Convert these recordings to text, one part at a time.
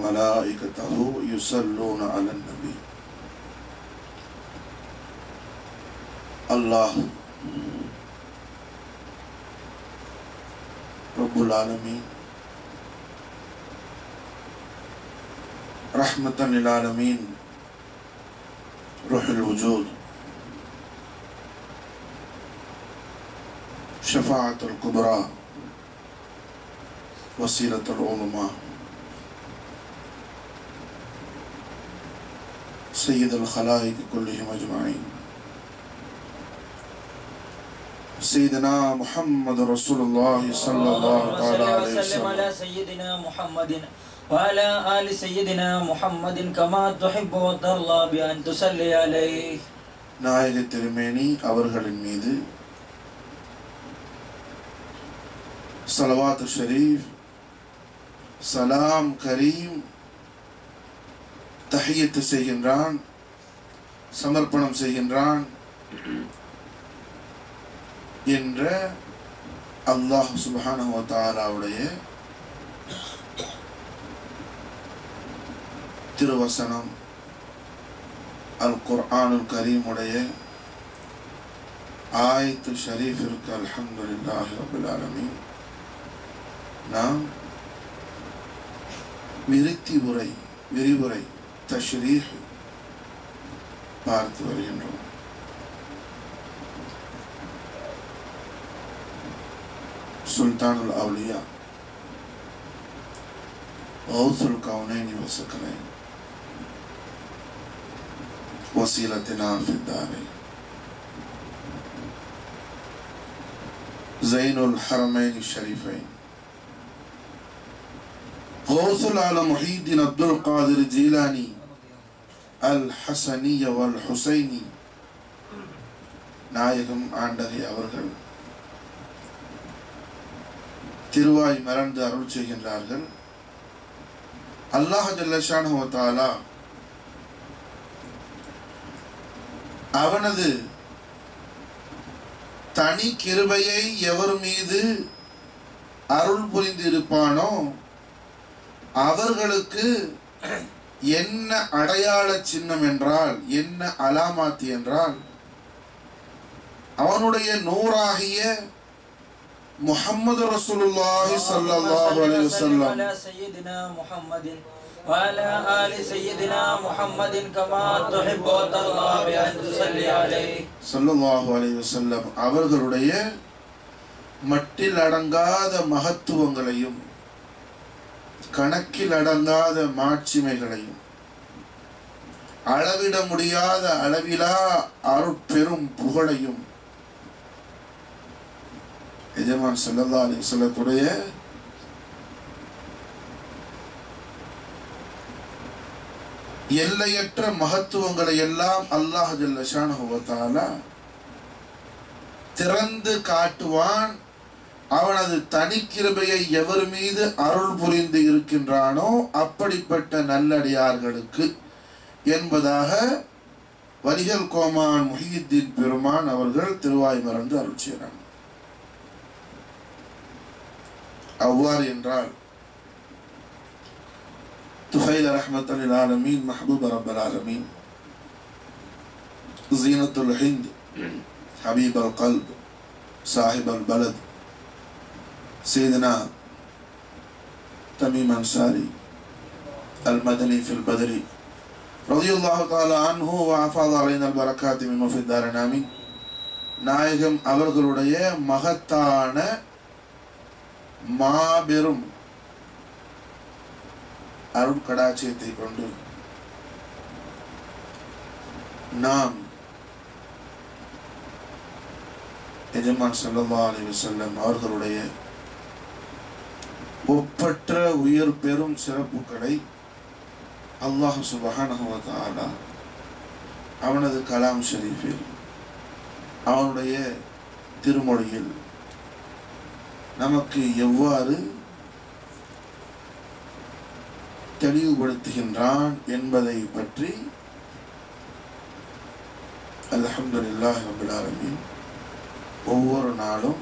وملائكته يصلون على النبي. الله رب العالمين رحمة للعالمين روح الوجود شفاعة الكبرى وسيلة العلماء سيد الخلائق كلهم أجمعين سيدنا محمد رسول الله صلى الله عليه وسلم على سيدنا محمد وعلى آل سيدنا محمد كما تحب وترضى بأن تصلي عليه. நாயக திருமேனி அவர்களின் மீது ஸலவாத் ஷரீஃப் சலாம் கரீம் தஹியத் செய்கின்றான், சமர்ப்பணம் செய்கின்றான் என்ற அல்லாஹ் சுப்ஹானஹு வ தஆலாவுடைய திருவசனம் அல் குர்ஆனுல் கரீம் உடைய ஆயத்து ஷரீஃபிற்கு அல்ஹம்துலில்லாஹி ரப்பில் ஆலமீன் நாம் விரிவுரை தஷ்ரீஹ் பார்த்து வருகின்றோம். சுல்தானுல் அவுலியா கௌசுல் கௌனைனி வஸகலைன் வஸீலத்தினா ஃபித்தாரைன் ஸைனுல் ஹரமைனி ஷரீஃபைன் கௌசுல் ஆலம் முஹீத்தீன் அப்துல் காதிர் ஜீலானி அல் ஹசனிய வல் ஹுசைனி நாயகம் ஆண்டகை அவர்கள் திருவாய் மலர்ந்து அருள் செய்கின்றார்கள். அல்லாஹ் ஜல்ல ஷானஹு வ தஆலா அவனது தனி கிருபையை எவர் மீது அருள் புரிந்து இருப்பானோ அவர்களுக்கு என்ன அடையாள சின்னம் என்றால், என்ன அலாமாத்தி என்றால், அவனுடைய நூறாகிய முஹம்மது ரசூலுல்லாஹி ஸல்லல்லாஹு அலைஹி வஸல்லம் அலா சய்யிதினா முஹம்மதின் வஅலா ஆலி சய்யிதினா முஹம்மதின் கமா துஹிப்பு வ தர்லா பி அன் துஸல்லி அலைஹி ஸல்லல்லாஹு அலைஹி வஸல்லம் அவர்களுடைய மட்டில் அடங்காத மகத்துவங்களையும் கணக்கில் அடங்காத மாட்சிமைகளையும் அளவிட முடியாத அளவிலா அருட்பெரும் புகழையும் எஜமான் ஸல்லல்லாஹு அலைஹி வஸல்லத்துடைய எல்லையற்ற மகத்துவங்களை எல்லாம் அல்லாஹ் ஜல்ல ஷானஹு வ தஆலா திறந்து காட்டுவான். அவனது தனிக்கிருபையை எவர் மீது அருள் புரிந்து இருக்கின்றானோ அப்படிப்பட்ட நல்லடியார்களுக்கு என்பதாக வலிகள் கோமான் முஹியுத்தீன் பெருமான் அவர்கள் திருவாய் மறந்து அருள் செய்கிறார். அவ்வாறு என்றால் துஃபைல் ரஹ்மத்தல் லில் ஆலமீன் மஹ்பூப் ரப்பல் ஆலமீன் ஸீனத்துல் ஹிந்த் ஹபீப் அல் கல்ப் சாஹிப் அல் பலத் سيدنا تميم أنصاري المدني في البدري رضي الله تعالى عنه وأفاض علينا البركات منه في الدارين آمين. நாயகம் அவர்களுடைய மகத்தான மாபெரும் அருட்கடாட்சியத்தை கொண்டு நாம் எஜமான் ஸல்லல்லாஹு அலைஹி வஸல்லம் அவர்களுடைய ஒப்பற்ற உயர் பெரும் சிறப்புகளை அல்லாஹ் சுப்ஹானஹு வ தஆலா அவனது கலாம் ஷரீஃபில் அவனுடைய திருமொழியில் நமக்கு எவ்வாறு தெளிவுபடுத்துகின்றான் என்பதை பற்றி அல்ஹம்துலில்லாஹி ரப்பில் ஆலமீன் ஒவ்வொரு நாளும்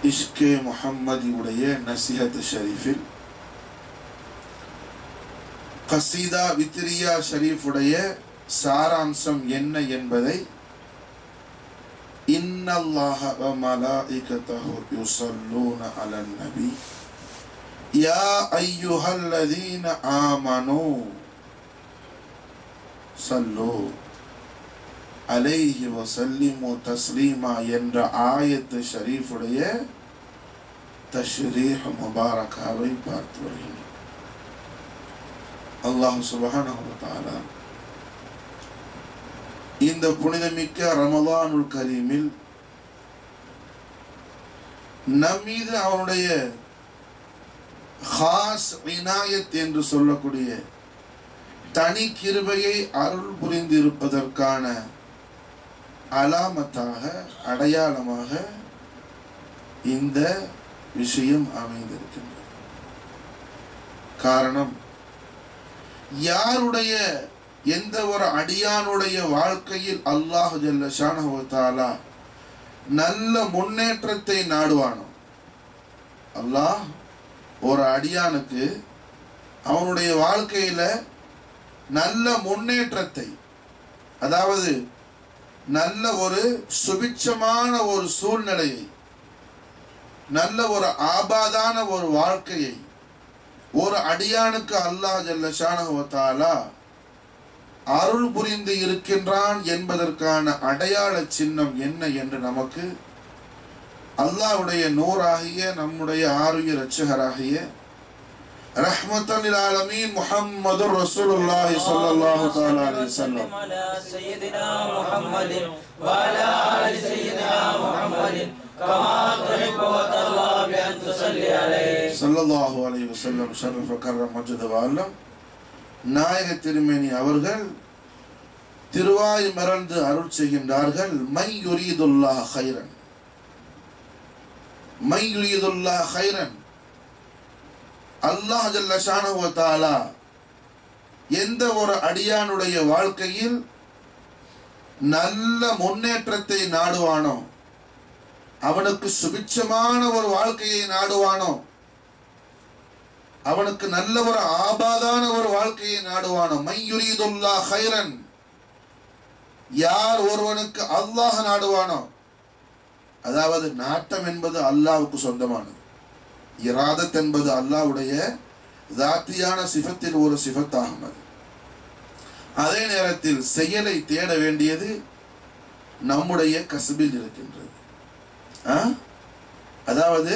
இஷ்கே முஹம்மதியுடைய நசிஹத் ஷரீஃபில் கசீதா வித்ரியா ஷரீஃபுடைய சாராம்சம் என்ன என்பதை இன்னல்லாஹ வ மலாயிகத்தஹு யுஸல்லூன அலன் நபி யா அய்யுஹல்லதீன ஆமனூ ஸல்லூ அலைஹி வ ஸல்லிமு தஸ்லீமா என்ற ஆயத்து ஷரீஃபுடைய தஷ்ரீஹ் முபாரகாவை பார்த்து வருகிறோம். அல்லாஹ் சுப்ஹானஹு வ தஆலா இந்த புனிதமிக்க ரமலானுல் கரீமில் நம்மீது அவனுடைய ஹாஸ் இனாயத் என்று சொல்லக்கூடிய தனி கிருபையை அருள் புரிந்து இருப்பதற்கான அலாமத்தாக அடையாளமாக இந்த விஷயம் அமைந்திருக்கின்றது. காரணம், யாருடைய எந்த ஒரு அடியானுடைய வாழ்க்கையில் அல்லாஹ் ஜல்ல ஷானஹு வ தஆலா நல்ல முன்னேற்றத்தை நாடுவானோ, அல்லாஹ் ஒரு அடியானுக்கு அவனுடைய வாழ்க்கையில நல்ல முன்னேற்றத்தை, அதாவது நல்ல ஒரு சுபிட்சமான ஒரு சூழ்நிலையை, நல்ல ஒரு ஆபாதான ஒரு வாழ்க்கையை ஒரு அடியானுக்கு அல்லாஹ் ஜல்ல ஷானஹு வ தஆலா அருள் புரிந்து இருக்கின்றான் என்பதற்கான அடையாள சின்னம் என்ன என்று நமக்கு அல்லாஹ்வுடைய நூறாகிய நம்முடைய ஆருயிர் இரட்சகராகிய ரஹ்மத்தல் லில் ஆலமீன் முஹம்மதுர் ரசூலுல்லாஹி ஸல்லல்லாஹு தஆலா அலைஹி வஸல்லம் அலா சய்யிதினா முஹம்மதின் வ அலா ஆலி சய்யிதினா முஹம்மதின் கமா துஹிப்பு வ தர்லா பி அன் துஸல்லி அலைஹி ஸல்லல்லாஹு அலைஹி வஸல்லம் ஷரஃப கர்ரம் மஜ்த வ அலம். நாயக திருமேனி அவர்கள் திருவாய் மறந்து அருள் செய்கின்றார்கள். My யுரீதுல்லாஹ் கைரன், my யுரீதுல்லாஹ் கைரன். அல்லாஹ் ஜல்ல ஷானஹு வ தஆலா எந்த ஒரு அடியானுடைய வாழ்க்கையில் நல்ல முன்னேற்றத்தை நாடுவானோ, அவனுக்கு சுபிட்சமான ஒரு வாழ்க்கையை நாடுவானோ, அவனுக்கு நல்ல ஒரு ஆபாதான ஒரு வாழ்க்கையை நாடுவானோ, மை யுரீதுல்லாஹ் கைரன், யார் ஒருவனுக்கு அல்லாஹ் நாடுவானோ, அதாவது நாட்டம் என்பது அல்லாஹ்வுக்கு சொந்தமானது, இராதத் என்பது அல்லாஹ்வுடைய தாத்தியான சிஃபத்தில் ஒரு சிஃபத்தாகும். அதே நேரத்தில் செயலை தேட வேண்டியது நம்முடைய கஸ்பில் இருக்கின்றது. அதாவது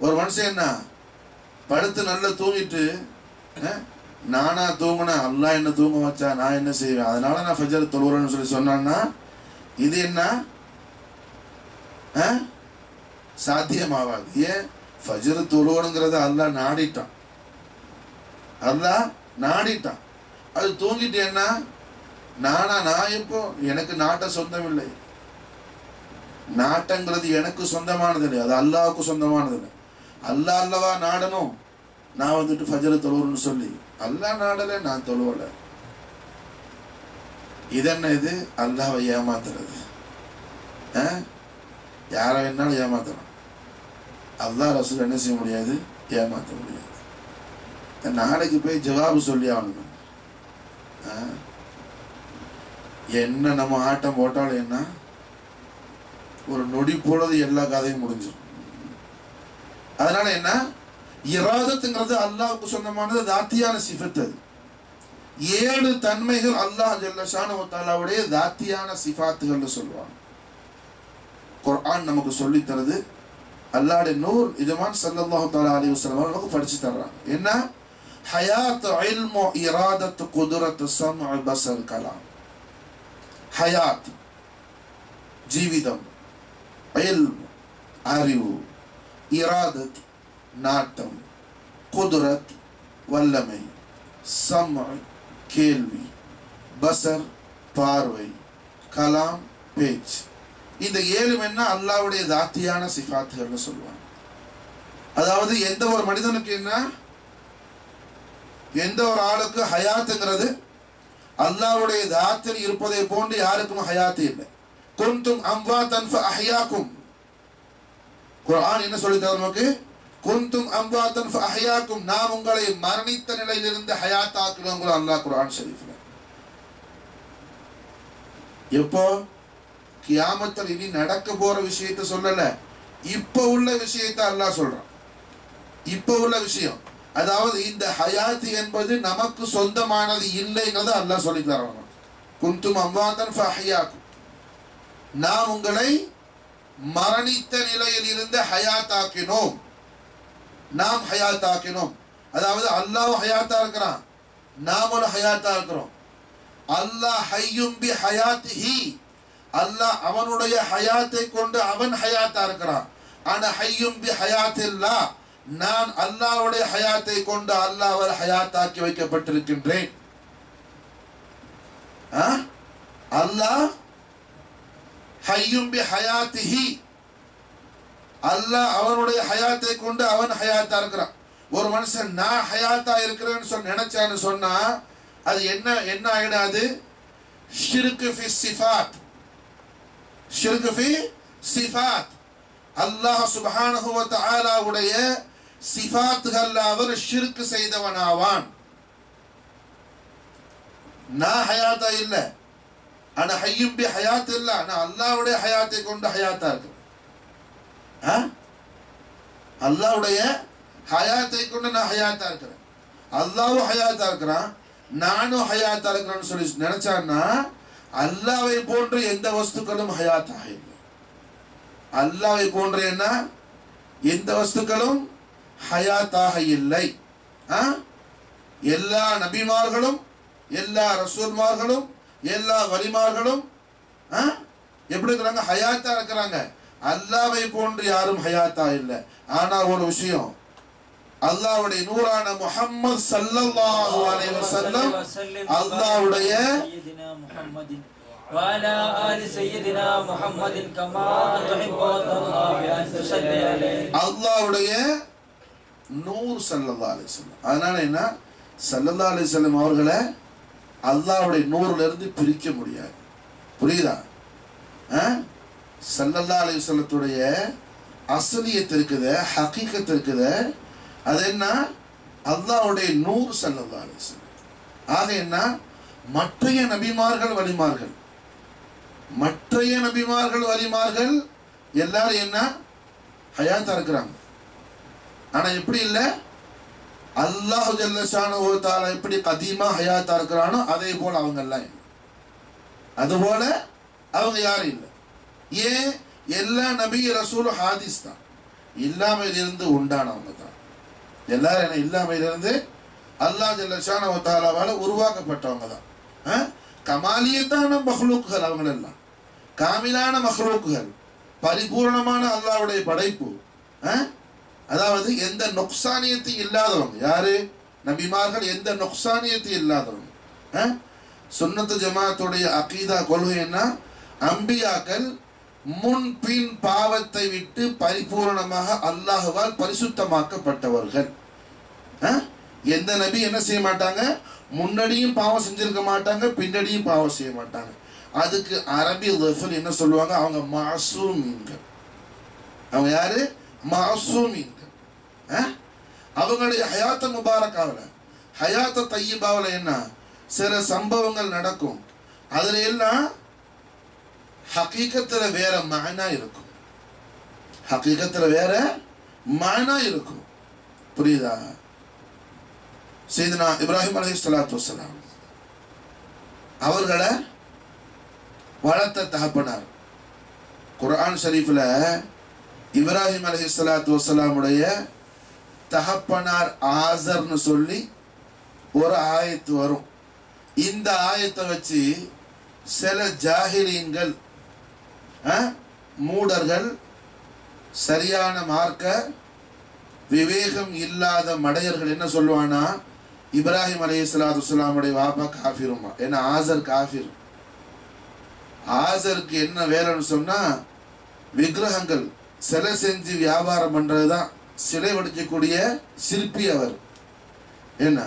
ஒரு மனுஷன் என்ன படுத்து நல்லா தூங்கிட்டு, நானா தூங்குனா அல்லாஹ் என்ன தூங்க வச்சா நான் என்ன செய்வேன், அதனால நான் ஃபஜர் தொழுகிறேன்னு சொல்லி சொன்னான்னா இது என்ன சாத்தியமாவாது. ஏன்? ஃபஜர் தொழுவனுங்கிறத அல்லாஹ் நாடிட்டான், அல்லாஹ் நாடிட்டான். அது தூங்கிட்டு என்ன நான் இப்போ எனக்கு நாட்ட சொந்தம் இல்லை, நாட்டங்கிறது எனக்கு சொந்தமானது இல்லை, அது அல்லாஹ்வுக்கு சொந்தமானது இல்லை. அல்லாஹ் அல்லவா நாடணும், நான் வந்துட்டு ஃபஜர் தொழுவன்னு சொல்லி அல்லாஹ் நாடலை, நான் தொழுவலை. இதென்ன இது? அல்லாஹ்வை ஏமாத்துறது. யாரை வேணாலும் ஏமாத்தலாம், அல்லாஹ் ரசூல் என்ன செய்ய முடியாது? ஏமாற்ற முடியாது. நாளைக்கு போய் ஜவாபு சொல்லி ஆகணும். என்ன நம்ம ஆட்டம் போட்டாலும் என்ன, ஒரு நொடி பொழுது எல்லா கதையும் முடிஞ்சிடும். அதனால என்ன, இராதத்துங்கிறது அல்லாஹ்வுக்கு சொந்தமானது, தாத்தியான சிஃபத். அது 7 தன்மைகள் அல்லாஹ் ஜல்ல ஷானஹு வ தஆலாவுடைய தாத்தியான சிஃபாத்துகள் சொல்லுவாங்க. குர்ஆன் நமக்கு சொல்லி தருது. அல்லாஹ்வுடைய நூர் இஜமான் ஸல்லல்லாஹு தஆலா அலைஹி வஸல்லம் நமக்கு படிச்சு தர்றாங்க. என்ன? ஹயாத், இல்மு, இராதத், குத்ரத், சம்உ, பஸர், கலாம். ஹயாத் ஜீவிதம், இல்ம் அறிவு, இராதத் நாட்டம், குத்ரத் வல்லமை, சம்உ கேள்வி, பஸர் பார்வை, கலாம் பேச்சு. இந்த 7 என்ன? அல்லாஹ்வுடைய தாத்தியான சிஃபாத்துகள் சொல்லுவாங்க. அதாவது எந்த ஒரு மனிதனுக்கு என்ன, எந்த ஒரு ஆளுக்கு ஹயாத்துங்கிறது அல்லாஹ்வுடைய தாத்தில் இருப்பதை போன்று யாருக்கும் ஹயாத்து இல்லை. குன்தும் அம்வாதன் ஃபஅஹ்யாக்கும், குர்ஆன் என்ன சொல்லுது நமக்கு? குந்தும் அம்வாத்தன் ஃபஅஹ்யாக்கும், நாம் உங்களை மரணித்த நிலையிலிருந்து ஹயாத்தாக்குறோம் அல்லாஹ் குர்ஆன் ஷரீஃப்ல. எப்போ? கியாமத்தில் இனி நடக்க போற விஷயத்தை சொல்லல, இப்ப உள்ள விஷயத்தை அல்லாஹ் சொல்றான். இப்ப உள்ள விஷயம், அதாவது இந்த ஹயாத் என்பது நமக்கு சொந்தமானது இல்லைங்கிறத அல்லாஹ் சொல்லி தரான். குந்தும் அம்வாத்தன் ஃபஅஹ்யாக்கும், நாம் உங்களை மரணித்த நிலையில் இருந்து ஹயாத்தாக்கினோம். நாம் ஹயாத்தாக்கினோம், அதாவது அல்லாஹ் ஹயாத்தா இருக்கிறான், நாமளும் ஹயாத்தா இருக்கிறோம். அல்லாஹ் ஹய்யும் பி ஹயாத்திஹி, அல்லாஹ் அவனுடைய ஹயாத்தை கொண்டு அவன் ஹயாத்தா இருக்கிறான். ஆனா ஹய்யும் பி ஹயாத்தில்லாஹ், நான் அல்லாஹ்வுடைய ஹயாத்தை கொண்டு அல்லாஹ்வால் ஹயாத்தாக்கி வைக்கப்பட்டிருக்கின்றேன். அல்லாஹ் ஹய்யும் பி ஹயாத்திஹி, அல்லாஹ் அவனுடைய ஹயாத்தை கொண்டு அவன் ஹயாத்தா இருக்கிறான். ஒரு மனுஷன் நான் ஹயாத்தா இருக்கிறேன்னு நினைச்சான்னு சொன்னா அது என்ன ஆயிடாது? ஷிர்க் ஃபி சிஃபாத், ஷிர்க் ஃபி சிஃபாத். அல்லாஹ் சுப்ஹானஹு வ தஆலா உடைய சிஃபாத்துகள் அவர் ஷிர்க் செய்தவனாவான். நான் ஹயாத்தா இல்ல, ஆனா ஹய்யும் பி ஹயாத் இல்ல, நான் அல்லாஹ்வுடைய ஹயாத்தை கொண்டு ஹயாத்தா இருக்கிறேன். அல்லாஹ்வுடைய ஹயாத்தை கொண்டு நான் ஹயாத்தா இருக்கிறேன், அல்லாஹ்வும் ஹயாத்தா இருக்கிறான், நானும் ஹயாத்தா இருக்கிறேன்னு சொல்லி நினைச்சான்னா அல்லாஹ்வை போன்ற எந்த வஸ்துக்களும் ஹயாத்தாக இல்லை. அல்லாஹ்வை போன்ற என்ன எந்த வஸ்துக்களும் ஹயாத்தாக இல்லை. எல்லா நபிமார்களும், எல்லா ரசூல்மார்களும், எல்லா வலிமார்களும் எப்படி இருக்கிறாங்க? ஹயாத்தா இருக்கிறாங்க. அல்லாஹ்வை போன்று யாரும் ஹயாத்தா இல்லை. ஆனா ஒரு விஷயம், அல்லாஹ்வுடைய நூறான முஹம்மது ஸல்லல்லாஹு அலைஹி வஸல்லம் அல்லாஹ்வுடைய وعلى آل سيدنا محمد كما تحب وترضى بأن تصلي عليه, அல்லாஹ்வுடைய நூர் ஸல்லல்லாஹு அலைஹி வஸல்லம். அதனால என்ன, ஸல்லல்லாஹு அலைஹி வஸல்லம் அவர்களை அல்லாஹ்வுடைய நூறுல இருந்து பிரிக்க முடியாது. புரியுதா? ஸல்லல்லாஹு அலைஹி வஸல்லத்துடைய அஸ்லியத் இருக்குது, ஹகீகத் இருக்குது. அது என்ன? அல்லாஹ்வுடைய நூர் ஸல்லல்லாஹு அலைஹி வஸல்லம். ஆக என்ன, மற்றைய நபிமார்கள் வலிமார்கள், மற்றைய நபிமார்கள் வலிமார்கள் எல்லாரும் என்ன ஹயாத்தா இருக்கிறாங்க. ஆனா எப்படி இல்லை? அல்லாஹ் ஜல்ல ஷானஹு வ தஆலா எப்படி கதீமா ஹயாத்தா இருக்கிறானோ அதே போல அவங்க எல்லாம் இல்லை. அதுபோல அவங்க யாரும் இல்லை. ஏன்? எல்லா நபி ரசூலும் ஹாதிஸ் தான், இல்லாமையிலிருந்து உண்டானவங்க தான். எல்லாரும் என்ன இல்லாமையிலிருந்து அல்லாஹ் ஜல்ல ஷானஹு வ தஆலாவால உருவாக்கப்பட்டவங்க தான். கமாலியத்தான மஹ்லூக்குகள் அவங்க எல்லாம், காமிலான மஹ்லூக்குகள், பரிபூர்ணமான அல்லாஹ்வுடைய படைப்பு. அதாவது எந்த நுக்சானியத்தை இல்லாதவங்க யாரு? நபிமார்கள் எந்த நுக்சானியத்தை இல்லாதவங்க. சுன்னத்து ஜமாத்துடைய அகீதா கொள்கை என்ன? அம்பியாக்கள் முன் பின் பாவத்தை விட்டு பரிபூர்ணமாக அல்லாஹ்வால் பரிசுத்தமாக்கப்பட்டவர்கள். எந்த நபி என்ன செய்ய மாட்டாங்க? முன்னாடியும் பாவம் செஞ்சிருக்க மாட்டாங்க, பின்னாடியும் பாவம் செய்ய மாட்டாங்க. அதுக்கு அரபி லஃபல் என்ன சொல்லுவாங்க? அவங்க மாசூமீன்கள். அவங்க யாரு? மாசூமீன்கள். அவங்களுடைய ஹயாத்த முபாரக்காவில், ஹயாத்த தையிபாவில் என்ன சில சம்பவங்கள் நடக்கும். அதுல எல்லாம் ஹகீகத்துல வேற மஅனா இருக்கும், ஹகீகத்துல வேற மஅனா இருக்கும். புரியுதா? சையதுனா இப்ராஹிம் அலைஹிஸ்ஸலாத்து வஸ்ஸலாம் அவர்களை வளர்த்த தகப்பனார். குர்ஆன் ஷரீஃப்ல இப்ராஹிம் அலைஹிஸ்ஸலாத்து வஸ்ஸலாமுடைய தகப்பனார் ஆசர்னு சொல்லி ஒரு ஆயத்து வரும். இந்த ஆயத்தை வச்சு சில ஜாஹிலீன்கள், மூடர்கள், சரியான மார்க்க விவேகம் இல்லாத மடையர்கள் என்ன சொல்லுவானா, இப்ராஹிம் அலைஹிஸ்ஸலாத்து வஸ்ஸலாமுடைய வாப்பா காஃபிருமா. ஏன்னா ஆசர் காஃபிர். ஆசருக்கு என்ன வேலைன்னு சொன்னா விக்கிரகங்கள் சிலை செஞ்சு வியாபாரம் பண்றதுதான். சிலை வடிக்கக்கூடிய சிற்பி அவர். என்ன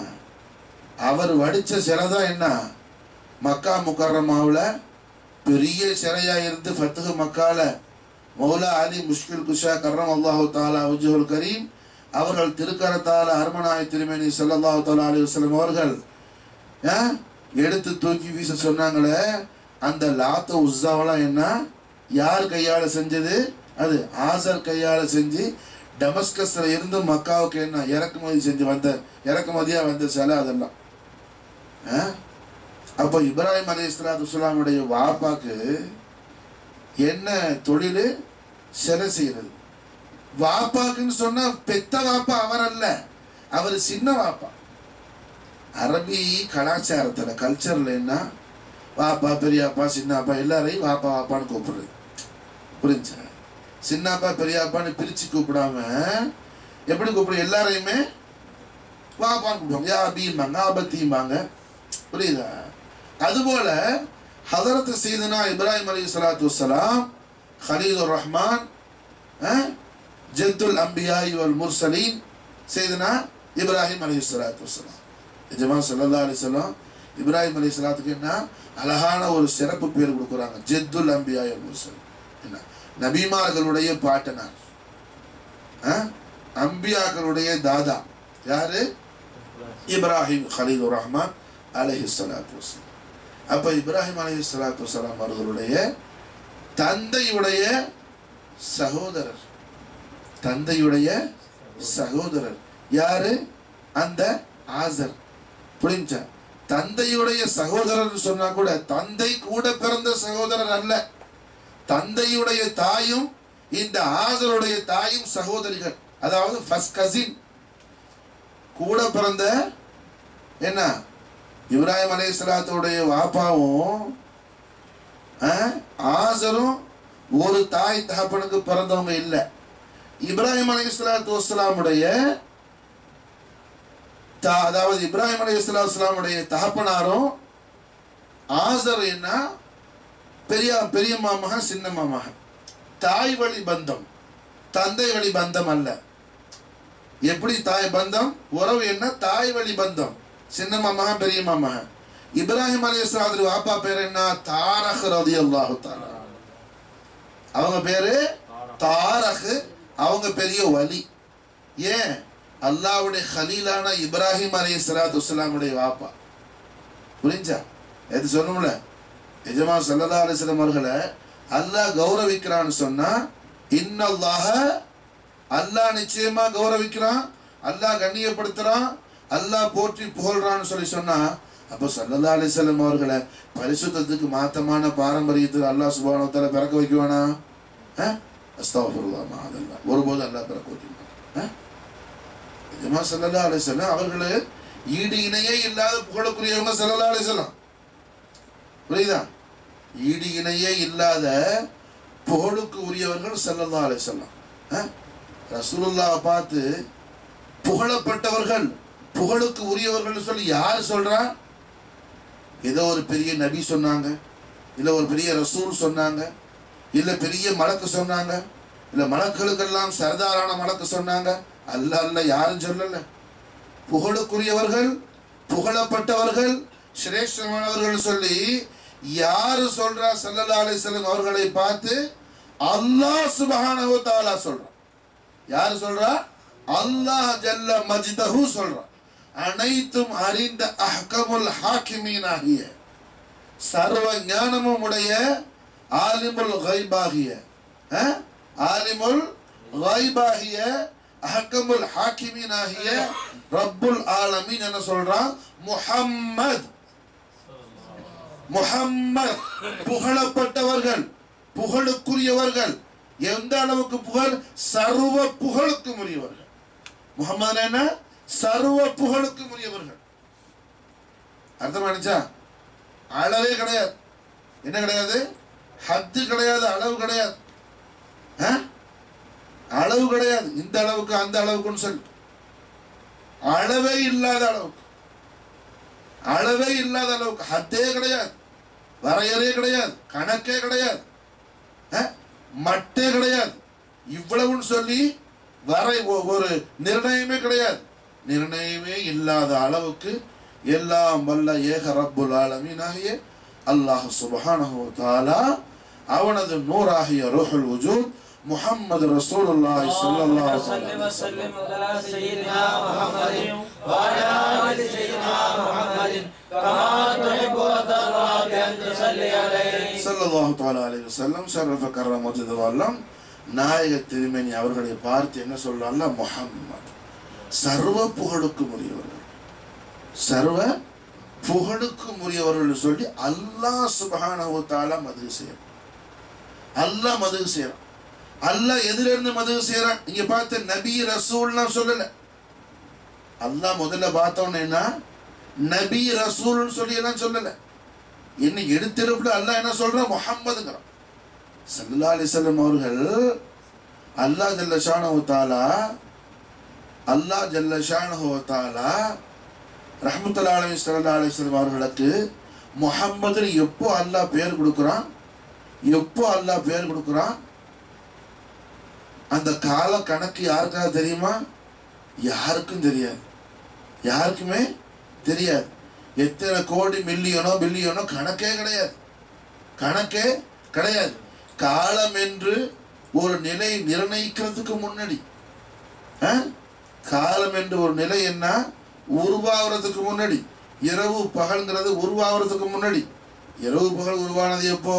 அவர் வடிச்ச சிலை தான் என்ன மக்கா முக்கர்ரமாவுல பெரிய சிலையா இருந்து ஃபத்ஹு மக்கால மௌலா அலி முஷ்கில் குஷா கர்ரம் அல்லாஹு தாலா வஜ்ஹுல் கரீம் அவர்கள் திருக்கரத்தால் அருமனாய் திருமேனி ஸல்லல்லாஹு தஆலா அலைஹி வஸல்லம் அவர்கள் எடுத்து தூக்கி வீச சொன்னாங்களே, அந்த லாத்த உஸ்ஸாவெல்லாம் என்ன யார் கையால செஞ்சது? அது ஆசர் கையால செஞ்சு டமஸ்கஸ்ல இருந்து மக்காவுக்கு என்ன இறக்குமதி செஞ்சு வந்த இறக்குமதியா வந்த சிலை அதெல்லாம். அப்போ இப்ராஹிம் அலைஹிஸ்ஸலாத்து வஸ்ஸலாமுடைய வாப்பாக்கு என்ன தொழில்? சிலை செய்யறது. வாப்பாக்குன்னு சொன்னா பெத்த வாப்பா அவர் அல்ல, அவர் சின்ன வாப்பா. அரபி கலாச்சாரத்துல கல்ச்சர்ல என்ன வாப்பா பெரியாப்பா சின்னப்பா எல்லாரையும் வாப்பா வாப்பான்னு கூப்பிடுறது. புரிஞ்சா? சின்னப்பா பெரியாப்பான்னு பிரிச்சு கூப்பிடாம எப்படி கூப்பிடுறது? எல்லாரையுமே வாப்பான்னு கூப்பிடுவாங்க. யா அபீம்பாங்க, ஆபத்தீம்பாங்க. புரியுதா? அதுபோல ஹதரத் சையதுனா இப்ராஹிம் அலைஹிஸ்ஸலாத்து வஸ்ஸலாம் கலீலுர் ரஹ்மான் ஜத்துல் அம்பியா வல் முர்சலீன் சையதுனா இப்ராஹிம் அலைஹிஸ்ஸலாத்து வஸ்ஸலாம். எஜமா ஸல்லல்லாஹு அலைஹி வஸல்லம் இப்ராஹிம் அலைஹிஸ்ஸலாத்துக்கு என்ன அழகான ஒரு சிறப்பு பேர் கொடுக்குறாங்க, ஜத்துல் அம்பியா வல் முர்சலீன். என்ன? நபிமார்களுடைய பாட்டனார், அம்பியாக்களுடைய தாதா. யாரு? இப்ராஹிம் கலீலுர் ரஹ்மான் அலைஹிஸ்ஸலாத்து வஸ்ஸலாம். அப்ப இப்ராஹிம் அலைஹிஸ்ஸலாத்து வஸ்ஸலாம் அவர்களுடைய தந்தையுடைய சகோதரர், தந்தையுடைய சகோதரர் யாரு? அந்த ஆசர். புரிஞ்சா? தந்தையுடைய சகோதரர் சொன்னா கூட தந்தை கூட பிறந்த சகோதரர் அல்ல. தந்தையுடைய தாயும் இந்த ஆசருடைய தாயும் சகோதரிகள், அதாவது ஃபர்ஸ்ட் கசின். கூட பிறந்த என்ன இப்ராஹிம் அலைஹிஸ்ஸலாத்துடைய வாப்பாவும் ஆசரும் ஒரு தாய் தகப்பனுக்கு பிறந்தவங்க இல்லை. இப்ராஹிம் அலைஹிஸ்ஸலாத்து வஸ்ஸலாமுடைய அதாவது இப்ராஹிம் அலைஹிஸ்ஸலாத்து வஸ்ஸலாமுடைய தகப்பனாரும் ஆசர் என்ன பெரிய மாமக சின்ன மாமக. தாய் வழி பந்தம், தந்தை வழி பந்தம் அல்ல. எப்படி தாய் பந்தம்? உறவு என்ன? தாய் வழி பந்தம். சின்ன மாமக பெரிய மாமக. இப்ராஹிம் அலைஹிஸ்ஸலாத்து வாப்பா பேர் என்ன? தாரக் ரலியல்லாஹு தஆலா. அவங்க பேரு தாரக். அவங்க பெரிய வலி. ஏன்? அல்லாஹ்வுடைய கலீலான இப்ராஹிம் அலைஹிஸ்ஸலாத்து வஸ்ஸலாமுடைய வாப்பா. புரிஞ்சா? எது சொன்னோம்ல, எஜமா ஸல்லல்லாஹு அலைஹி வஸல்லம் அவர்களை அல்லாஹ் கௌரவிக்கிறான்னு சொன்னா இன்னல்லாஹ, அல்லாஹ் நிச்சயமா கௌரவிக்கிறான், அல்லாஹ் கண்ணியப்படுத்துறான், அல்லாஹ் போற்றி புகழ்றான்னு சொல்லி சொன்னா அப்போ ஸல்லல்லாஹு அலைஹி வஸல்லம் அவர்களை பரிசுத்தத்துக்கு மாத்தமான பாரம்பரியத்தில் அல்லாஹ் சுப்ஹானஹு வ தஆலா பிறக்க வைக்குவானா? அஸ்தக்ஃபிருல்லாஹ் மஅதல்லாஹ். ஒருபோது அல்லாஹ் பிறக்க வைக்க மாட்டான். எஜமா ஸல்லல்லாஹு அலைஹி வஸல்லம் அவர்களே ஈடு இணையே இல்லாத புகழுக்குரியவங்க ஸல்லல்லாஹு அலைஹி வஸல்லம். புரியுதா? ஈடு இணையே இல்லாத புகழுக்கு உரியவர்கள் ஸல்லல்லாஹு அலைஹி வஸல்லம். ரசூலுல்லாஹ் பார்த்து புகழப்பட்டவர்கள், புகழுக்கு உரியவர்கள் சொல்லி யாரு சொல்றா? ஏதோ ஒரு பெரிய நபி சொன்னாங்க, இல்ல ஒரு பெரிய ரசூல் சொன்னாங்க, இல்ல பெரிய மலக்கு சொன்னாங்க, இல்ல மலக்களுக்கெல்லாம் சர்தாரான மலக்கு சொன்னாங்க. அல்ல அல்ல, யாரும் சொல்லல. புகழுக்குரியவர்கள், புகழப்பட்டவர்கள், சிரேஷ்டமானவர்கள் சொல்லி யாரு சொல்றா? ஸல்லல்லாஹு அலைஹி வஸல்லம் அவர்களை பார்த்து அல்லாஹ் சுப்ஹானஹு வ தஆலா சொல்றான். யாரு சொல்றா? அல்லாஹ் ஜல்ல மஜ்தஹு சொல்றான். அனைத்தும் அறிந்த அஹ்கமுல் ஹாக்கிமீன் ஆகிய, சர்வ ஞானமும் உடைய, ஆலிமுல் கைபாகிய, ஆலிமுல் கைபாகிய, அஹ்கமுல் ஹாக்கிமீன் ஆகிய ரப்புல் ஆலமீன் என்ன சொல்றான்? முஹம்மத். முஹம்மத் புகழப்பட்டவர்கள், புகழுக்குரியவர்கள். எந்த அளவுக்கு புகழ்? சர்வ புகழுக்கு உரியவர்கள். முஹம்மது என்ன? சர்வ புகழுக்கு உரியவர்கள். அர்த்தமானுச்சா? அளவே கிடையாது. என்ன கிடையாது? ஹத்து கிடையாது, அளவு கிடையாது. அளவு கிடையாது. இந்த அளவுக்கு அந்த அளவுக்குன்னு சொல்லி அளவே இல்லாத அளவுக்கு, அளவே இல்லாத அளவுக்கு, ஹத்தே கிடையாது, வரையறே கிடையாது, கணக்கே கிடையாது, மட்டே கிடையாது. இவ்வளவுன்னு சொல்லி வரை ஒரு நிர்ணயமே கிடையாது. நிர்ணயமே இல்லாத அளவுக்கு எல்லாம் வல்ல ஏக ரப்புல் ஆலமீன் ஆகிய அல்லாஹ் சுப்ஹானஹு வ தஆலா அவனது நூறாகிய ரூஹுல் வஜூத் முஹம்மது ரசூலுல்லாஹி ஸல்லல்லாஹு அலைஹி வஸல்லம் அலா சய்யிதினா முஹம்மதின் வ அலா ஆலி சய்யிதினா முஹம்மதின் கமா துஹிப்பு வ தர்லா பி அன் துஸல்லி அலைஹி ஸல்லல்லாஹு தஆலா அலைஹி வஸல்லம் ஷரஃப கர்ரமத்துஹு வல்லம் நாயக திருமேனி அவர்களை பார்த்து என்ன சொல்றாங்க? முஹம்மத், சர்வ புகழுக்கும் உரியவர்கள், சர்வ புகழுக்கும் உரியவர்கள் சொல்லி அல்லாஹ் சுப்ஹானஹு வ தஆலா மதுஹ் செய்யறான். அல்லாஹ் மதுஹ் செய்யறான். அல்லாஹ் எதில இருந்து மதுஹ் செய்யறான்? இங்க பார்த்து நபி ரசூல்னா சொல்லல. அல்லாஹ் முதல்ல பார்த்தவன என்ன நபி ரசூல்னு சொல்லி எல்லாம் சொல்லல. என்ன எடுத்திருப்புல அல்லாஹ் என்ன சொல்றான்? முஹம்மதுங்கறான். ஸல்லல்லாஹு அலைஹி வஸல்லம் அவர்கள் அல்லாஹ் ஜல்ல ஷானஹு வ தஆலா ரஹ்மத்துல் ஆலமீன் ஸல்லல்லாஹு அலைஹி வஸல்லம் அவர்களுக்கு முஹம்மதுன்னு எப்போ அல்லாஹ் பேர் கொடுக்குறான்? எப்போ அல்லாஹ் பேர் கொடுக்குறான்? அந்த கால கணக்கு யாருக்காக தெரியுமா? யாருக்கும் தெரியாது. யாருக்குமே தெரியாது. எத்தனை கோடி மில்லியனோ பில்லியனோ கணக்கே கிடையாது. கணக்கே கிடையாது. காலம் என்று ஒரு நிலை நிர்ணயிக்கிறதுக்கு முன்னாடி, காலம் என்று ஒரு நிலை என்ன உருவாகிறதுக்கு முன்னாடி, இரவு பகல்ங்கிறது உருவாகிறதுக்கு முன்னாடி. இரவு பகல் உருவானது எப்போ?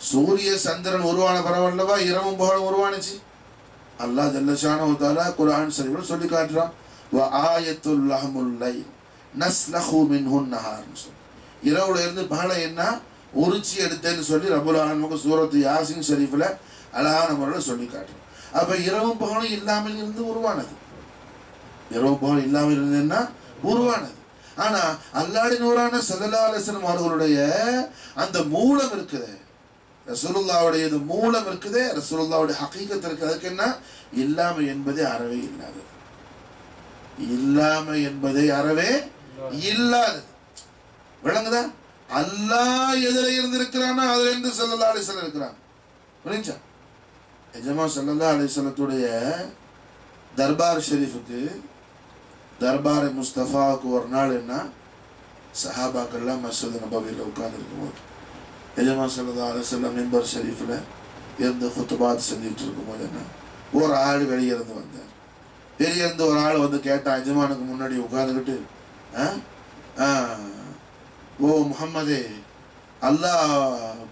சூரிய சந்திரன் உருவான பரவல்லவா இரவும் பகலும் உருவானுச்சு. அல்லாஹ் ஜல்ல ஷானஹு வ தஆலா குர்ஆன் ஷரீஃப்ல சொல்லி காட்டுறான். வ ஆயத்துல் லஹமுல் லைல் நஸ்லஹு மின்ஹு நஹார். இரவுல இருந்து பகலை என்ன உரிச்சி எடுத்தேன்னு சொல்லி ரப்பல் ஆலமீன் சூரத்து யாசின் ஷரீஃப்ல அழகான முறையில் சொல்லி காட்டுறான். அப்ப இரவும் பகலும் இல்லாமல் இருந்து உருவானது. இரவு பகல் இல்லாமல் இருந்ததுன்னா உருவானது. ஆனா அல்லாஹ்வின் நூறான ஸல்லல்லாஹு அலைஹி வஸல்லம் அவர்களுடைய அந்த மூலம் இருக்குது, ரசூலுல்லாஹ்வுடைய மூலம் இருக்குது, ரசூலுல்லாஹ்வுடைய ஹகீகத் இருக்குது. அதுக்கு என்ன? இல்லாமை என்பதே அறவே இல்லாதது. இல்லாமை என்பதே அறவே இல்லாதது. விளங்குதா? அல்லாஹ் எதிர இருந்து இருக்கிறானா அதுல இருந்து ஸல்லல்லாஹு அலைஹி வஸல்லம் இருக்கிறான். புரிஞ்சா? எஜமா ஸல்லல்லாஹு அலைஹி வஸல்லத்துடைய தர்பார் ஷரீஃபுக்கு, தர்பார் முஸ்தஃபாவுக்கு ஒரு நாள் என்ன சஹாபாக்கெல்லாம் மஸ்ஜித் நபவியில் உட்கார்ந்துருக்கும் போது எஜமா ஸல்லல்லாஹு அலைஹி வஸல்லம் மிம்பர் ஷரீஃபில் இருந்து குத்துபாத் செஞ்சுட்டு இருக்கும்போது என்ன ஒரு ஆள் வெளியே இருந்து வந்தார். வெளியே இருந்து ஒரு ஆள் வந்து கேட்டான், எஜமானுக்கு முன்னாடி உட்கார்ந்துக்கிட்டு, ஓ முஹம்மதே, அல்லாஹ்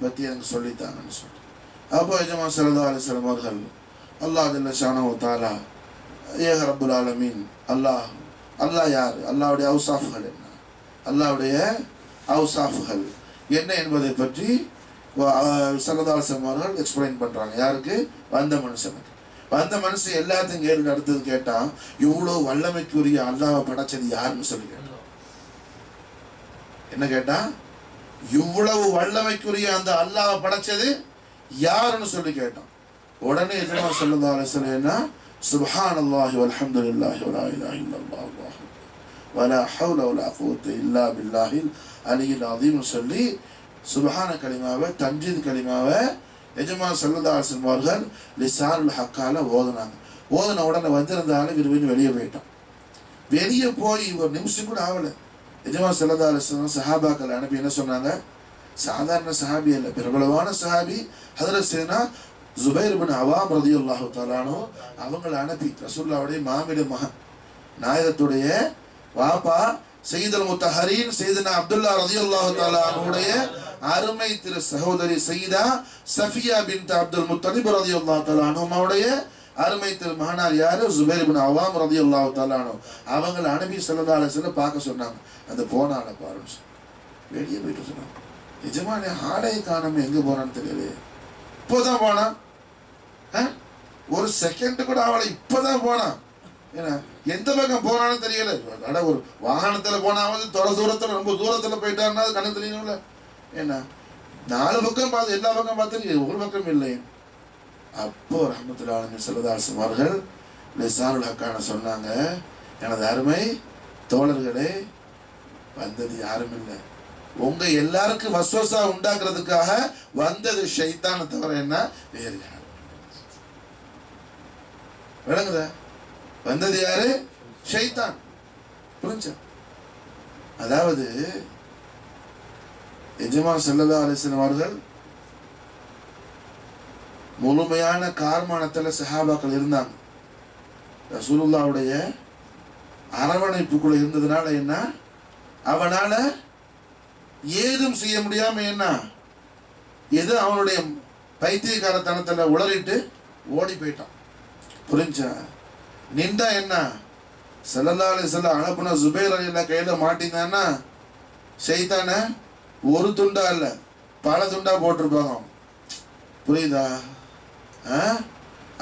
பற்றி எனக்கு சொல்லித்தாங்கன்னு சொல்லி. அப்போ எஜமா ஸல்லல்லாஹு அலைஹி வஸல்லம் அவர்கள் அல்லாஹ் ஜல்ல ஷானஹு வ தஆலா ஏக ரப்புல் ஆலமீன், அல்லாஹ் யார், அல்லாஹ்வுடைய அவுசாஃப்கள் என்ன, அல்லாஹ்வுடைய அவுசாஃப்கள் என்ன என்பதை பற்றி ஸல்லல்லாஹு அலைஹி வஸல்லம் அவர்கள் எக்ஸ்பிளைன் பண்றாங்க. யாருக்கு? வந்த மனுஷனுக்கு. வந்த மனுஷன் எல்லாத்தையும் கேட்டு அடுத்தது கேட்டான், இவ்வளோ வல்லமைக்குரிய அல்லாஹ்வை படைச்சது யாருன்னு சொல்லி கேட்டான். என்ன கேட்டா? இவ்வளவு வல்லமைக்குரிய அந்த அல்லாஹ்வை படைச்சது யாருன்னு சொல்லி கேட்டான். உடனே எஜமா ஸல்லல்லாஹு அலைஹி வஸல்லம் என்ன சுப்ஹானல்லாஹி வல்ஹம்துலில்லாஹி வலா இலாஹா இல்லல்லாஹ் வலா ஹவ்ல வலா குவத்த இல்லா பில்லாஹில் அலியில் அஸீம் சொல்லி சுப்ஹான கலிமாவை, தம்ஜீத் கலிமாவை எஜமா ஸல்லல்லாஹு அலைஹி வஸல்லம் அவர்கள் லிசானுல் ஹக்கால ஓதுனாங்க. ஓதுன உடனே வந்திருந்தாலும் விரும்பின்னு வெளியே போயிட்டான். வெளியே போய் ஒரு நிமிஷம் கூட ஆகலை. எஜமா ஸல்லல்லாஹு அலைஹி வஸல்லம் சஹாபாக்கள் அனுப்பி என்ன சொன்னாங்க? சாதாரண சஹாபி அல்ல, பிரபலமான சஹாபி ஹஜ்ரத் சையதுனா ஜுபைர் இப்னு அவாம் ரலியல்லாஹு தஆலா அன்ஹு அவங்களை அனுப்பி ரசூலுல்லாஹ்வுடைய மாமிட மகன் நாயகத்துடைய வாப்பா சையதுல் முத்தஹரீன் சையதுனா அப்துல்லா ரலியல்லாஹு தஆலா அன்ஹுடைய அருமை திரு சகோதரி சையதா சஃபியா பின்த் அப்துல் முத்தலிப் ரலியல்லாஹு தஆலா அன்ஹுடைய அருமை திரு மகனார் யாரு? ஜுபைர் இப்னு அவாம் ரலியல்லாஹு தஆலா அன்ஹு. அவங்களை அனுப்பி ஸல்லல்லாஹு அலைஹி வஸல்லம் பார்க்க சொன்னாங்க. அந்த போனால பாருங்க, வெளியே போயிட்டு சொன்னாங்க, எஜமானே ஆடையை காணாம எங்க போனான்னு தெரியலையே, இப்போதான் போனா, ஒரு செகண்ட் கூட அவளை இப்பதான் போனா, ஏன்னா எந்த பக்கம் போனான்னு தெரியல. ஒரு வாகனத்துல போனாவது தொலை தூரத்துல ரொம்ப தூரத்துல போயிட்டாருன்னா அது கணக்கு தெரியணும்ல. ஏன்னா 4 பக்கம் பார்த்து எல்லா பக்கம் பார்த்து ஒரு பக்கம் இல்லை. அப்போ ரஹ்மத்துல் ஆலமீன் ஸல்லல்லாஹு அலைஹி வஸல்லம் அவர்கள் லிசானுல் ஹக்கான சொன்னாங்க, எனது அருமை தோழர்களே, வந்தது யாரும் இல்லை, உங்க எல்லாருக்கும் வஸ்வசா உண்டாக்குறதுக்காக வந்தது ஷைத்தானை தவிர என்ன வேறு யாரும். விளங்குதா? வந்தது யாரு? ஷைத்தான். புரிஞ்சா? அதாவது எஜமா ஸல்லல்லாஹு அலைஹி வஸல்லம் அவர்கள் முழுமையான கார்மானத்தில் சஹாபாக்கள் இருந்தாங்க. ரசூலுல்லாவுடைய அரவணைப்புக்குள்ள இருந்ததுனால என்ன, அவனால ஏதும் செய்ய முடியாம என்ன, எது அவனுடைய பைத்தியக்காரத்தனத்துல உளறிட்டு ஓடி போயிட்டான். புரிஞ்சா? நின்றா என்ன, ஸல்லல்லாஹு அலைஹி வஸல்லம் அனுப்புன ஜுபைர் ரலியல்லாஹு கையில மாட்டினான்னா ஷைத்தான ஒரு துண்டா இல்ல பல துண்டா போட்டிருப்பாங்க. புரியுதா?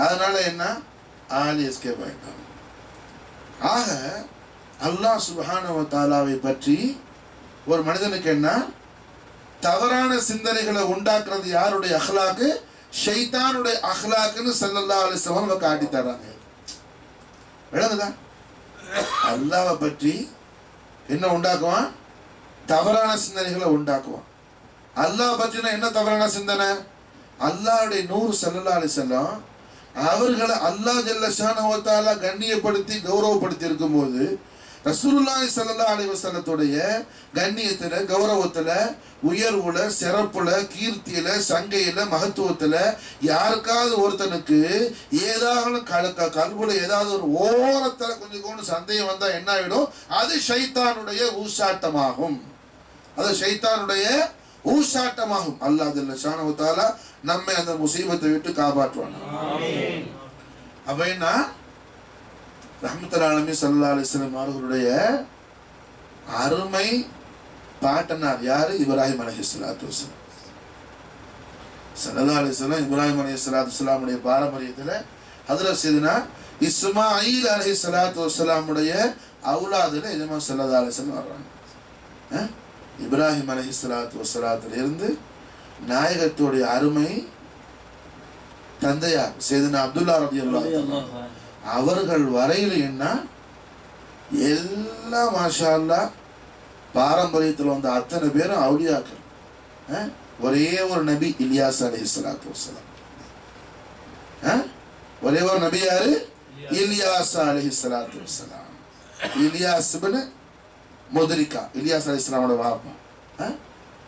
அதனால என்ன, ஆலி எஸ்கேப் ஆயிட்டான். ஆக அல்லாஹ் சுப்ஹானஹு வ தஆலாவை பற்றி ஒரு மனிதனுக்கு என்ன, தவறான சிந்தனைகளை உண்டாக்குறது யாருடைய அஹ்லாக்கு? ஷைத்தானுடைய அஹ்லாக்குன்னு ஸல்லல்லாஹு அலைஹி வஸல்லம் காட்டி தர்றாங்க. விளங்குதா? அல்லாஹ்வை பற்றி என்ன உண்டாக்குவான்? தவறான சிந்தனைகளை உண்டாக்குவான். அல்லாஹ் பற்றினா என்ன தவறான சிந்தனை? அல்லாஹ்வுடைய நூறு ஸல்லல்லாஹு அலைஹி வஸல்லம் அவர்களை அல்லாஹ் ஜல்ல ஷானஹு வ தஆலா கண்ணியப்படுத்தி கௌரவப்படுத்தி இருக்கும்போது ரசூலுல்லாஹி ஸல்லல்லாஹு அலைஹி வஸல்லத்துடைய கண்ணியத்துல, கௌரவத்துல, உயர்வுல, சிறப்புல, கீர்த்தியில, சங்கையில, மகத்துவத்துல யாருக்காவது ஒருத்தனுக்கு ஏதாவது கல்புல ஏதாவது ஒரு ஓரத்துல கொஞ்சம் சந்தேகம் வந்தா என்ன ஆயிடும்? அது ஷைத்தானுடைய ஊசாட்டமாகும். அது ஷைத்தானுடைய ஊசாட்டமாகும். அல்லாஹ் ஜல்ல ஷானஹு வ தஆலா நம்மை அந்த முசீபத்தை விட்டு காப்பாற்றுவான். ஆமீன். அப்ப என்ன, ரஹ்மத்துல் ஆலமீன் ஸல்லல்லாஹு அலைஹி வஸல்லம் அவர்களுடைய அருமை பாட்டனார் யாரு? இப்ராஹிம் அலைஹிஸ்ஸலாத்து வஸலாம். ஸல்லல்லாஹு அலைஹி வஸல்லம் இப்ராஹிம் அலைஹிஸ்ஸலாத்து வஸலாமுடைய பாரம்பரியத்துல ஹஜ்ரத் சையதுனா இஸ்மாயில் அலைஹிஸ்ஸலாத்து வஸலாமுடைய அவுலாதுல இமாம் ஸல்லல்லாஹு அலைஹி வஸல்லம் வர்றாங்க. இப்ராஹிம் அலைஹிஸ்ஸலாத்து வஸலாத்துல இருந்து நாயகத்துடைய அருமை தந்தையார் சையதுனா அப்துல்லா ரலியல்லாஹு அன்ஹு அவர்கள் வரையில் என்ன எல்லாம் மாஷா அல்லாஹ் பாரம்பரியத்தில் வந்த அத்தனை பேரும் அவுலியாக்கள். ஒரே ஒரு நபி இலியாஸ் அலைஹிஸ்ஸலாத்து வஸலாம். ஒரே ஒரு நபி யாரு? இலியாஸ் அலைஹிஸ்ஸலாத்து வஸலாம். இலியாஸ் இப்னு முத்ரிகா, இலியாஸ் அலைஹிஸ்ஸலாமோட வாப்பா.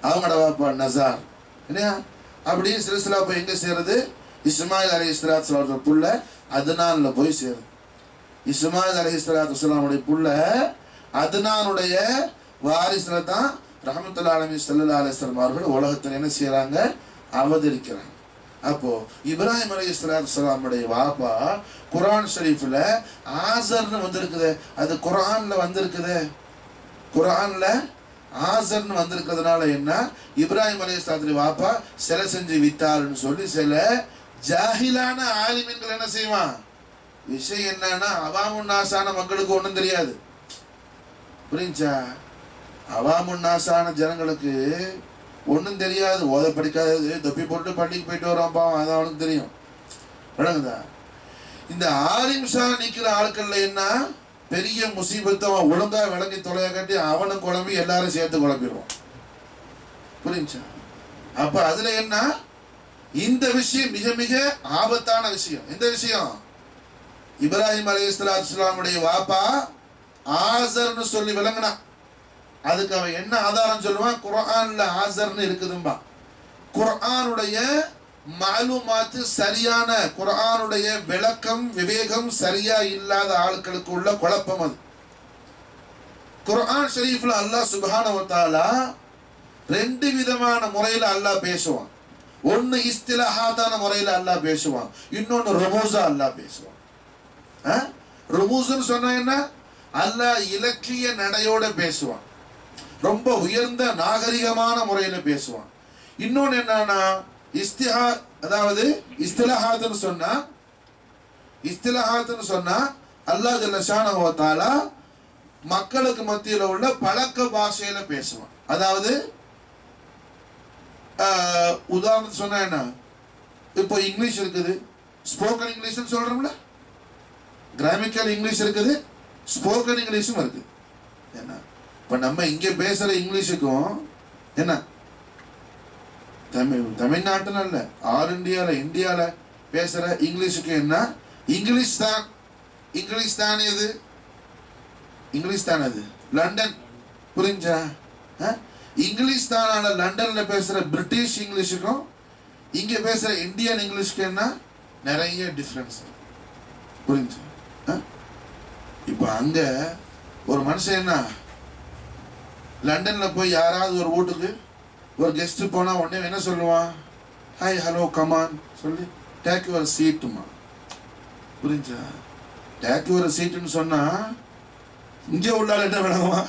அவங்களோட வாப்பா நஸார். என்ன அப்படியே சிலசிலா போய் எங்க சேருது? இஸ்மாயில் அலைஹிஸ்ஸலாத்து வஸலாம் புள்ள அதனான்ல போய் சேருது. இஸ்மாயில் அலைஹிஸ்ஸலாத்து வஸலாமுடைய புள்ள அதனானுடைய வாரிசுல தான் ரஹ்மத்துல் ஆலமீன் ஸல்லல்லாஹு அலைஹி வஸல்லம் அவர்கள் உலகத்தில் என்ன செய்யறாங்க? அவதரிக்கிறாங்க. அப்போ இப்ராஹிம் அலைஹிஸ்ஸலாத்து வஸலாமுடைய வாப்பா குர்ஆன் ஷரீஃப்ல ஆசர்னு வந்திருக்குது. அது குர்ஆன்ல வந்திருக்குது. குர்ஆன்ல ஆசர்னு வந்திருக்கிறதுனால என்ன, இப்ராஹிம் அலைஹிஸ்ஸலாத்துடைய வாப்பா சிலை செஞ்சு வித்தாருன்னு சொல்லி சில ஜாஹிலான ஆலிமீன்கள் என்ன செய்வான்? விஷயம் என்னன்னா அவாமுன் நாசான மக்களுக்கு ஒன்றும் தெரியாது. புரிஞ்சா? அவாமுன் நாசான ஜனங்களுக்கு ஒன்றும் தெரியாது, ஓத படிக்காதது, தொப்பி போட்டு பள்ளிக்கு போயிட்டு வரோம் பாவம், அது அவனுக்கு தெரியும். விளங்குதா? இந்த ஆலிம்ஷா நிற்கிற ஆட்கள்ல என்ன பெரிய முசீபத்தை அவன் ஒழுங்கா விளங்கி தொலைய கட்டி அவனும் குழம்பி எல்லாரும் சேர்த்து குழப்பிடுவான். புரிஞ்சா? அப்ப அதுல என்ன, இந்த விஷயம் மிக மிக ஆபத்தான விஷயம். இந்த விஷயம் இப்ராஹிம் அலைஹிஸ்ஸலாத்து வஸலாமுடைய வாப்பா ஆசர்னு சொல்லி விளங்கினா அதுக்கு அவன் என்ன ஆதாரம் சொல்லுவான்? குர்ஆன்ல ஆசர்னு இருக்குதும்பா. குர்ஆனுடைய மாலுமாத்து சரியான, குர்ஆனுடைய விளக்கம் விவேகம் சரியா இல்லாத ஆட்களுக்கு உள்ள குழப்பம் அது. குர்ஆன் ஷரீஃப்ல அல்லாஹ் சுப்ஹானஹு வ தஆலா ரெண்டு விதமான முறையில அல்லாஹ் பேசுவான். ஒன்னு இஸ்திலாஹாதான முறையில அல்லாஹ் பேசுவான், இன்னொன்னு ருமூஸா அல்லாஹ் பேசுவான். ருமூஸ்னு சொன்னா என்ன, அல்லாஹ் இலக்கிய நடையோட பேசுவான், ரொம்ப உயர்ந்த நாகரிகமான முறையில பேசுவான். இன்னொன்னு என்னன்னா அதாவது இஸ்திலாஹாத்னு சொன்னா அல்லாஹ் ஜல்ல ஷானஹு வ தஆலா மக்களுக்கு மத்தியில உள்ள பழக்க பாஷையில பேசுவான். அதாவது உதாரணத்துக்கு சொன்னா என்ன, இப்போ இங்கிலீஷ் இருக்குது, ஸ்போக்கன் இங்கிலீஷ்னு சொல்றோம்ல, கிராமிக்கல் இங்கிலீஷ் இருக்குது, ஸ்போக்கன் இங்கிலீஷும் இருக்குது. என்ன இப்ப நம்ம இங்க பேசுற இங்கிலீஷுக்கும் என்ன தமிழ்நாட்டுன்னு இல்ல, ஆல் இந்தியால பேசுற இங்கிலீஷுக்கு என்ன, இங்கிலீஷ் தான் எது, இங்கிலீஷ் தான் அது லண்டன். புரிஞ்சா? இங்கிலீஷ் தான் லண்டன்ல பேசுற பிரிட்டிஷ் இங்கிலீஷுக்கும் இங்க பேசுற இந்தியன் இங்கிலீஷ்க்கு என்ன நிறைய டிஃபரன்ஸ் புரிஞ்சு. இப்ப அங்க ஒரு மனுஷன் என்ன லண்டன்ல போய் யாராவது ஒரு வீட்டுக்கு ஒரு கெஸ்ட் போனா உடனே என்ன சொல்லுவான்? ஹாய் ஹலோ கமான் சொல்லி டேக் யுவர் சீட்டுமா. புரிஞ்சா? டேக் யுவர் சீட்டுன்னு சொன்னா இங்கே உள்ளால என்ன விளங்குமா?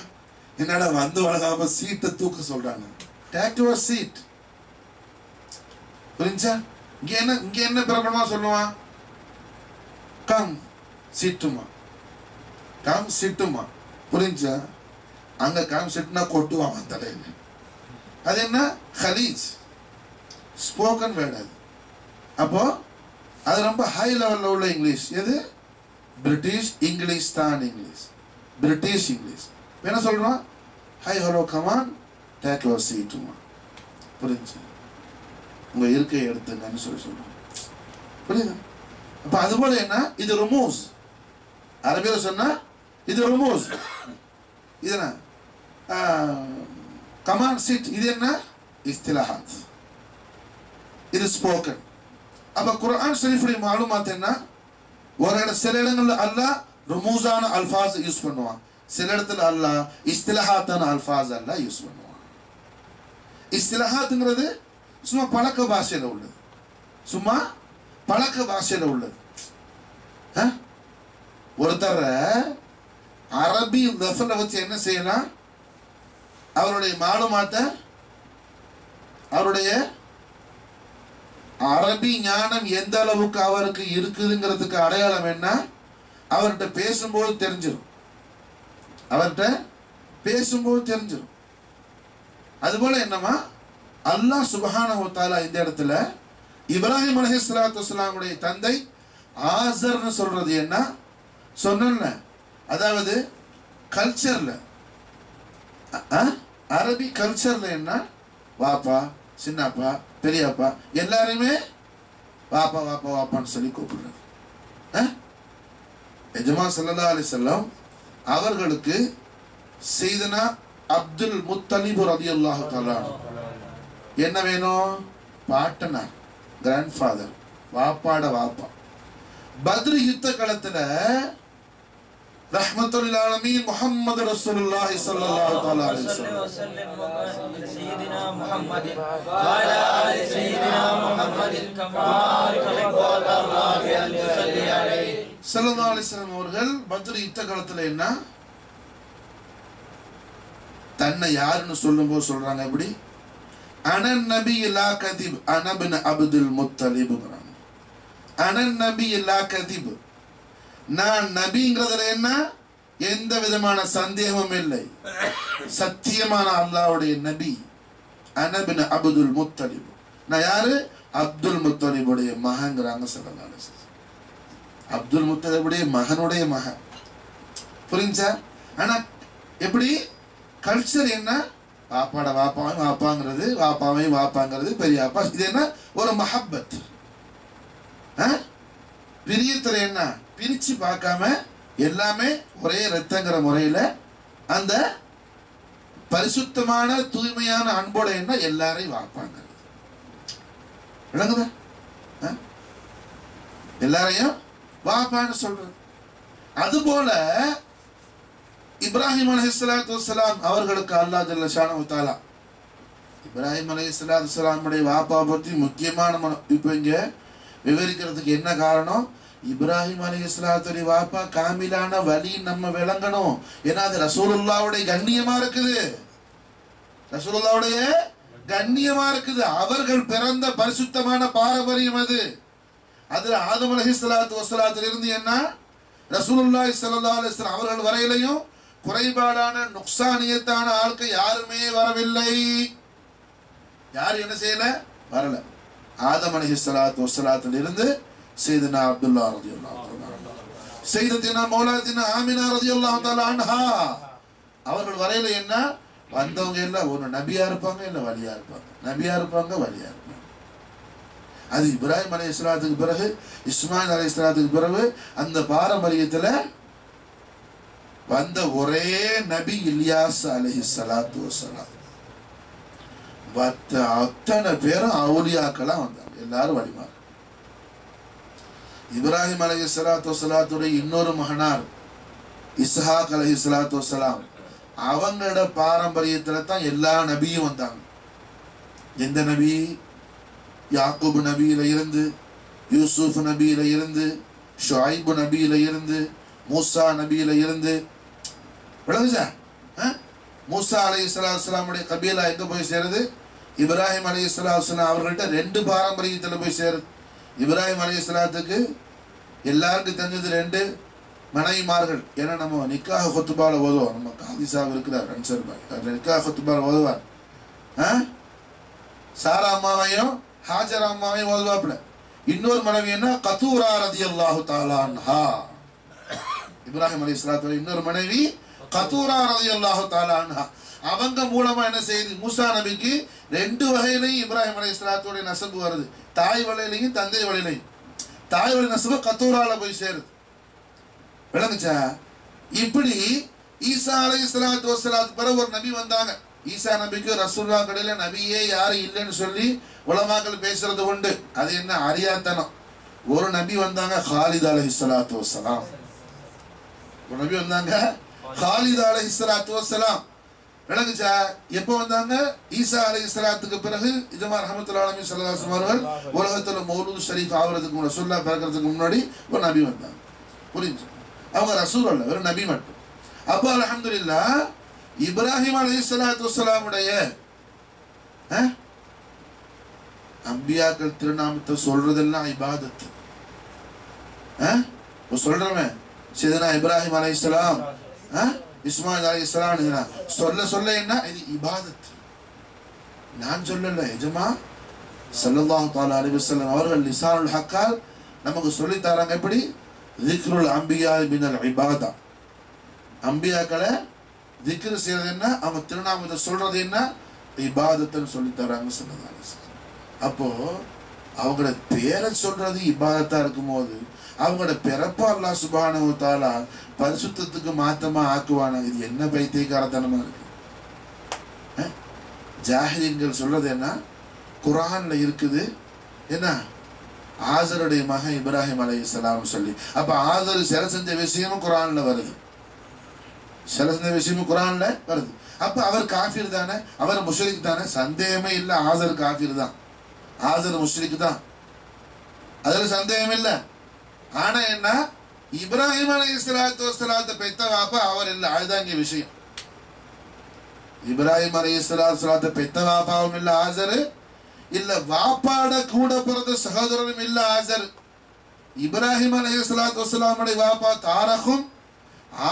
என்னடா வந்து வழங்காம சீட்டை தூக்க சொல்றாங்க. Take your seat. புரிஞ்சா? இங்க என்ன பிரபலமா சொல்லுவான்? கம் சீட்டுமா, கம் சிட்டுமா. புரிஞ்சா? அங்க கம் சிட்டுனா கொட்டுவான் தலையில. அது என்ன? ஹலீஜ் ஸ்போக்கன் வேர்ட் அது. அப்போ அது ரொம்ப ஹை லெவல்ல உள்ள இங்கிலீஷ். எது? பிரிட்டிஷ் இங்கிலீஷ் தான் இங்கிலீஷ், பிரிட்டிஷ் இங்கிலீஷ். என்ன சொல்றான்? Hi hello come on take your சீட்டுமா. புரிஞ்சு? உங்க இருக்கை எடுத்துங்கன்னு சொல்லுவாங்க. புரியுது? அப்ப அது போல என்ன? இது ருமூஸ். அரபியில சொன்னா இது ருமூஸ். இது என்ன? கமான் சீட். இது என்ன? இஸ்திலாஹாத். இது ஸ்போக்கன். அப்ப குர்ஆன் ஷரீஃபுடைய மாலுமாத் என்ன? சில இடங்கள்ல அல்லாஹ் ருமூஸான அல்ஃபாஸ் யூஸ் பண்ணுவான், சில இடத்துல அல்லாஹ் இஸ்திலாஹாத்தான அல்ஃபாஸ் அல்லாஹ் யூஸ் பண்ணுவான். இஸ்திலாஹாத்ங்கிறது சும்மா பழக்க பாஷையில உள்ளது, சும்மா பழக்க பாஷையில உள்ளது. ஒருத்தர் அரபி லஃப்ல வச்சு என்ன செய்யலாம்? அவருடைய மாலுமாத்தை, அவருடைய அரபி ஞானம் எந்த அளவுக்கு அவருக்கு இருக்குதுங்கிறதுக்கு அடையாளம் என்ன? அவர்கிட்ட பேசும்போது தெரிஞ்சிடும். அவர்கிட்ட பேசும்போது தெரிஞ்சிடும். அதுபோல என்னமா அல்லாஹ் சுப்ஹானஹு வ தஆலா இந்த இடத்துல இப்ராஹிம் அலைஹிஸ்ஸலாத்து வஸ்ஸலாமுடைய தந்தை ஆசர்னு சொல்றது என்ன சொன்னேன்ல, அதாவது கல்ச்சர்ல, அரபி கல்ச்சர்ல என்ன, வாப்பா சின்னப்பா பெரியப்பா எல்லாருமே வாப்பா வாப்பா வாப்பான்னு சொல்லி கூப்பிடுறாரு. எஜமான் ஸல்லல்லாஹு அலைஹி வஸல்லம் அவர்களுக்கு சையதுனா அப்துல் முத்தலிப் ரலியல்லாஹு தஆலா என்ன வேணும்? பாட்டனார், கிராண்ட்ஃபாதர், வாப்பாட வாப்பா. பத்ர் யுத்த காலத்துல ரஹ்மத்துல் ஆலமீன் முஹம்மது ரசூலுல்லாஹி ஸல்லல்லாஹு தஆலா அலைஹி வஸல்லம் சையதுனா முஹம்மதின் வ அலா ஆலி சையதுனா முஹம்மதின் கமா துஹிப்பு அல்லாஹ் அன் யுஸல்லி அலைஹி ஸல்லல்லாஹு அலைஹி வஸல்லம் அவர்கள் பத்ர் யுத்த காலத்துல என்ன தன்னை யாருன்னு சொல்லும்போது சொல்றாங்க எப்படி? அனன் நபி லா கதிப் அனபின் அப்துல் முத்தலிப். அனன் நபி லா கதிப், நான் நபிங்கிறதுல என்ன எந்த விதமான சந்தேகமும் இல்லை, சத்தியமான அல்லாஹ்வுடைய நபி. அனபின் அப்துல் முத்தலிப், நான் யாரு? அப்துல் முத்தலிபுடைய மகன்கிறாங்க ஸல்லல்லாஹு அலைஹி வஸல்லம். அப்துல் முத்தலிபுடைய மகனுடைய மகன். புரிஞ்சா? ஆனா எப்படி கல்ச்சர் என்ன? வாப்பாட வாப்பாவையும் வாப்பாங்கிறது, வாப்பாவையும் வாப்பாங்கிறது பெரிய அப்பா. இது என்ன? ஒரு மஹப்பத். பிரியத்துல என்ன பிரிச்சு பார்க்காம எல்லாமே ஒரே ரத்தங்கிற முறையில அந்த பரிசுத்தமான தூய்மையான அன்போட என்ன எல்லாரையும் வாப்பாங்கிறது. விளங்குதா? எல்லாரையும் வாப்பான்னு சொல்றது. அதுபோல இப்ராஹிம் அலைஹிஸ்ஸலாத்து வஸ்ஸலாம் அவர்களுக்கு அல்லாஹ் ஜல்ல ஷானஹு தஆலா இப்ராஹிம் அலைஹிஸ்ஸலாத்து வஸ்ஸலாமுடைய வாப்பா பத்தி முக்கியமான இப்போ இங்க விவரிக்கிறதுக்கு என்ன காரணம்? இப்ராஹிம் அலைஹிஸ்ஸலாத்துடைய வாப்பா காமிலான வலி நம்ம விளங்கணும். ஏன்னா அது ரசூலுல்லாஹ்வுடைய கண்ணியமா இருக்குது, ரசூலுல்லாஹ்வுடைய கண்ணியமா இருக்குது. அவர்கள் பிறந்த பரிசுத்தமான பாரம்பரியம் அது. அதுல ஆதம் அலைஹிஸ்ஸலாத்து வஸ்ஸலாத்துல இருந்து என்ன ரசூலுல்லாஹி ஸல்லல்லாஹு அலைஹி வஸல்லம் அவர்கள் வரையிலையும் குறைபாடான நுக்சானியத்தான ஆட்கள் யாருமே வரவில்லை. யார் என்ன செய்யல? வரல. ஆதம் அலைஹிஸ்ஸலாத்து வஸ்ஸலாத்துல இருந்து சையதுனா அப்துல்லா ரலியல்லாஹு தஆலா, சையதத்தினா மௌலாத்தினா ஆமினா ரலியல்லாஹு தஆலா அன்ஹா அவர்கள் வரையில என்ன வந்தவங்க எல்லாம் ஒன்று நபியா இருப்பாங்க, இல்லை வலியா இருப்பாங்க, நபியா இருப்பாங்க, வலியா இருப்பாங்க. அது இப்ராஹிம் அலைஹிஸ்ஸலாத்துக்கு பிறகு இஸ்மாயில் அலைஹிஸ்ஸலாத்துக்கு பிறகு அந்த பாரம்பரியத்துல வந்த ஒரே நபி இல்யாஸ் அலைஹிஸ்ஸலாத்து வஸ்ஸலாம். அத்தனை பேரும் அவுலியாக்களா வந்தாங்க, எல்லாரும் வழிமாறு. இப்ராஹிம் அலைஹிஸ்ஸலாத்து வஸ்ஸலாத்துடைய இன்னொரு மகனார் இஸ்ஹாக் அலைஹிஸ்ஸலாத்து வஸ்ஸலாம், அவங்களோட பாரம்பரியத்துல தான் எல்லா நபியும் வந்தாங்க. எந்த நபி? யாக்கூப் நபியில இருந்து, யூசுப் நபியில இருந்து, ஷுஐப் நபியில இருந்து, மூசா நபியில இருந்து. விளங்குச்சா? மூசா அலைஹிஸ்ஸலாமுடைய கபீலா எங்க போய் சேருது? இப்ராஹிம் அலைஹிஸ்ஸலாம் அவர்கள்ட்ட 2 பாரம்பரியத்துல போய் சேருது. இப்ராஹிம் அலைஹிஸ்ஸலாத்துக்கு எல்லாருக்கும் தெரிஞ்சது 2 மனைவிமார்கள். ஏன்னா நம்ம நிக்காஹ் குத்துபால ஓதுவோம். நம்ம காதி சாஹிப் இருக்கிறார் அன்சர் பாய், நிக்காஹ் குத்துபால ஓதுவார். சாரா அம்மாவையும் ஹாஜர் அம்மாவையும் ஓதுவாப்புல. இன்னொரு மனைவி என்ன? கதூரா ரலியல்லாஹு தஆலா அன்ஹா. இப்ராஹிம் அலைஹிஸ்ஸலாத்துடைய இன்னொரு மனைவி கதூரா ரலியல்லாஹு தஆலா அன்ஹா. அவங்க மூலமா என்ன செய்யுது? மூசா நபிக்கு 2 வகையிலையும் இப்ராஹிம் அலைஹிஸ்ஸலாத்துடைய நசபு வருது. தாய் வழியிலையும் தந்தை வழியிலையும். தாய் வழி நசபு கத்தூரால போய் சேருது. விளங்குச்சா? இப்படி ஈசா அலைஹிஸ்ஸலாத்து வஸ்ஸலாம் பிறகு ஒரு நபி வந்தாங்க. ஈசா நபிக்கு ரசூலுல்லாஹ் கடையில நபியே யாரும் இல்லைன்னு சொல்லி உலமாக்கள் பேசுறது உண்டு. அது என்ன அறியாத்தனம். ஒரு நபி வந்தாங்க, ஹாலித் அலைஹிஸ்ஸலாத்து வஸ்ஸலாம். ஒரு நபி வந்தாங்க, ஹாலித் அலைஹிஸ்ஸலாத்து வஸ்ஸலாம். விளங்குச்சா? எப்போ வந்தாங்க? ஈசா அலைஹிஸ்ஸலாத்துக்கு பிறகு இஜ்மா ரஹ்மத்துல்லாஹி அலைஹி ஸல்லல்லாஹு அலைஹி வஸல்லம் உலகத்துல மௌலூத் ஷரீஃப் ஆவறதுக்கு ரசூலுல்லாஹ் பிறக்கிறதுக்கு முன்னாடி ஒரு நபி வந்தாங்க. புரிஞ்சு? அவங்க ரசூல் அல்ல, ஒரு நபி மட்டும். அப்போ அல்ஹம்துலில்லாஹ் இப்ராஹிம் அலைஹிஸ்ஸலாத்து வஸ்ஸலாமுடைய அம்பியாக்கள் திருநாமத்தை சொல்றதெல்லாம் இபாதத். சொல்றமே சையதுனா இப்ராஹிம் அலைஹிஸ்ஸலாம், இஸ்மாயில் அலைஹிஸ்ஸலாம் சொல்ல சொல்ல என்ன இது? இபாதத். நான் சொல்லல, எஜமா ஸல்லல்லாஹு தஆலா அலைஹி வஸல்லம் அவர்கள் லிசானுல் ஹக்கால் நமக்கு சொல்லி தராங்க. எப்படி? ذிக்ருல் அம்பியா மினல் இபாதா. அம்பியாக்களை திக்ரு செய்யறது என்ன? அவங்க திருநாமத்தை சொல்றது என்ன? இபாதத்துன்னு சொல்லி தராங்க ஸல்லல்லாஹு அலைஹி வஸல்லம். அப்போ அவங்களோட பேரை சொல்றது இபாதத்தா இருக்கும் போது அவங்களோட பிறப்பா அல்லாஹ் சுப்ஹானஹு வ தஆலா பரிசுத்தத்துக்கு மாத்தமா ஆக்குவானா? இது என்ன பைத்தியக்காரத்தனமா இருக்கு? ஜாஹிலீன்கள் சொல்றது என்ன? குர்ஆன்ல இருக்குது என்ன? ஆசருடைய மகன் இப்ராஹிம் அலைஹிஸ்ஸலாம் சொல்லி. அப்ப ஆசர் சிலை செஞ்ச விஷயமும் குர்ஆன்ல வருது. சிலை செஞ்ச விஷயமும் குர்ஆன்ல வருது. அப்ப அவர் காஃபிர் தானே? அவர் முஷ்ரிக் தானே? சந்தேகமே இல்லை, ஆசர் காஃபிர் தான், ஆசர் முஷ்ரிக் தான், அதுல சந்தேகம் இல்லை. ஆனா என்ன? இப்ராஹிம் அலைஹிஸ்ஸலாத்து வஸ்ஸலாத்தை பெத்த வாப்பா அவர் இல்லை. அதுதான் இங்க விஷயம். இப்ராஹிம் அலைஹிஸ்ஸலாத்தை பெத்த வாப்பாவும் இல்லை ஆசர், இல்ல வாப்பாட கூட பிறந்த சகோதரனும் இல்ல ஆசர். இப்ராஹிம் அலைஹிஸ்ஸலாத்து வஸ்ஸலாமுடைய வாப்பா தாரகும்,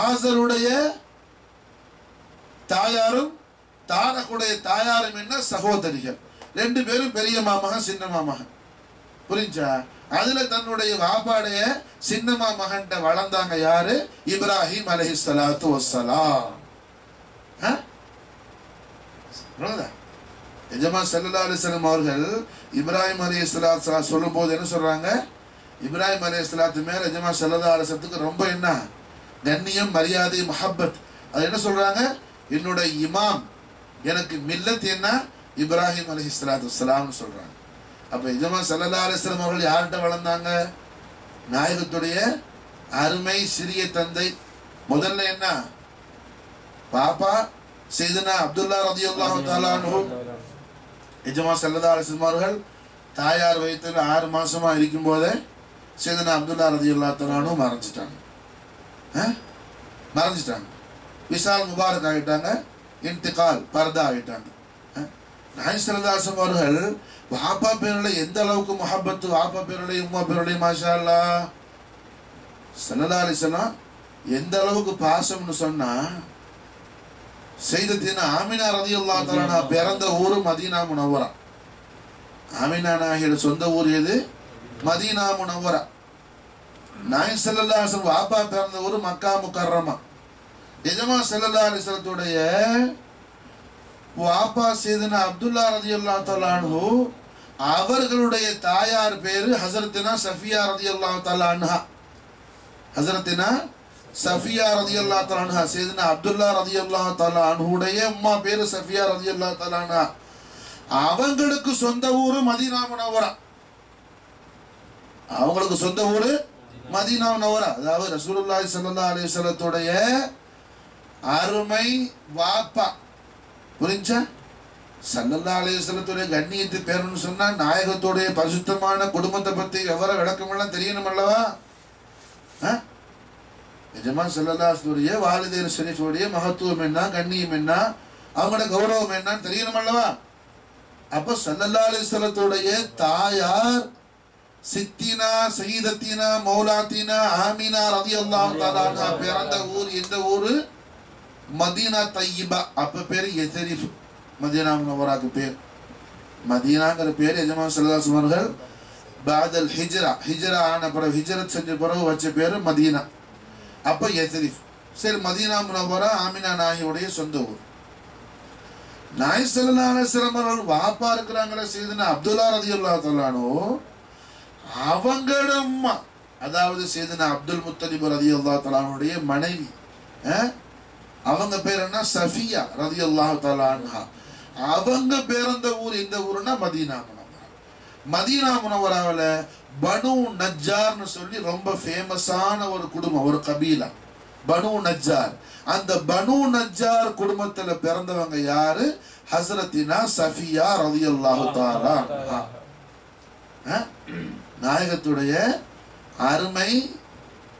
ஆசருடைய தாயாரும் தாரகுடைய தாயாரும் என்ன? சகோதரிகள். 2 பேரும் பெரிய மாமகன் சின்ன மாமகன். புரிஞ்சா? அதுல தன்னுடைய வாப்பாடைய சின்னமா மகன்கிட்ட வளர்ந்தாங்க யாரு? இப்ராஹிம் அலைஹிஸ்ஸலாத்து வஸ்ஸலாம். எஜமா ஸல்லல்லாஹு அலைஹி வஸல்லம் அவர்கள் இப்ராஹிம் அலைஹிஸ்ஸலாத்து சொல்லும் போது என்ன சொல்றாங்க? இப்ராஹிம் அலைஹிஸ்ஸலாத்து மேல எஜமா ஸல்லல்லாஹு அலைஹி வஸல்லத்துக்கு ரொம்ப என்ன கண்ணியம், மரியாதை, முஹப்பத். அது என்ன சொல்றாங்க? என்னோட இமாம், எனக்கு மில்லத் என்ன? இப்ராஹிம் அலைஹிஸ்ஸலாத்து வஸ்ஸலாம்னு சொல்றாங்க. அப்ப எஜமா ஸல்லல்லாஹு அலைஹி வஸல்லம் அவர்கள் யார்கிட்ட வளர்ந்தாங்க? நாயகத்துடைய அருமை சிறிய தந்தை. முதல்ல என்ன? பாப்பா சையதுனா அப்துல்லா ரலியல்லாஹு தஆலா அன்ஹு. எஜமா ஸல்லல்லாஹு அலைஹி வஸல்லம் அவர்கள் தாயார் வயித்துல 6 மாசமா இருக்கும் போதே சையதுனா அப்துல்லா ரலியல்லாஹு தஆலா அன்ஹு மரணிச்சிட்டாங்க. விசால் முபாரக் ஆகிட்டாங்க, இன்திகால் பர்தா ஆகிட்டாங்க. நாயகம் ஸல்லல்லாஹு அலைஹி வஸல்லம் அவர்கள் வாப்பா பேருல எந்த அளவுக்கு முஹப்பத்து, வாப்பா பேருடைய உம்மா பேருடைய மாஷா அல்லாஹ். ஸல்லல்லாஹு அலைஹி வஸல்லம் எந்த அளவுக்கு பாசம்னு சொன்னா, சையதத்தினா ஆமினா ரலியல்லாஹு தஆலா அன்ஹா பிறந்த ஊரு மதீனா முனவ்வரா. ஆமினா நாயகியோட சொந்த ஊர் எது? மதீனா முனவ்வரா. நாயகம் ஸல்லல்லாஹு அலைஹி வஸல்லம் வாப்பா பிறந்த ஊரு மக்கா முக்கர்ரமா. எஜமா ஸல்லல்லாஹு அலைஹி வஸல்லத்துடைய வாப்பா சையதுனா அப்துல்லா ரலியல்லாஹு தஆலா அன்ஹு, அவர்களுடைய தாயார் பேரு ஹஸரத்தினா சஃபியா ரலியல்லாஹு தஆலா அன்ஹா. ஹஸரத்தினா சஃபியா ரலியல்லாஹு தஆலா அன்ஹா, சையதுனா அப்துல்லா ரலியல்லாஹு தஆலா அன்ஹுடைய அம்மா பேரு சஃபியா ரலியல்லாஹு தஆலா அன்ஹா. அவங்களுக்கு சொந்த ஊரு மதீனா முனவ்வரா. அவங்களுக்கு சொந்த ஊரு மதீனா முனவ்வரா. அதாவது ரசூலுல்லாஹி ஸல்லல்லாஹு அலைஹி வஸல்லத்துடைய அருமை வாப்பா. புரிஞ்சா? ஸல்லல்லாஹு அலைஹி வஸல்லத்துடைய கண்ணியத்து பேருன்னு சொன்னா நாயகத்துடைய பரிசுத்தமான குடும்பத்தை பத்தி விவரம் விளக்கமெல்லாம் தெரியணும் அல்லவா? எஜமான் ஸல்லல்லாஹு அலைஹி வஸல்லம் வாலிதைன் ஷரீஃபுடைய மகத்துவம் என்ன, கண்ணியம் என்ன, அவங்களோட கௌரவம் என்னன்னு தெரியணும் அல்லவா? அப்ப ஸல்லல்லாஹு அலைஹி வஸல்லத்துடைய தாயார் சித்தினா சய்யிதத்தினா மௌலாத்தினா ஆமினா ரலியல்லாஹு தஆலா அன்ஹா பிறந்த ஊர் எந்த ஊரு? மதீனா தையிபா. அப்ப பேரு யஸ்ரிஃப். மதீனா முனவ்வராக்கு பேர். மதீனாங்கிற பேர் எஜமான் ஸல்லல்லாஹு அலைஹி வஸல்லம் அவர்கள் பாதல் ஹிஜ்ரா ஆன பிறகு ஹிஜ்ரத் செஞ்ச பிறகு வச்ச பேரு மதீனா. அப்ப யஸ்ரிஃப். சரி, மதீனா முனவ்வரா ஆமினா நாயியுடைய சொந்த ஊர். நாய் ஸல்லல்லாஹு அலைஹி வஸல்லம் அவர்கள் வாப்பா இருக்கிறாங்களே சையதுனா அப்துல்லா ரலியல்லாஹு தஆலா அன்ஹு, அவங்களோட அம்மா அதாவது சையதுனா அப்துல் முத்தலிப் ரலியல்லாஹு தஆலா அன்ஹுடைய மனைவி, அவங்க பேர் என்ன? சஃபியா ரலியல்லாஹு தஆலா அன்ஹா. அவங்க பிறந்த ஊர் எந்த ஊருன்னா மதீனா முனவ்வரா. மதீனா முனவ்வராவில் பனு நஜ்ஜார்னு சொல்லி ரொம்ப ஃபேமஸான ஒரு குடும்பம், ஒரு கபீலா பனு நஜ்ஜார். அந்த பனு நஜ்ஜார் குடும்பத்துல பிறந்தவங்க யாரு? ஹஸ்ரத்தினா சஃபியா ரலியல்லாஹு தஆலா அன்ஹா. நாயகத்துடைய அருமை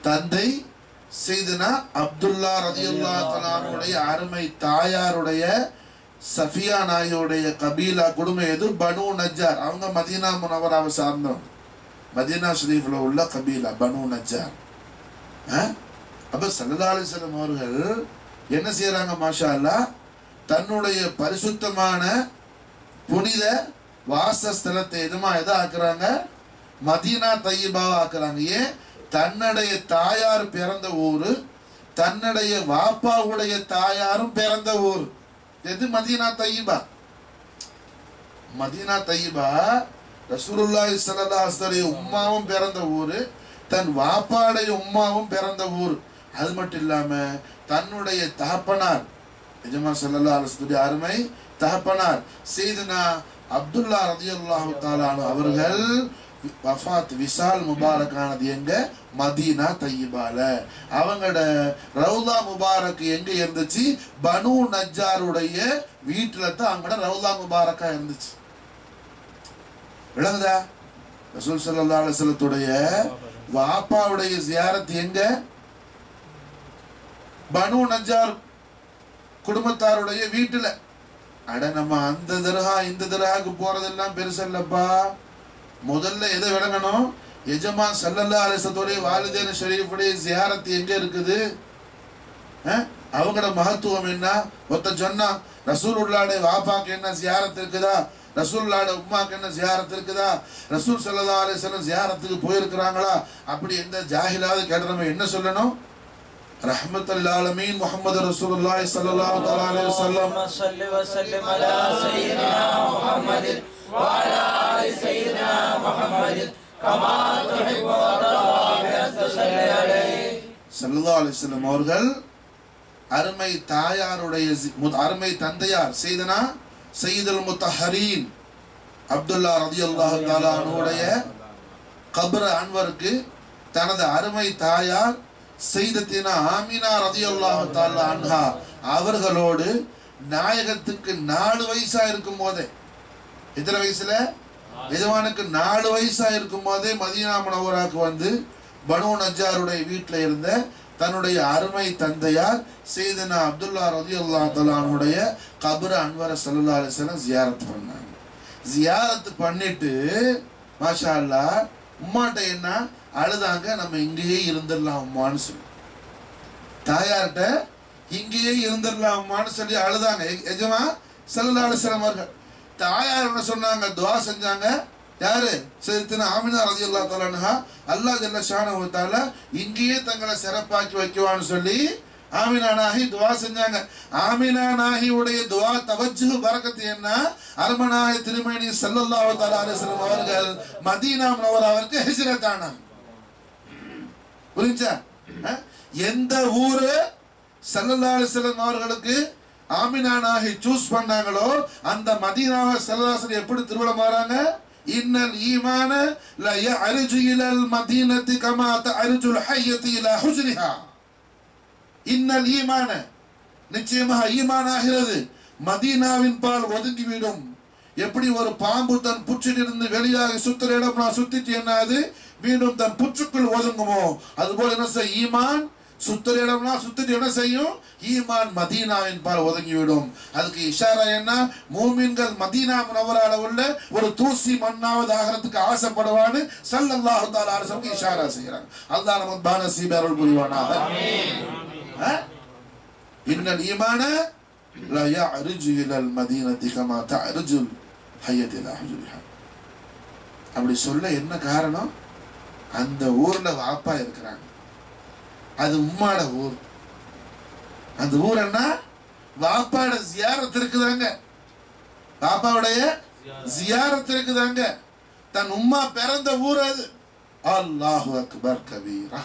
தந்தை சையதுனா அப்துல்லா ரலியல்லாஹு தஆலா அன்ஹுடைய அருமை தாயாருடைய சஃபியா நாயுடைய கபீலா குடும்பம் எது? பனு நஜ்ஜார். அவங்க மதீனா முனவ்வராவை சார்ந்தவங்க. மதீனா ஷரீஃப்ல உள்ள கபீலா பனு நஜ்ஜார். அப்ப ஸல்லல்லாஹு அலைஹி வஸல்லம் அவர்கள் என்ன செய்யறாங்க? மாஷா அல்லாஹ், தன்னுடைய பரிசுத்தமான புனித வாசஸ்தலத்தை எதை ஆக்குறாங்க? மதீனா தையிபாவை ஆக்குறாங்க. ஏன்? தன்னுடைய தாயார் பிறந்த ஊரு, தன்னுடைய வாப்பாவுடைய தாயாரும் பிறந்த ஊர் எது? மதீனா தையிபா. மதீனா தையிபா ரசூலுல்லாஹி ஸல்லல்லாஹு அலைஹி வஸல்லம் உம்மாவும் பிறந்த ஊரு, தன் வாப்பாடைய உம்மாவும் பிறந்த ஊர். அது மட்டும் இல்லாம தன்னுடைய தகப்பனார் எஜமான் ஸல்லல்லாஹு அலைஹி வஸல்லம் அருமை தகப்பனார் சையதுனா அப்துல்லா ரலியல்லாஹு தஆலா அன்ஹு அவர்கள் வஃபாத் விசால் முபாரக்கானது எங்க? மதீனா தையிபால. அவங்களோட ரவுலா முபாரக் எங்க இருந்துச்சு? பனு நஜ்ஜாருடைய வீட்டுல தான் அவங்களோட ரவுலா முபாரக்கா இருந்துச்சு. விளங்குதா? ரசூல் ஸல்லல்லாஹு அலைஹி வஸல்லத்துடைய வாப்பாவுடைய ஜியாரத் எங்க? பனு நஜ்ஜார் குடும்பத்தாருடைய வீட்டுல. அட, நம்ம அந்த தர்ஹா இந்த தர்ஹாக்கு போறதெல்லாம் பெருசல்லப்பா. முதல்ல எதை விளங்கணும்? எஜமான் ஸல்லல்லாஹு அலைஹி வஸல்லம் வாலிதைன் ஷரீஃபுடைய ஜியாரத் எங்க இருக்குது? அவங்களோட மகத்துவம் என்ன? ஒருத்த சொன்னா ரசூலுல்லாஹ்வுடைய வாப்பாக்கு என்ன ஜியாரத் இருக்குதா? ரசூலுல்லாஹ்வுடைய உம்மாக்கு என்ன ஜியாரத் இருக்குதா? ரசூல் ஸல்லல்லாஹு அலைஹி வஸல்லம் ஜியாரத்துக்கு போயிருக்கிறாங்களா? அப்படி எந்த ஜாஹிலாவது கேட்ட நம்ம என்ன சொல்லணும்? ரஹ்மத்துல் ஆலமீன் முஹம்மது ரசூலுல்லாஹி ஸல்லல்லாஹு அலைஹி வஸல்லம் ஸல்லி வ ஸல்லிம் அலா சய்யிதினா முஹம்மதின் வ அலா ஆலி சய்யிதினா முஹம்மதின் கமா துஹிப்பு வ தர்ஹா ஸல்லி அலைஹி. ஸல்லல்லாஹு அலைஹி வஸல்லம் அவர்கள் அருமை தாயாருடைய அருமை தந்தையார் சையதுனா சையதுல் முத்தஹரீன் அப்துல்லா ரலியல்லாஹு தஆலா அன்ஹுடைய கபர் அன்வருக்கு தனது அருமை தாயார் சையதத்தினா ஆமினா ரலியல்லாஹு தஆலா அன்ஹா அவர்களோடு நாயகத்துக்கு 4 வயசா இருக்கும் போதே, எத்தனை வயசுல? எஜமானுக்கு 4 வயசா இருக்கும் போதே மதீனா முனவ்வராக்கு வந்து பனு நஜ்ஜாருடைய வீட்டில் இருந்த தன்னுடைய அருமை தந்தையார் சையதுனா அப்துல்லா ரலியல்லாஹு தஆலா அன்ஹுடைய கபர் அன்வர ஸல்லல்லாஹு அலைஹி வஸல்லம் ஜியாரத் பண்ணாங்க. ஜியாரத் பண்ணிட்டு மாஷா அல்லாஹ் உம்மாட்ட என்ன அழுதாங்க? நம்ம இங்கேயே இருந்துடலாம் உம்மான்னு சொல்லி, தாயார்கிட்ட இங்கேயே இருந்துடலாம் உம்மான்னு சொல்லி அழுதாங்க எஜமா ஸல்லல்லாஹு அலைஹி வஸல்லம் அவர்கள். தாயார் என்ன சொன்னாங்க? துஆ செஞ்சாங்க. யாரு? சையதத்தினா ஆமினா ரலியல்லாஹு தஆலா அன்ஹா. அல்லாஹ் ஜல்ல ஷானஹு வ தஆலா இங்கேயே தங்களை சிறப்பாக்கி வைக்குவான்னு சொல்லி ஆமினா நாஹி துஆ செஞ்சாங்க. ஆமினா நாஹியுடைய துஆ தவஜ்ஜுஹ் பரக்கத்து என்ன? அருமனாய திருமேனி ஸல்லல்லாஹு தஆலா அலைஹி வஸல்லம் அவர்கள் மதீனா முனவ்வராவுக்கு ஹிஜ்ரத் ஆனாங்க. புரிஞ்சா? எந்த ஊரு ஸல்லல்லாஹு அலைஹி வஸல்லம் அவர்களுக்கு ஆமினா நாயகி சூஸ் பண்ணாங்களோ அந்த மதீனாவை ஸல்லல்லாஹு எப்படி திருவிழம் வராங்க? இன்னல் ஈமான லா யஅருஜு இலல் மதீனத்தி கமா தஅருஜுல் ஹய்யத்து இலா ஹுஜ்ரிஹா. இன்னல் ஈமான நிச்சயமாக ஈமான் ஆகிறது மதீனாவின் பால் ஒதுங்கிவிடும். எப்படி ஒரு பாம்பு தன் புற்றிலிருந்து வெளியாக சுத்துற இடம் நான் சுத்திட்டு என்னது மீண்டும் தன் புற்றுக்குள் ஒதுங்குமோ அதுபோல என்ன செய்யும்? ஈமான் சுத்துற இடம்னா சுத்திட்டு என்ன செய்யும்? ஈமான் மதீனாவின் பால் ஒதுங்கிவிடும். அதுக்கு இஷாரா என்ன? மூமின்கள் மதீனா முனவரால உள்ள ஒரு தூசி மண்ணாவது ஆகிறதுக்கு ஆசைப்படுவான்னு ஸல்லல்லாஹு தஆலா அலைஹி வஸல்லம் இஷாரா செய்றாங்க. அல்லாஹ் நமக்கு பானசீப அருள் புரிவானாக. இன்னல் ஈமான லா யஅருஜு இலல் மதீனத்தி கமா தஅருஜுல் ஹய்யத்து இலா ஹுஜ்ரிஹா. அப்படி சொல்ல என்ன காரணம்? அந்த ஊர்ல வாப்பா இருக்கிறாங்க, அது உம்மாட ஊர். அந்த ஊர் என்ன? வாப்பாட ஜியாரத் இருக்குதாங்க, வாப்பாவுடைய ஜியாரத் இருக்குதாங்க. தன் உம்மா பிறந்த ஊர் அது. அல்லாஹு அக்பர் கபீரா.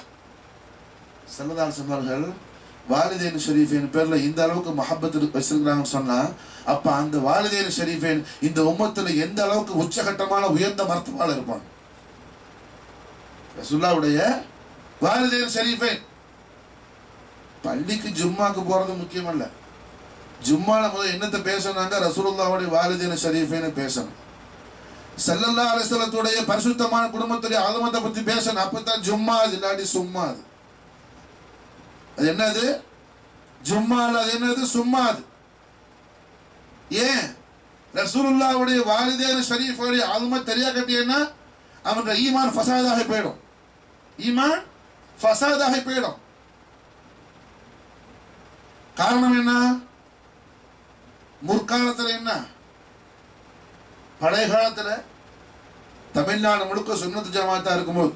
ஸல்லல்லாஹு அலைஹி வஸல்லம் வாலிதைன் ஷரீஃபைன் பேர்ல இந்த அளவுக்கு மஹப்பத் வச்சிருக்கிறாங்கன்னு சொன்னா அப்ப அந்த வாலிதைன் ஷரீஃபைன் இந்த உம்மத்துல எந்த அளவுக்கு உச்சகட்டமான உயர்ந்த மர்த்தபால இருப்பாங்க. ரசூலுல்லாஹ்வுடைய வாலிதைன் ஷரீஃபைன். பள்ளிக்கு ஜும்மாக்கு போறது முக்கியம் அல்ல. ஜும்மால முதல்ல என்னத்தை பேசணும்னாங்க? ரசூலுல்லாஹ்வுடைய வாலிதைன் ஷரீஃபைன் பேசணும். ஸல்லல்லாஹு அலைஹி வஸல்லத்துடைய பரிசுத்தமான குடும்பத்துடைய ஆதமத்தை பத்தி பேசணும். அப்பதான் ஜும்மா, அது இல்லாட்டி சும்மா. அது என்னது? ஜும்மா. அது என்னது? சும்மா. அது ஏன்? ரசூலுல்லாஹ்வுடைய வாலிதைன் ஷரீஃபுடைய ஆதமத் தெரியா கட்டியன்னா அவனுடைய ஈமான் ஃபசாதாக போயிடும். ஈமான் ஃபசாதாக போயிடும். காரணம் என்ன? முற்காலத்தில் என்ன? பழைய காலத்துல தமிழ்நாடு முழுக்க சுன்னத்து ஜமாத்தா இருக்கும்போது,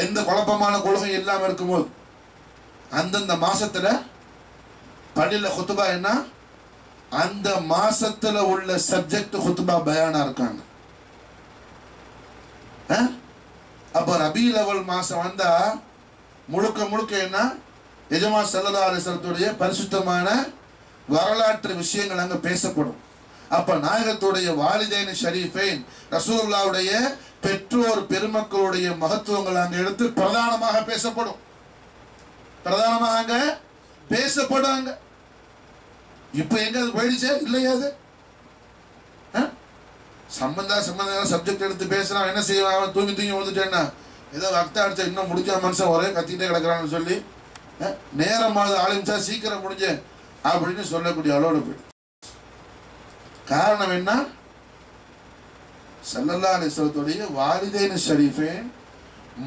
எந்த குழப்பமான கொள்கை இல்லாம இருக்கும்போது, அந்தந்த மாசத்துல பள்ளியில குத்துபா என்ன? அந்த மாசத்துல உள்ள சப்ஜெக்ட் குத்துபா பயானா இருக்காங்க. அப்ப ரபீல் அவல் மாசம் வந்தா முழுக்க முழுக்க என்ன? எஜமான் ஸல்லல்லாஹு அலைஹி வஸல்லத்துடைய பரிசுத்தமான வரலாற்று விஷயங்கள் அங்க பேசப்படும். அப்ப நாயகத்துடைய வாலிதைன் ஷரீஃபைன் ரசூலுல்லாஹ்வுடைய பெற்றோர் பெருமக்களுடைய மகத்துவங்கள் அங்க எடுத்து பிரதானமாக பேசப்படும். பிரதானமாக அங்க பேசப்படுவாங்க. இப்ப எங்க அது போயிடுச்சு? இல்லையா? அது சம்பந்த சப்ஜெக்ட் எடுத்து பேசுறான். என்ன செய்வான்? தூங்கி தூங்கி வந்துட்டேன்னா ஏதோ வக்தா அடிச்சா இன்னும் முடிஞ்ச மனுஷன் ஒரே கத்திட்டே கிடக்குறான்னு சொல்லி நேரமாவது ஆரம்பிச்சா சீக்கிரம் முடிஞ்ச அப்படின்னு சொல்லக்கூடிய அளவுல போயிடுச்சு. காரணம் என்ன? ஸல்லல்லாஹு அலைஹி வஸல்லத்துடைய வாலிதைன் ஷரீஃபைன்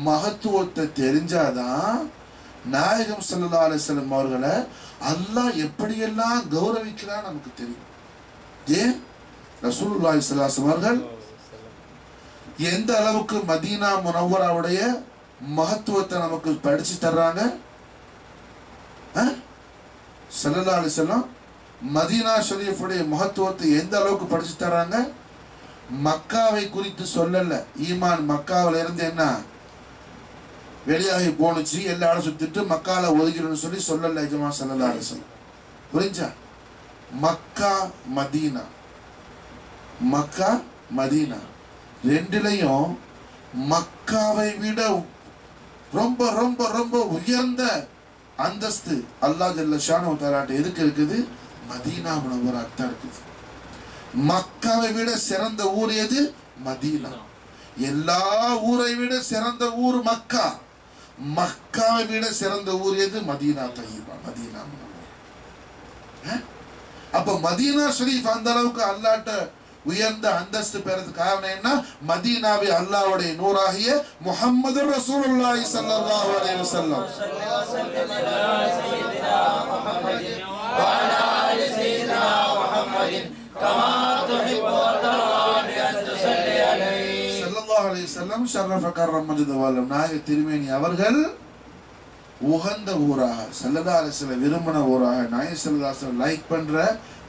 மகத்துவத்தை தெரிஞ்சாதான் நாயகம் ஸல்லல்லாஹு அலைஹி வஸல்லம் அவர்களை அல்லாஹ் எப்படியெல்லாம் கௌரவிக்கிறான் நமக்கு தெரியும். ஏன்? ரசூலுல்லாஹி ஸல்லல்லாஹு அலைஹி வஸல்லம் அவர்கள் எந்த அளவுக்கு மதீனா முனவ்வராவுடைய மகத்துவத்தை நமக்கு படிச்சு தர்றாங்க. ஸல்லல்லாஹு அலைஹி வஸல்லம் மதீனா ஷரீஃபுடைய மகத்துவத்தை எந்த அளவுக்கு படிச்சு தர்றாங்க. மக்காவை குறித்து சொல்லல. ஈமான் மக்காவில இருந்து என்ன வெளியாகி போனுச்சு, எல்லா இடம் சுத்திட்டு மக்கால ஒதுக்கணும்னு சொல்லி சொல்லல எஜமான் ஸல்லல்லாஹு அலைஹி வஸல்லம். புரிஞ்சா? மக்கா மதீனா, மக்கா மதீனா ரெண்டுலையும் மக்காவை விட ரொம்ப ரொம்ப ரொம்ப உயர்ந்த அந்தஸ்து அல்லாஹ் ஜல்ல ஷானஹு தஆலா எதுக்கு இருக்குது? மதீனா முனவ்வராக்கு தான் இருக்குது. மக்காவை விட சிறந்த ஊர் எது? மதீனா. எல்லா ஊரை விட சிறந்த ஊர் மக்கா. மக்காவை விட சிறந்த ஊர் எது? மதீனா தய்யிபா, மதீனா முனவ்வரா. அப்ப மதீனா ஷரீஃப் அந்த அளவுக்கு அல்லாஹ்ட்ட உயர்ந்த அந்தஸ்து பெறதுக்கு காரணம் என்ன? மதீனாவை அல்லாஹ்வுடைய நூறாகிய முஹம்மது ரசூலுல்லாஹி ஸல்லல்லாஹு அலைஹி வஸல்லம் ஷர்ரஃப கர்ரம் மஜ்த வல்லம் நாயக திருமேனி அவர்கள் உகந்த ஊராக ஸல்லல்லாஹு அலைஹி வஸல்லம் விரும்பின ஊராக நாயக ஸல்லல்லாஹு அலைஹி வஸல்லம் லைக் பண்ற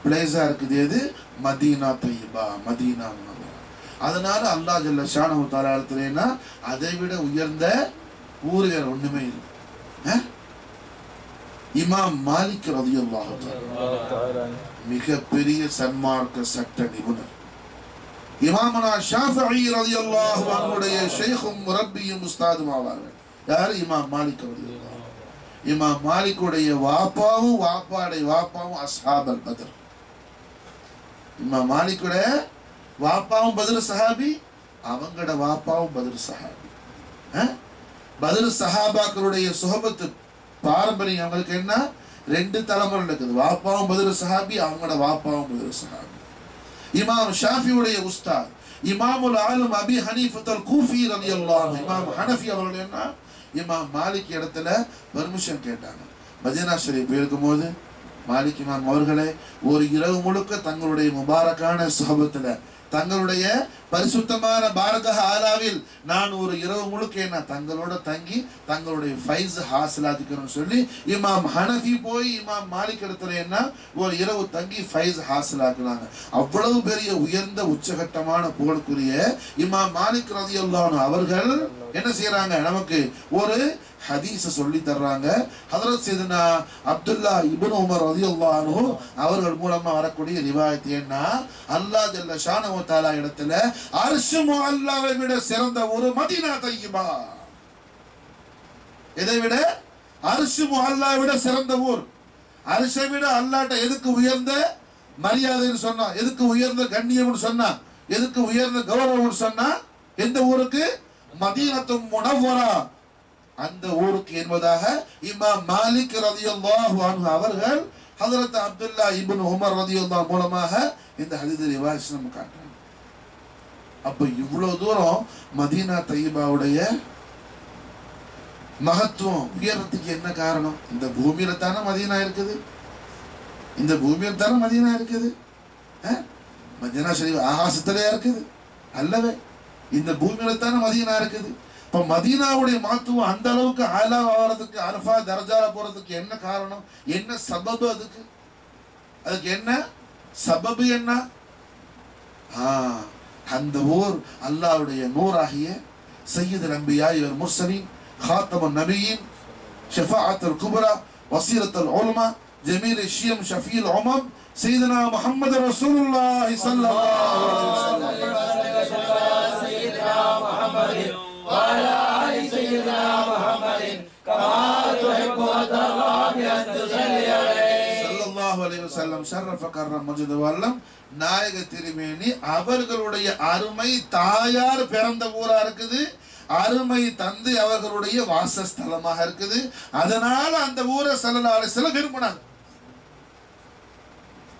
பிளேஸா இருக்குது எது? மதீனா தய்யிபா, மதீனா முனவ்வரா. அதனால அல்லாஹ் ஜல்ல ஷானஹு தஆலா அதை விட உயர்ந்த ஊர் வேற ஒண்ணுமே இல்லை. இமாம் மாலிக் ரலியல்லாஹு தஆலா மிகப்பெரிய சன்மார்க்க சட்ட நிபுணர். இமாமுனா ஷாஃபிஈ ரலியல்லாஹு அன்ஹுடைய ஷைഖும் முரப்பியும் உஸ்தாதும் ஆவார்கள். யார்? இமாம் மாலிக் ரலியல்லாஹு. இமாம் மாலிக்குடைய வாப்பாவும் வாப்பாடைய வாப்பாவும் அஸ்ஹாபல் பத்ர். இமாம் மாலிக்குடைய வாப்பாவும் பத்ர் சஹாபி, அவங்களோட வாப்பாவும் பத்ர் சஹாபி. பத்ர் சஹாபாக்களுடைய சுஹபத்து பாரம்பரியம் அவங்களுக்கு என்ன? 2 தலைமுறை இருக்குது. வாப்பாவும் பத்ர் சஹாபி, அவங்களோட வாப்பாவும் பத்ர் சஹாபி. இமாம் ஷாஃபியுடைய உஸ்தாத் இமாமுல் ஆலம் அபி ஹனீஃபத்துல் கூஃபி ரலியல்லாஹு. இமாம் ஹனஃபி அவர்கள் என்ன? இமாம் மாலிக் இடத்துல பெர்மிஷன் கேட்டாங்க. மதீனா ஷரீஃப் இருக்கும்போது மாலிக் இமாம் அவர்களே ஒரு இரவு முழுக்க தங்களுடைய முபாரக்கான சுஹபத்துல தங்களுடைய பரிசுத்தமான பாரக ஆலாவில் நான் ஒரு இரவு முழுக்க என்ன தங்களோட தங்கி தங்களுடைய ஃபைஸ் ஹாசிலாதிக்கணும்னு சொல்லி இமாம் ஹனஃபி போய் இமாம் மாலிக் இடத்துல என்ன ஒரு இரவு தங்கி ஃபைஸ் ஹாசிலாக்குனாங்க. அவ்வளவு பெரிய உயர்ந்த உச்சகட்டமான புகழுக்குரிய இமாம் மாலிக் ரலியல்லாஹு அன்ஹு அவர்கள் என்ன செய்யறாங்க? நமக்கு ஒரு ஹதீஸ சொல்லி தர்றாங்க. ஹஜ்ரத் சையதுனா அப்துல்லா இப்னு உமர் ரலியல்லாஹு அன்ஹு அவர்கள் மூலமா வரக்கூடிய ரிவாயத் என்ன? அல்லாஹ் ஜல்ல ஷானஹு வ தஆலா இடத்துல அர்ஷ் முஅல்லாவை விட சிறந்த ஒரு மதீனா தய்யிபா. இதை விட அர்ஷ் முஅல்லாவை விட சிறந்த ஊர். அர்ஷை விட அல்லாஹ்ட்ட எதுக்கு உயர்ந்த மரியாதைன்னு சொன்னா, எதுக்கு உயர்ந்த கண்ணியம்னு சொன்னா, எதுக்கு உயர்ந்த கௌரவம்னு சொன்னா, எந்த ஊருக்கு? மதீனத்துல் முனவ்வரா, அந்த ஊருக்கு என்பதாக இமாம் மாலிக் ரலியல்லாஹு அன்ஹு அவர்கள் ஹஜ்ரத் அப்துல்லா இப்னு உமர் ரலியல்லாஹு மூலமாக இந்த ஹதீஸ் ரிவாயத் நம்ம காட்டுறாங்க. அப்ப இவ்வளவு தூரம் மதீனா தய்யிபாவுடைய மகத்துவம் உயரத்துக்கு என்ன காரணம்? இந்த பூமியில தானே மதீனா இருக்குது. இந்த பூமியில தானே மதீனா இருக்குது. மதீனா ஷரீஃப் ஆகாசத்திலேயே இருக்குது அல்லவே? இந்த பூமியில தானே மதீனா இருக்குது. இப்ப மதீனாவுடைய மகத்துவம் அந்த அளவுக்கு ஆலா ஆகிறதுக்கு, அரஃபா தர்ஜால போறதுக்கு என்ன காரணம்? என்ன சபபு? அதுக்கு என்ன சபபு? என்ன? அந்த ஊர் அல்லாஹ்வுடைய நூராகிய சய்யிதுல் அன்பியா வல் முர்சலீன் காத்தமுன் நபியின் ஷஃபாஅத்துல் குப்ரா வஸீலத்துல் உலமா ஜமீல் ஷியம் ஷஃபீல் உமம் சய்யிதுனா முஹம்மது ரசூலுல்லாஹி ஸல்லல்லாஹு அலைஹி வஸல்லம் சய்யிதுனா முஹம்மதின் وعلى آل سيدنا محمد كما تحب وترضى بأن تصلي عليه صلى الله عليه وسلم شرف كرم مجد வல்லம் நாயக திருமேனி அவர்களுடைய அருமை தாயார் பிறந்த ஊரா இருக்குது. அருமை தந்தை அவர்களுடைய வாசஸ்தலமாக இருக்குது. அதனால அந்த ஊரை ஸல்லல்லாஹு அலைஹி வஸல்லம் விரும்பினாங்க.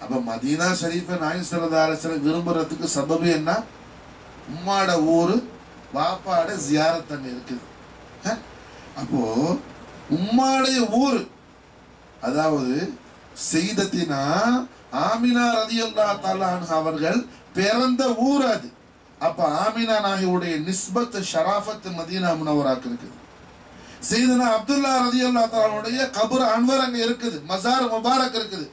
அப்ப மதீனா ஷரீஃபை நாயகம் ஸல்லல்லாஹு அலைஹி வஸல்லம் விரும்புறதுக்கு சபபு என்ன? உம்மாட ஊரு வாப்பாட ஜியாரத் அங்க இருக்குது. அப்போ உம்மாடைய ஊர், அதாவது செய்தத்தினா ஆமினா ரலியல்லாஹு தஆலா அன்ஹா அவர்கள் பிறந்த ஊர் அது. அப்ப ஆமினா நாயகியுடைய நிஸ்பத் ஷராஃபத் மதீனா முனவராக்கு இருக்குது. செய்தனா அப்துல்லா ரலியல்லாஹு தஆலாவுடைய கபர் அன்வர் அங்க இருக்குது, மஸார் முபாரக் இருக்குது.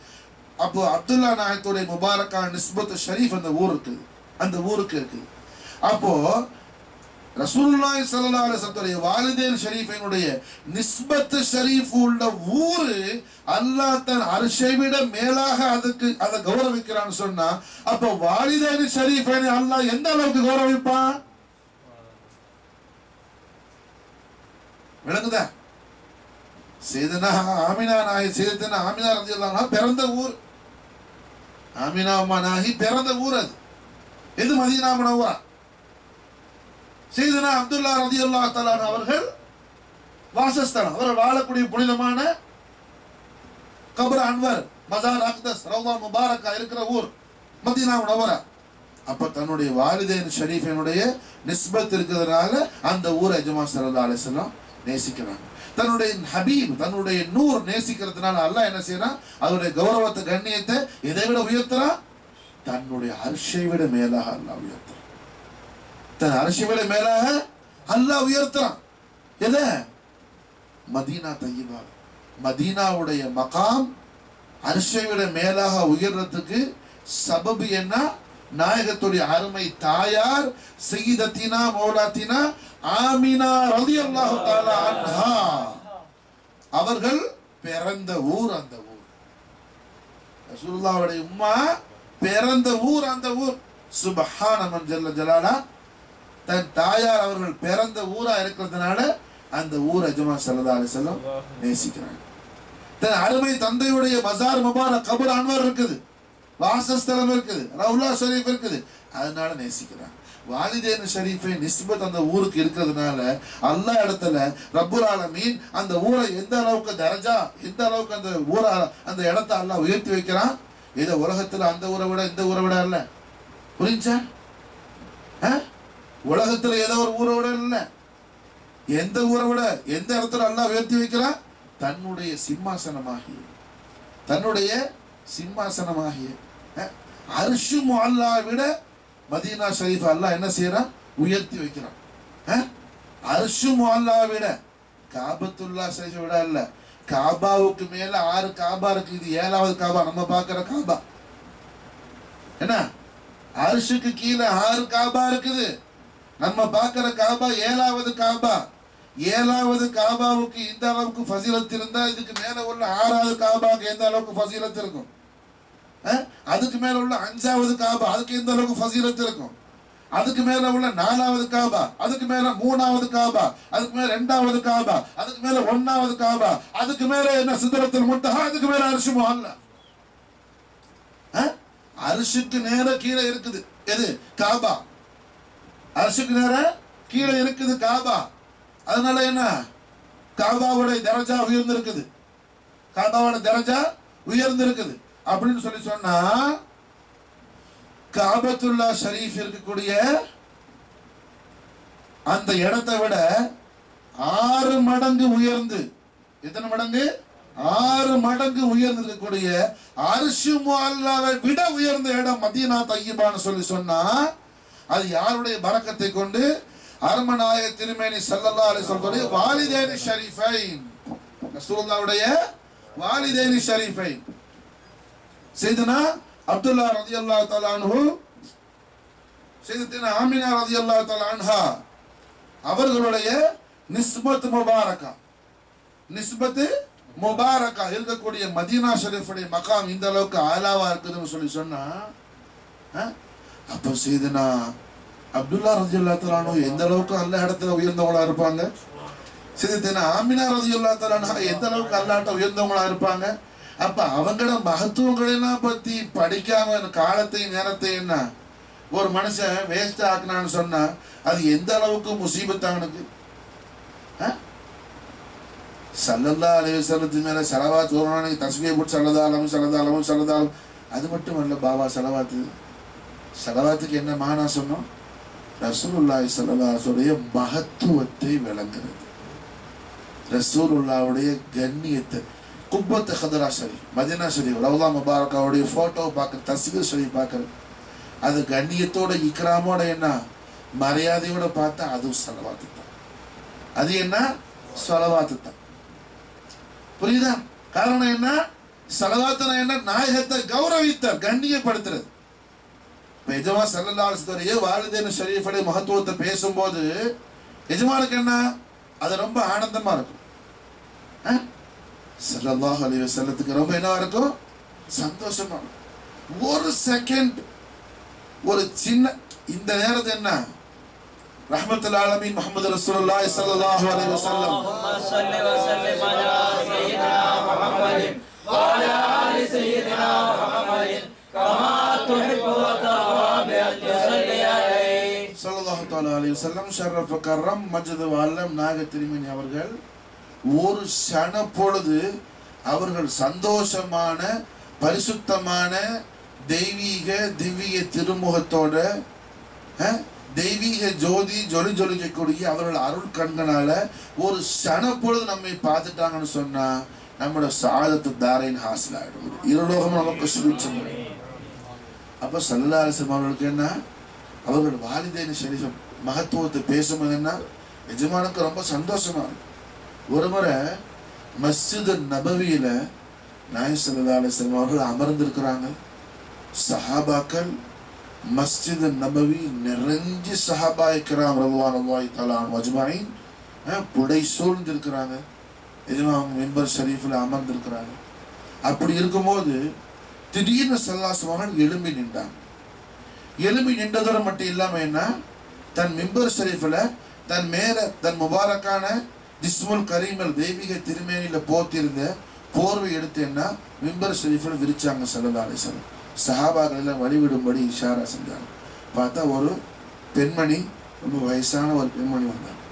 அப்போ அப்துல்லா நாயகத்துடைய முபாரக்கான நிஸ்பத் ஷரீஃப் அந்த ஊர் இருக்குது, அந்த ஊருக்கு இருக்குது. அப்போ ரசூலுல்லாஹி ஸல்லல்லாஹு அலைஹி வஸல்லம் வாலிதைன் ஷரீஃபினுடைய நிஸ்பத் ஷரீஃப் உள்ள ஊர் அல்லாஹ் தன் அர்ஷை விட மேலாக அதுக்கு அதை கௌரவிக்கிறான்னு சொன்னா, அப்ப வாலிதைன் ஷரீஃபை அல்லாஹ் எந்த அளவுக்கு கௌரவிப்பான்? விளங்குதா? சையதுனா ஆமினா நாயகி சையதுனா ஆமினா ரலியல்லாஹு அன்ஹா பிறந்த ஊர். ஆமினா அம்மா நாயகி பிறந்த ஊர் அது. இது மதீனா முனவ்வரா. சையதுனா அப்துல்லா ரலியல்லாஹு தஆலா அவர்கள் வாசஸ்தலம், அவர் வாழக்கூடிய புனிதமான கபர் அன்வர் மஸார் அக்தஸ் ரௌதா முபாரக்கா இருக்கிற ஊர் மதீனா முனவ்வரா. அப்ப தன்னுடைய வாலிதைன் ஷரீஃபினுடைய நிஸ்பத் இருக்கிறதுனால அந்த ஊரை எஜமான் ஸல்லல்லாஹு அலைஹி வஸல்லம் நேசிக்கிறாங்க. தன்னுடைய ஹபீப் தன்னுடைய நூர் நேசிக்கிறதுனால அல்லாஹ் என்ன செய்யறான்? அதனுடைய கௌரவத்தை கண்ணியத்தை இதை விட உயர்த்துறான். தன்னுடைய அர்ஷை விட மேலாக அல்லாஹ் உயர்த்துறான். தன் அர்ஷை விட மேலாக அல்லாஹ் உயர்த்துறான். எதை? மதீனா தய்யிபா. மதீனாவுடைய மகாம் அர்ஷை விட மேலாக உயர்றதுக்கு சபபு என்ன? நாயகத்துடைய அருமை தாயார் சய்யிதத்தினா மௌலாத்தினா ஆமினா ரலியல்லாஹு தஆலா அன்ஹா அவர்கள் பிறந்த ஊர் அந்த ஊர். ரசூலுல்லாஹ்வுடைய உம்மா பிறந்த ஊர் அந்த ஊர். சுப்ஹான மன் ஜல்ல ஜலாலா. தன் தாயார் அவர்கள் பிறந்த ஊரா இருக்கிறதுனால அந்த ஊர் எஜமான் ஸல்லல்லாஹு அலைஹி வஸல்லம் நேசிக்கிறாங்க. தன் அருமை தந்தையுடைய மஸார் முபாரக் கபர் அன்வர் இருக்குது, வாசஸ்தலம் இருக்குது, ரவுலா ஷரீஃப் இருக்குது, அதனால நேசிக்கிறாங்க. வாலிதேன் ஷரீஃபை நிஸ்பத் அந்த ஊருக்கு இருக்கிறதுனால அல்லாஹ் இடத்துல ரப்புல் ஆலமீன் அந்த ஊரை எந்த அளவுக்கு தரஜா, எந்த அளவுக்கு அந்த ஊரை அந்த இடத்தை அல்லாஹ் உயர்த்தி வைக்கிறான். ஏதோ உலகத்துல அந்த ஊரை விட இந்த ஊரை விட இல்ல. புரிஞ்சா? உலகத்துல ஏதோ ஒரு ஊரை விட இல்ல, எந்த ஊரை விட எந்த இடத்துல அல்லாஹ் உயர்த்தி வைக்கிறான்? தன்னுடைய சிம்மாசனமாகிய, தன்னுடைய சிம்மாசனமாகிய அர்ஷு முஅல்லாவை விட மதீனா ஷரீஃப் அல்லாஹ் என்ன செய்யறான்? உயர்த்தி வைக்கிறான். அர்ஷு முஅல்லாவை விட, காபத்துல்லா ஷரீஃபை விட இல்ல, காபாவுக்கு மேல 6 காபா இருக்கு. இது 7வது காபா, நம்ம பார்க்கிற காபா. என்ன, அர்ஷுக்கு கீழே 6 காபா இருக்குது. நம்ம பார்க்கிற காபா 7வது காபா. 7வது காபாவுக்கு இந்த அளவுக்கு ஃபசீலத் இருந்தா இதுக்கு மேல உள்ள 6வது காபாவுக்கு எந்த அளவுக்கு ஃபசீலத் இருக்கும்? அதுக்கு மேல உள்ள 5வது காபா அதுக்கு எந்த அளவுக்கு ஃபசீலத் இருக்கும்? அதுக்கு மேல உள்ள 4வது காபா, அதுக்கு மேல 3வது காபா, அதுக்கு மேல 2வது காபா, அதுக்கு மேல 1வது காபா, அதுக்கு மேல என்ன சிதறத்துல் முன்தஹா, அதுக்கு மேல அர்ஷ் முஅல்லா. அர்ஷுக்கு நேர கீழே இருக்குது எது? காபா. அர்ஷுக்கு நேர கீழே இருக்குது காபா. அதனால என்ன, காபாவுடைய தரஜா உயர்ந்திருக்குது, காபாவோட தரஜா உயர்ந்திருக்குது அப்படின்னு சொல்லி சொன்னா, காபத்துல்லா ஷரீஃப் இருக்கக்கூடிய அந்த இடத்தை விட 6 மடங்கு உயர்ந்து, எத்தனை மடங்கு? 6 மடங்கு உயர்ந்து இருக்கக்கூடிய அர்ஷ் முஅல்லாவை விட உயர்ந்த இடம் மதீனா தய்யிபான்னு சொல்லி சொன்னா, அது யாருடைய பரக்கத்தை கொண்டு? அருமநாய திருமேனி ஸல்லல்லாஹு அலைஹி வஸல்லம் வாலிதைனி ஷரீஃபைன், ரசூலுல்லாஹ்வுடைய வாலிதைனி ஷரீஃபைன். சையதுனா அப்துல்லா ரலியல்லாஹு தஆலா அன்ஹு, சையதுனா ஆமினா ரலியல்லாஹு தஆலா அன்ஹா அவர்களுடைய நிஸ்பத் முபாரக்கா, நிஸ்பத் முபாரக்கா இருக்கக்கூடிய மதீனா ஷரீஃபுடைய மகாம் இந்த அளவுக்கு ஆலாவா இருக்குதுன்னு சொல்லி சொன்னா, அப்ப சையதுனா அப்துல்லா ரலியல்லாஹு தஆலா அன்ஹு எந்த அளவுக்கு அல்லாஹ் இடத்துல உயர்ந்தவங்களா இருப்பாங்க? சையதுனா ஆமினா ரலியல்லாஹு தஆலா அன்ஹா எந்த அளவுக்கு அல்லாஹ்ட்ட உயர்ந்தவங்களா இருப்பாங்க? அப்ப அவங்களோட மகத்துவங்களெல்லாம் பத்தி படிக்காம காலத்தையும் நேரத்தையும் என்ன ஒரு மனுஷன் வேஸ்ட் ஆக்குனான்னு சொன்னா அது எந்த அளவுக்கு முசீபத் அவனுக்கு. ஸல்லல்லாஹு அலைஹி வஸல்லம் மேல ஸலவாத் ஓதுறானே, தஸ்பீஹ் போட்டு ஸல்லல்லாஹு அலைஹி ஸல்லல்லாஹு ஸல்லல்லாஹு, அது மட்டும் இல்ல பாபா ஸலவாத். ஸலவாத்துக்கு என்ன மானா சொன்னோம்? ரசூலுல்லாஹி ஸல்லல்லாஹு அலைஹி வஸல்லம் மகத்துவத்தை விளங்குறது, ரசூலுல்லாஹ்வுடைய கண்ணியத்தை. குப்பத்து ஹதரா ஷரீஃப், மதீனா ஷரீஃப், ரவுலா முபாரக்காவுடைய போட்டோ பார்க்க, தஸ்பீஹ் ஷரீஃப் பார்க்கறது, அது கண்ணியத்தோட இக்ராமோட என்ன மரியாதையோட பார்த்தா அது ஸலவாத்து தான். அது என்ன? ஸலவாத்து தான். புரியுதா? காரணம் என்ன? ஸலவாத்துனா என்ன? நாயகத்தை கௌரவித்தல், கண்ணியப்படுத்துறது. எஜமான் ஸல்லல்லாஹு அலைஹி வஸல்லம் வாலிதைன் ஷரீஃபுடைய மகத்துவத்தை பேசும்போது எஜமானுக்கு என்ன, அது ரொம்ப ஆனந்தமா இருக்கும். ஸல்லல்லாஹு அலைஹி வஸல்லத்துக்கு ரொம்ப என்னவா இருக்கும்? சந்தோஷமா. ஒரு செகண்ட், ஒரு சின்ன இந்த நேரத்தை என்ன ரஹ்மத்துல் ஆலமீன் முஹம்மது ரசூலுல்லாஹி ஸல்லல்லாஹு அலைஹி வஸல்லம் அல்லாஹும்ம ஸல்லி வ ஸல்லிம் அலா சய்யிதினா முஹம்மதின் வ அலா ஆலி சய்யிதினா முஹம்மதின் கமா துஹிப்பு வ தர்தா பி அன் யுஸல்லி அலைஹி ஸல்லல்லாஹு தஆலா அலைஹி வஸல்லம் ஷரஃப கர்ரம் மஜ்து வ அல்லம் நாக திருமேனி அவர்கள் ஒரு க்ஷண பொழுது அவர்கள் சந்தோஷமான பரிசுத்தமான தெய்வீக திவ்ய திருமுகத்தோட தெய்வீக ஜோதி ஜொலி ஜொலிக்கக்கூடிய அவர்கள் அருள் கண்களால ஒரு க்ஷண பொழுது நம்மை பார்த்துட்டாங்கன்னு சொன்னா நம்மளோட சாதத்து தாரைன் ஹாசில் ஆயிடும், இருலோகமும் நமக்கு சுபிட்சம். அப்ப ஸல்லல்லாஹு அலைஹி வஸல்லம் அவர்களுக்கு என்ன, அவர்கள் வாலிதைன் ஷரீஃப் மகத்துவத்தை பேசும்போது என்ன எஜமானுக்கு ரொம்ப சந்தோஷமா இருக்கும். ஒரு முறை மஸ்ஜித் நபவியில நாயகம் ஸல்லல்லாஹு அலைஹி வஸல்லம் அவர்கள் அமர்ந்திருக்கிறாங்க. சஹாபாக்கள் மஸ்ஜித் நபவி நிறைஞ்சு சஹாபாய் கிராம் ரலியல்லாஹு தஆலா அன்ஹும் அஜ்மஈன் புடை சூழ்ந்து இருக்கிறாங்க. இதுவும் அவங்க மிம்பர் ஷரீஃபில் அமர்ந்திருக்கிறாங்க. அப்படி இருக்கும்போது திடீர்னு ஸல்லல்லாஹு அலைஹி எழும்பி நின்றாங்க. எழும்பி நின்றதோட மட்டும் இல்லாம என்ன, தன் மிம்பர் ஷரீஃபில் தன் மேல தன் முபாரக்கான ஜிஸ்முல் கரீமல் தெய்வீக திருமேனியில போத்திருந்த போர்வை எடுத்து என்ன மிம்பர் ஷரீஃபில் விரிச்சாங்க ஸல்லல்லாஹு அலைஹி வஸல்லம். சஹாபாக்கள் எல்லாம் வழிவிடும்படி இஷாரா செஞ்சாங்க. பார்த்தா ஒரு பெண்மணி, ரொம்ப வயசான ஒரு பெண்மணி வந்தாங்க.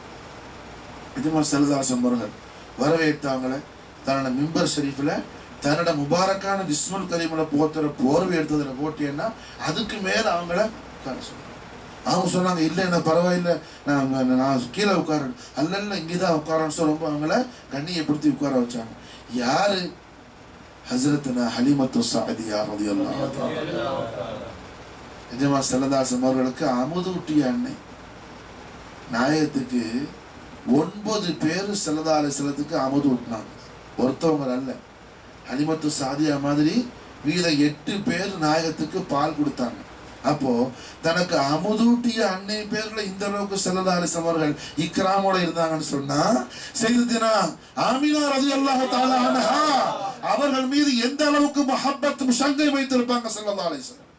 இதுமாதிரி ஸல்லல்லாஹு அலைஹி வஸல்லம் அவர்கள் வரவேற்றவங்களை தன்னோட மிம்பர் ஷரீஃபில் தன்னோட முபாரக்கான ஜிஸ்முல் கரீமில் போத்துற போர்வை எடுத்ததில் போட்டேன்னா அதுக்கு மேலே அவங்கள உட்கார சொன்னாங்க. அவங்க சொன்னாங்க, இல்லை என்ன பரவாயில்லை, நான் கீழே உட்காரணும். அல்ல இங்கே தான் உட்காரன்னு சொல்லி ரொம்ப அவங்கள கண்ணியப்படுத்தி உட்கார வச்சாங்க. யாரு? ஹஸ்ரத்னா ஹலீமத்து ஸஅதியா ரலியல்லாஹு தஆலா. நிஜமா ஸல்லல்லாஹு அலைஹி வஸல்லம் அவர்களுக்கு அமுதூட்டிய அன்னை. நாயகத்துக்கு 9 பேர் ஸல்லல்லாஹு அலைஹி வஸல்லத்துக்கு அமுதூட்டினாங்க, ஒருத்தவங்க அல்ல. ஹலீமத்து ஸஅதியா மாதிரி மீத 8 பேர் நாயகத்துக்கு பால் கொடுத்தாங்க. அப்போ தனக்கு அமுதூட்டிய அன்னை பேர்ல இந்த அளவுக்கு ஸல்லல்லாஹு அலைஹி வஸல்லம் அவர்கள் இக்ராமோட இருந்தாங்கன்னு சொன்னா சையதுனா ஆமினா ரலியல்லாஹு தஆலா அன்ஹா அவர்கள் மீது எந்த அளவுக்கு முஹப்பத் முஷங்கை வைத்திருப்பாங்க ஸல்லல்லாஹு அலைஹி வஸல்லம்.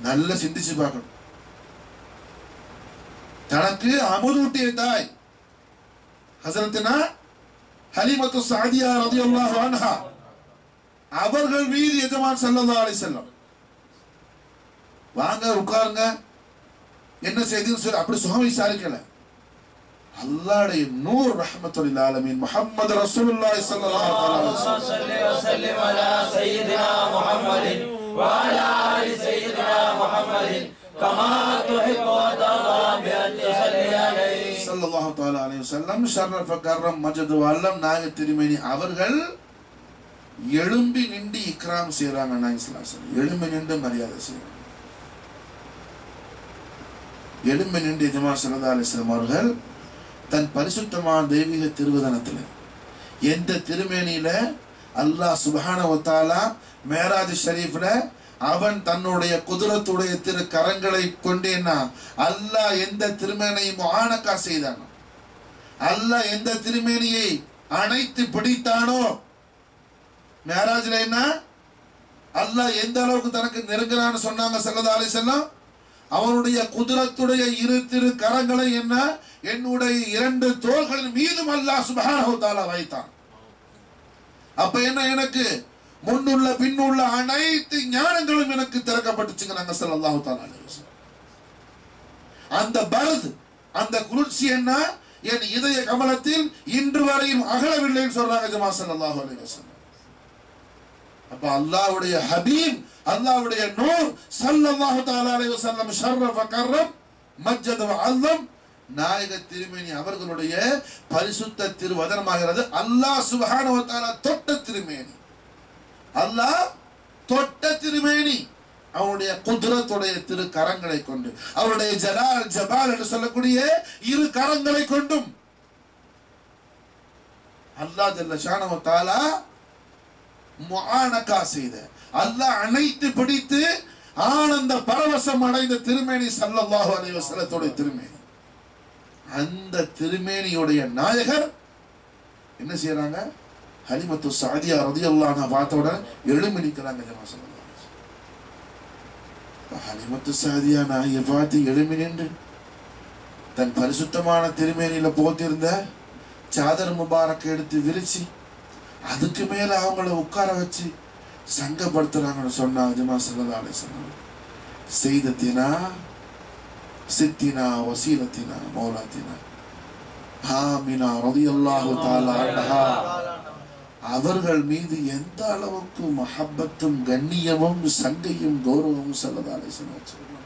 நல்ல சிந்திச்சு பார்க்கணும். தனக்கு அமுதூட்டிய தாய் ஹஸரத்னா ஹலீமத்து ஸஅதியா ரலியல்லாஹு அன்ஹா அவர்கள் மீது எஜமான் ஸல்லல்லாஹு அலைஹி வஸல்லம் வாங்க உட்காருங்க என்ன செய்தின்னு சொல்லி அப்படி சுகம் விசாரிக்கல. அல்லாஹ்வுடைய நூர் ரஹ்மத்துல் ஆலமீன் முஹம்மது ரசூலுல்லாஹி ஸல்லல்லாஹு அலைஹி வஸல்லம் அலா சய்யிதினா முஹம்மதின் வ அலா ஆலி சய்யிதினா முஹம்மதின் கமா துஹிப்பு வ தர்தா பி அன் யுஸல்லி அலைஹி ஸல்லல்லாஹு தஆலா அலைஹி வஸல்லம் ஷர்ரஃப கர்ரம் மஜ்து வல்லம் நாயக திருமேனி அவர்கள் எழும்பி நின்று இக்ராம் செய்றாங்க. நாயகம் ஸல்லல்லாஹு அலைஹி வஸல்லம் எழும்பி நின்று மரியாதை செய்றாங்க. எழும்பி நின்று எஜமான் ஸல்லல்லாஹு அலைஹி வஸல்லம் அவர்கள் தன் பரிசுத்தமான தெய்வீக திருவதனத்தில் எந்த திருமேனியில அல்லாஹ் சுப்ஹானஹு வ தஆலா மேராஜ் ஷரீஃப்ல அவன் தன்னுடைய குதிரத்துடைய திரு கரங்களை கொண்டேன்னா அல்லாஹ் எந்த திருமேனியை முஆனகா செய்தானோ, அல்லாஹ் எந்த திருமேனியை அணைத்து பிடித்தானோ, மேராஜ்ல என்ன அல்லாஹ் எந்த அளவுக்கு தனக்கு நெருங்கினான்னு சொன்னாங்க ஸல்லல்லாஹு அலைஹி வஸல்லம். அவனுடைய குதிரத்துடைய இரு திரு கரங்களை என்ன என்னுடைய 2 தோள்களின் மீதும் அல்லாஹ் சுப்ஹானஹு வ தஆலா வைத்தான். அப்ப என்ன, எனக்கு முன்னுள்ள பின்னுள்ள அனைத்து ஞானங்களும் எனக்கு திறக்கப்பட்டுச்சுங்க நாங்க ஸல்லல்லாஹு தஆலா அலைஹி வஸல்லம். அந்த பரத் அந்த குளிர்ச்சி என்ன என் இதய கமலத்தில் இன்று வரையும் அகலவில்லைன்னு சொல்றாங்க ஜமாத் ஸல்லல்லாஹு அலைஹி வஸல்லம். அப்ப அல்லாஹ்வுடைய ஹபீப் அல்லாஹ்வுடைய நூர் ஸல்லல்லாஹு தஆலா அலைஹி வஸல்லம் ஷர்ரஃப கர்ரம் மஜ்ஜத வ அல்லம் நாயக திருமேனி அவர்களுடைய பரிசுத்த திருவதனமாகிறது. அல்லாஹ் சுப்ஹானஹு வ தஆலா தொட்ட திருமேனி, அல்லாஹ் தொட்ட திருமேனி அவனுடைய குத்ரத்துடைய திரு கரங்களை கொண்டு, அவருடைய ஜலால் ஜபால் என்று சொல்லக்கூடிய 2 கரங்களை கொண்டும் அல்லாஹ் ஜல்ல ஷானஹு வ தஆலா முஆனகா செய்த, அல்லாஹ் அனைத்து பிடித்து ஆனந்த பரவசம் அடைந்த திருமேனி ஸல்லல்லாஹு அலைஹி வஸல்லத்துடைய திருமேனி. அந்த திருமேனியுடைய நாயகர் என்ன செய்யறாங்க? ஹலீமத்து ஸஅதியா ரலியல்லாஹு அன்ஹா பார்த்தோட எழும்பி நிற்கிறாங்க ஜமாத் ஸல்லல்லாஹு அலைஹி வஸல்லம். ஹலீமத்து ஸஅதியா நாயகி பார்த்து எழும்பி நின்று தன் பரிசுத்தமான திருமேனியில போத்திருந்த சாதர் முபாரக் எடுத்து விரிச்சு அதுக்கு மேல அவங்கள உட்கார வச்சு சங்கப்படுத்துறாங்கன்னு சொன்னா ஜமாத் ஸல்லல்லாஹு அலைஹி வஸல்லம். சையதத்தினா சித்தினா வசீலத்தினா மௌலாத்தினா ஆமினா ரலியல்லாஹு தஆலா அன்ஹா அவர்கள் மீது எந்த அளவுக்கு மஹப்பத்தும் கண்ணியமும் சங்கையும் கௌரவமும் ஸல்லல்லாஹு அலைஹி வஸல்லம்.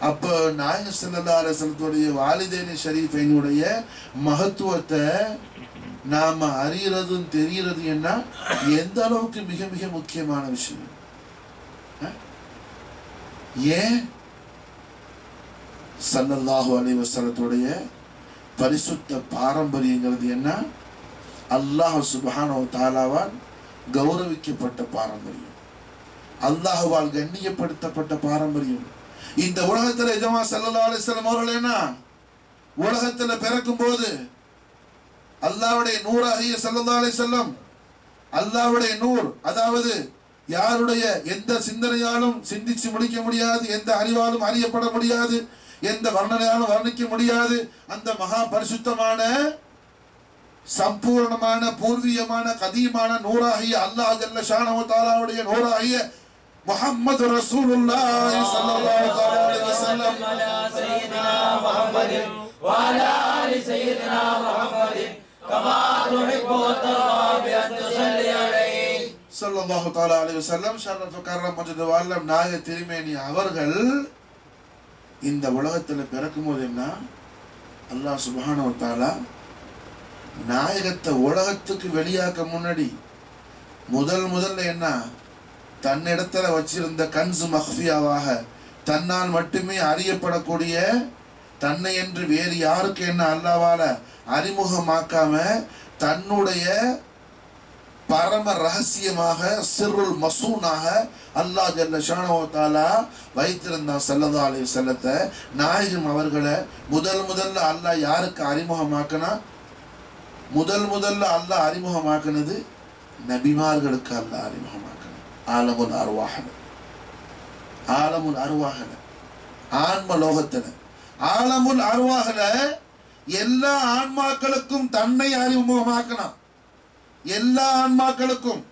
அப்ப நாயகம் ஸல்லல்லாஹு அலைஹி வஸல்லத்துடைய வாலிதைனி ஷரீஃபைனுடைய மகத்துவத்தை நாம அறியறதும் தெரியறது என்ன எந்த அளவுக்கு மிக மிக முக்கியமான விஷயம். ஏன் ஸல்லல்லாஹு அலைஹி வஸல்லத்துடைய பரிசுத்த பாரம்பரியங்கிறது என்ன? அல்லாஹ் சுப்ஹானஹு வ தஆலாவால் கௌரவிக்கப்பட்ட பாரம்பரியம், அல்லாஹ்வால் கண்ணியப்படுத்தப்பட்ட பாரம்பரியம், இந்த உலகத்துல எஜமா ஸல்லல்லாஹு அலைஹி வஸல்லம் அவர்கள் என்ன உலகத்துல பிறக்கும் போது அல்லாஹ்வுடைய நூறாகிய ஸல்லல்லாஹு அலைஹி வஸல்லம், அல்லாஹ்வுடைய நூர், அதாவது யாருடைய எந்த சிந்தனையாலும் சிந்திச்சு முடிக்க முடியாது, எந்த அறிவாலும் அறியப்பட முடியாது, எந்த வர்ணனையாலும் வர்ணிக்க முடியாது அந்த மகா பரிசுத்தமான சம்பூர்ணமான பூர்வீகமான கதீமான நூறாகிய அல்லாஹ் ஜல்ல ஷானஹு வ தஆலாவுடைய நூறாகிய முஹம்மது ரசூலுல்லாஹி ஸல்லல்லாஹு அலைஹி வஸல்லம் அலா சய்யிதினா முஹம்மதின் வ அலா ஆலி சய்யிதினா முஹம்மதின் கமா துஹிப்பு வ தர்தா பி அன் துஸல்லி அலைஹி ஸல்லல்லாஹு தஆலா அலைஹி வஸல்லம் ஷரஃப கர்ரம் மஜ்து வல்லம் நாய திருமேனி அவர்கள் இந்த உலகத்துல பிறக்கும்போது என்ன அல்லாஹ் சுப்ஹானஹு வ தஆலா நாயகத்தை உலகத்துக்கு வெளியாக்க முன்னாடி முதல்ல என்ன தன்னிடத்துல வச்சிருந்த கன்சு மஹ்ஃபியாவாக தன்னால் மட்டுமே அறியப்படக்கூடிய தன்னை என்று வேறு யாருக்கு என்ன அல்லாஹ்வால அறிமுகமாக்காம தன்னுடைய பரம ரகசியமாக சிர்ருல் மசூனாக அல்லாஹ் ஜல்ல ஷானஹு வ தஆலா வைத்திருந்தார் ஸல்லல்லாஹு அலைஹி வஸல்லத்தை. நாயகம் அவர்களை முதல்ல அல்லாஹ் யாருக்கு அறிமுகமாக்கினா முதல்ல அல்லாஹ் அறிமுகமாக்குனது நபிமார்களுக்கு அல்லாஹ் அறிமுகமாக்கணும். ஆலமுல் அர்வாஹ்ல ஆன்ம லோகத்துல ஆலமுல் அர்வாஹ்ல எல்லா ஆன்மாக்களுக்கும் தன்னை அறிமுகமாக்கணும். எல்லா ஆன்மாக்களுக்கும்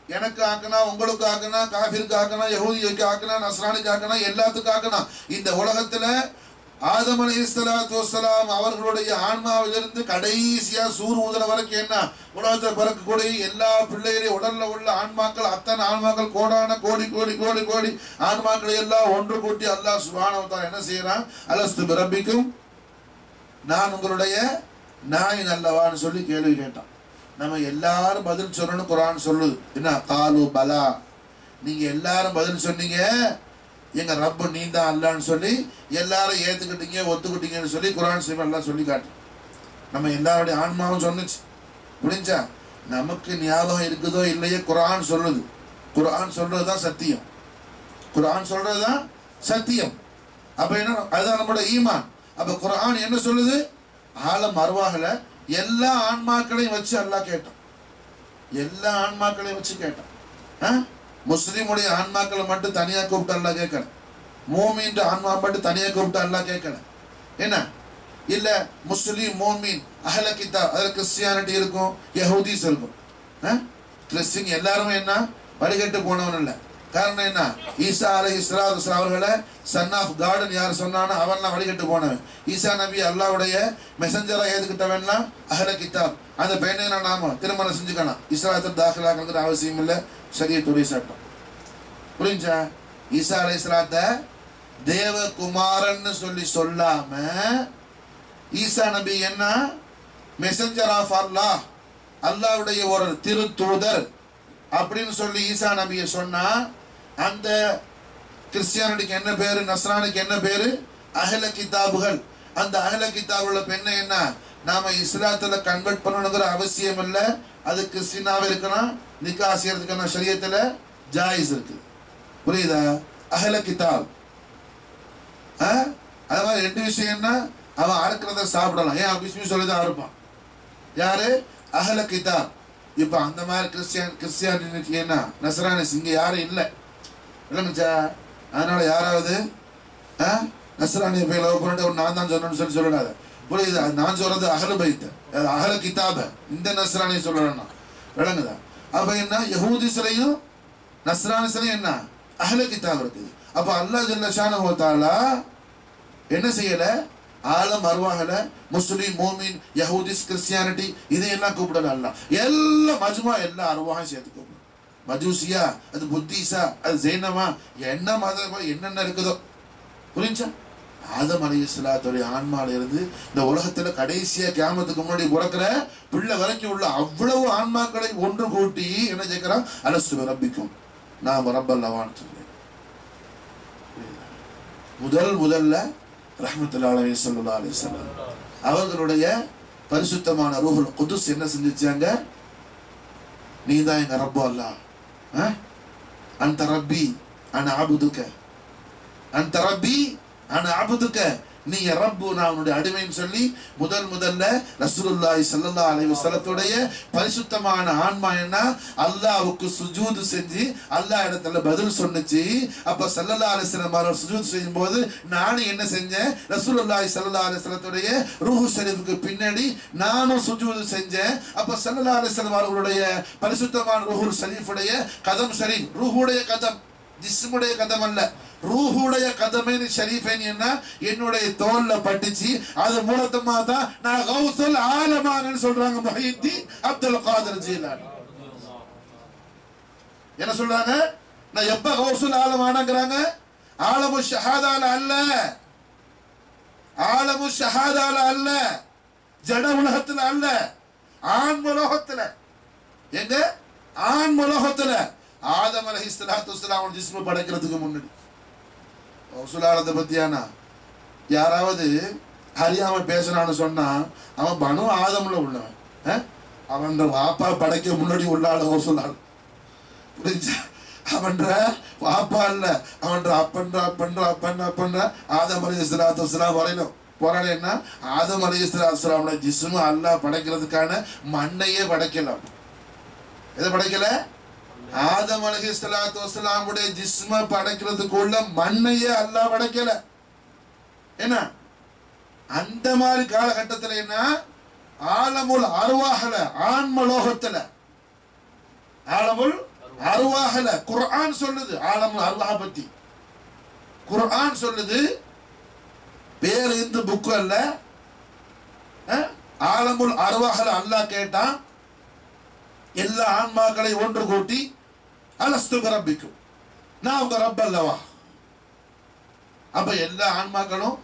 எனக்கு ஆக்கனா, உங்களுக்கு ஆக்கனா, காஃபிருக்கு ஆக்கனா, யஹூதிக்கு ஆக்கனா, நஸ்ரானிக்கு ஆக்கனா, எல்லாத்துக்கும் ஆக்கனா. இந்த உலகத்துல ஆதம் அலைஹிஸ்ஸலாத்து வஸ்ஸலாம் அவர்களுடைய ஆன்மாவிலிருந்து கடைசியா சூர் ஊதுற வரைக்கும் என்ன உலகத்தில் பிறக்கக்கூடிய எல்லா பிள்ளைகளையும் உடல்ல உள்ள ஆன்மாக்கள் அத்தனை ஆன்மாக்கள் கோடான கோடி கோடி கோடி கோடி ஆன்மாக்களை எல்லாம் ஒன்று கூட்டி அல்லாஹ் சுப்ஹானஹு வ தஆலா என்ன செய்யறான், அலஸ்து பிரபிக்கும், நான் உங்களுடைய நாயின் அல்லவான்னு சொல்லி கேள்வி கேட்டான். நம்ம எல்லாரும் பதில் சொல்லணும். குர்ஆன் சொல்லுது என்ன, காலு பலா, நீங்க எல்லாரும் பதில் சொன்னீங்க எங்க ரப்பு நீ தான் அல்லான்னு சொல்லி எல்லாரும் ஏத்துக்கிட்டீங்க ஒத்துக்கிட்டீங்கன்னு சொல்லி குர்ஆன் ஷரீஃப் எல்லாம் சொல்லி காட்டு. நம்ம எல்லாருடைய ஆன்மாவும் சொன்னுச்சு. புரிஞ்சா? நமக்கு ஞாபகம் இருக்குதோ இல்லையோ குர்ஆன் சொல்லுது. குர்ஆன் சொல்றதுதான் சத்தியம். குர்ஆன் சொல்றதுதான் சத்தியம். அப்ப என்ன, அதுதான் நம்மளோட ஈமான். அப்ப குர்ஆன் என்ன சொல்லுது, ஆலம் அர்வாஹ்ல எல்லா ஆன்மாக்களையும் வச்சு அல்லாஹ் கேட்டான். எல்லா ஆன்மாக்களையும் வச்சு கேட்டான். முஸ்லிமுடைய ஆன்மாக்களை மட்டும் தனியா கூப்பிட்டு அல்லாஹ் கேட்கல, மோமீன் ஆன்மா மட்டும் தனியா கூப்பிட்டு அல்லாஹ் கேட்கல. என்ன இல்ல முஸ்லிம் மோமீன் அஹ்ல கிதாப், அதுல கிறிஸ்டியானிட்டி இருக்கும், யஹூதிஸ் இருக்கும். கிறிஸ்டின் எல்லாருமே என்ன வழிகட்டு போனவன் இல்ல. காரணம் என்ன, ஈசா அலைஹிஸ்ஸலாத்து வஸ்ஸலாம் அவர்களை சன் ஆஃப் காட்னு யார் சொன்னானோ அவன்லாம் வழிகட்டு போனவன். ஈசா நபி அல்லாஹ்வுடைய மெசஞ்சரா ஏத்துக்கிட்டவன்னா அஹ்ல கிதாப். அந்த பெண்ணை நாம திருமணம் செஞ்சுக்கலாம், இஸ்லாத்தில் தாখিলাக்குற அவசியம் இல்லை, ஷரியத்துடைய சட்டம். புரிஞ்சா? ஈசா அலைஹிஸ்ஸலாத்தை தேவகுமாரன்னு சொல்லி சொல்லாம ஈசா நபி என்ன மெசஞ்சர் ஆஃப் அல்லாஹ், அல்லாஹ்வுடைய ஒரு திருத்தூதர் அப்படின்னு சொல்லி ஈசா நபியை சொன்னா அந்த கிறிஸ்டியானிட்டிக்கு என்ன பேரு, நஸ்ரானிக்கு என்ன பேரு, அஹ்ல கிதாபுகள். அந்த அஹ்ல கிதாபுல பெண்ணை என்ன நாம இஸ்லாத்துல கன்வெர்ட் பண்ணணுங்கிற அவசியம் இல்லை. அது கிறிஸ்டினாவே இருக்கணும், நிக்கா செய்யறதுக்கான ஷரியத்துல ஜாயிஸ் இருக்கு. புரியுதா? அஹ்ல கிதாப். அது மாதிரி ரெண்டு விஷயம் என்ன, அவன் அறுக்கிறத சாப்பிடலாம், ஏன் பிஸ்மி சொல்லிதான் அறுப்பான். யாரு? அஹ்ல கிதாப். இப்ப அந்த மாதிரி கிறிஸ்டியானிட்டி என்ன நஸ்ரானிஸ் இங்க யாரும் இல்லை இல்லைங்கச்சா. அதனால யாராவது நஸ்ரானிய போய் லவ் பண்ணிட்டு ஒரு நான் தான் சொன்னேன்னு சொல்லி சொல்லலாத. புரியுதா? நான் சொல்றது அஹ்ல பைத், அஹ்ல கிதாப, இந்த நஸ்ரானிய சொல்லலன்னா விளங்குதா? அப்ப என்ன யஹூதிஸ்லயும் நஸ்ரானிஸ்லயும் என்ன அஹ்ல கிதாப் இருக்குது. அப்ப அல்லாஹ் ஜல்ல ஷானஹு வ தஆலா என்ன செய்யல, ஆலம் அர்வாஹ்ல முஸ்லிம் மோமின் யஹூதிஸ் கிறிஸ்டியானிட்டி இதையெல்லாம் கூப்பிடல. அல்லாஹ் எல்லாம் மஜ்மா எல்லா அர்வாஹையும் சேர்த்து கூப்பிடும். மஜூசியா, அது புத்திசா, அது ஜெயினமா, என்ன மதமா என்னென்ன இருக்குதோ. புரிஞ்சா? ஆதம் அலைஹிஸ்ஸலாத்துடைய ஆன்மால இருந்து இந்த உலகத்துல கடைசியா கியாமத்துக்கு முன்னாடி பிறக்கிற பிள்ளை வரைக்கும் உள்ள அவ்வளவு ஆன்மாக்களை ஒன்று கூட்டி என்ன கேட்கிறான், அலஸ்து ரப்பிக்கும், நான் ரப்பல்லவான்னு சொல்றேன். முதல்ல ரஹ்மத்துல்லாஹி அலைஹி ஸல்லல்லாஹு அலைஹி வஸல்லம் அவர்களுடைய பரிசுத்தமான ரூஹுல் குதுஸ் என்ன செஞ்சிச்சாங்க, நீதான் எங்க ரப்பு அல்லாஹ், அந்த ரப்பி அன அபுதுக, அந்த ரப்பி அன அபுதுக்க, நீ ரப்பு நான் உன்னுடைய அடிமைன்னு சொல்லி முதல்ல ரசூலுல்லாஹி ஸல்லல்லாஹு அலைஹி வஸல்லத்துடைய பரிசுத்தமான ஆன்மா என்ன அல்லாஹ்வுக்கு சுஜூது செஞ்சு அல்லாஹ் இடத்துல பதில் சொன்னுச்சு. அப்ப ஸல்லல்லாஹு அலைஹி வஸல்லம் அவர்கள் சுஜூது செய்யும்போது நானும் என்ன செஞ்சேன், ரசூலுல்லாஹி ஸல்லல்லாஹு அலைஹி வஸல்லத்துடைய ரூஹு ஷரீஃபுக்கு பின்னாடி நானும் சுஜூது செஞ்சேன். அப்ப ஸல்லல்லாஹு அலைஹி வஸல்லம் அவர்களுடைய பரிசுத்தமான ரூஹுல் ஷரீஃபுடைய கதம் ஷரீஃப், ரூஹுடைய கதம், ஜிஸ்முடைய கதம் அல்ல, ரூஹுடைய கதமைன் ஷரீஃபைன் என்ன என்னுடைய தோல்ல பட்டுச்சு. அது மூலமா தான் நான் கௌசுல் ஆலமான்னு சொல்றாங்க முஹையீன் அப்துல் காதிர் ஜீலானி. என்ன சொல்றாங்க, நான் எப்ப கௌசுல் ஆலமானங்கறாங்க, ஆலமு ஷஹாதால அல்ல, ஆலமு ஷஹாதால அல்ல, ஜட உலகத்துல அல்ல, ஆண் உலகத்துல. எங்க ஆண் உலகத்துல ஆதம் அலைஹிஸ்ஸலாத்து வஸ்ஸலாம் ஜிஸ்ம படைக்கிறதுக்கு முன்னாடி கௌசுலாலத்தை பத்தியானா யாராவது அறியாம பேசுறான்னு சொன்னா அவன் பனு ஆதம்ல உள்ளவன், அவன் வாப்பா படைக்க முன்னாடி உள்ளாள கௌசுலால். புரிஞ்சா? அவன்ற வாப்பா இல்ல, அவன்ற அப்பன்ற ஆதம் அலைஹிஸ்ஸலாத்து வஸ்ஸலாம் வரையிலும் போராடனா ஆதம் அலைஹிஸ்ஸலாத்து வஸ்ஸலாமோட ஜிஸ்ம அல்லாஹ் படைக்கிறதுக்கான மண்ணையே படைக்கலாம். எதை படைக்கல? ஆதம் அலைஹிஸ்ஸலாத்து வஸ்ஸலாமுடைய ஜிஸ்ம படைக்கிறதுக்குள்ள மண்ணையே அல்லாஹ் படைக்கல. என்ன அந்த மாதிரி காலகட்டத்தில் என்ன ஆலமுல் அர்வாஹல, ஆன்மலோகத்துல, ஆலமுல் அர்வாஹல குர்ஆன் சொல்லுது. ஆலமுல் அர்வாஹ பத்தி குர்ஆன் சொல்லுது. வேற எந்த புக்கு அல்ல. ஆலமுல் அர்வாஹல அல்லாஹ் கேட்டான், எல்லா ஆன்மாக்களை ஒன்று கூட்டி அலஸ்து பிரப்பிக்கும், நான் உங்க ரப் அல்லவா. அப்ப எல்லா ஆன்மாக்களும்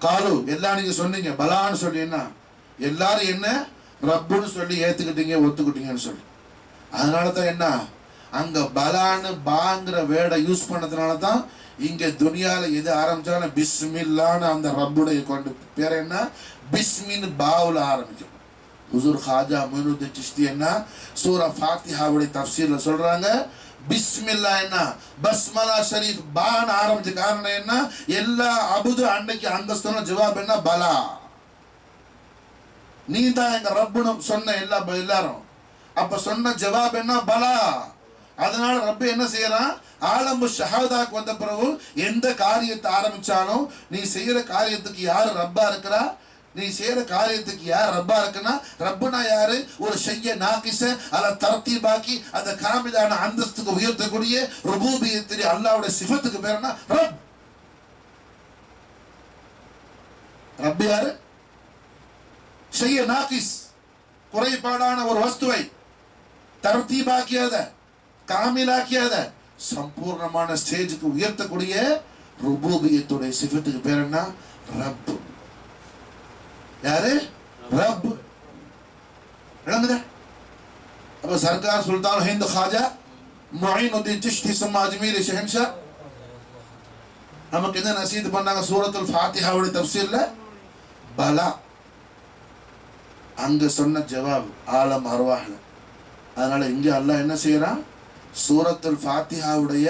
காலு, எல்லாம் நீங்க சொன்னீங்க பலான்னு சொல்லி, என்ன எல்லாரும் என்ன ரப்புன்னு சொல்லி ஏத்துக்கிட்டீங்க, ஒத்துக்கிட்டீங்கன்னு சொல்லி. அதனால தான் என்ன அங்க பலான்னு பாங்கிற வேர்டை யூஸ் பண்ணதுனால தான் இங்க துனியால எது ஆரம்பிச்சாலும் பிஸ்மில்லான்னு அந்த ரப்புடைய கொண்டு பேர் என்ன பிஸ்மின் பாவுல ஆரம்பிக்கும். ஹுசூர் ஹாஜா மொயினுத்தீன் சிஷ்தி என்ன சூரா ஃபாத்திஹாவுடைய தஃப்சீர்ல சொல்றாங்க, பிஸ்மில்லா என்ன பஸ்மலா ஷரீஃப் பான் ஆரம்பிச்ச காரணம் என்ன, எல்லா அபுது அன்னைக்கு அந்தஸ்தான ஜவாப் என்ன பலா, நீ தான் எங்க ரப்புன்னு சொன்ன எல்லாரும். அப்ப சொன்ன ஜவாப் என்ன பலா. அதனால ரப்பு என்ன செய்யறான், ஆலமு ஷஹாதாக்கு வந்த பிறகு எந்த காரியத்தை ஆரம்பிச்சாலும் நீ செய்யற காரியத்துக்கு யாரு ரப்பா இருக்கிறா, நீ செய்யற காரியத்துக்கு யார் ரப்பா இருக்குன்னா, ரப்புனா யாரு, ஒரு ஷைய நாகிஸ அல தர்த்தீபாக்கி அந்த காமிலான அந்தஸ்துக்கு உயர்த்தக்கூடிய ருபூபியத்துடைய அல்லாஹ்வுடைய சிஃபத்துக்கு பேர் என்ன ரப். ரப் யாரு, ஷைய நாகிஸ் குறைபாடான ஒரு வஸ்துவை தர்த்தீபாக்கியத காமிலாக்கியத சம்பூர்ணமான ஸ்டேஜுக்கு உயர்த்தக்கூடிய ருபூபியத்துடைய சிஃபத்துக்கு பேர் என்ன ரப். யாரு ரப். விளங்குதா? அப்ப சர்க்கார் சுல்தான் ஹிந்த் खाजा முஈனுத்தீன் சிஷ்தி சும்மா அஜ்மீரி ஷஹன்ஷா நமக்கு என்ன நசீத் பண்ணாங்க, சூரத்துல் ஃபாத்திஹாவுடைய தஃப்சீர்ல பலா அங்க சொன்ன ஜவாப் ஆலம் அர்வாஹ்ல. அதனால இங்க அல்லாஹ் என்ன செய்யறான், சூரத்துல் ஃபாத்திஹாவுடைய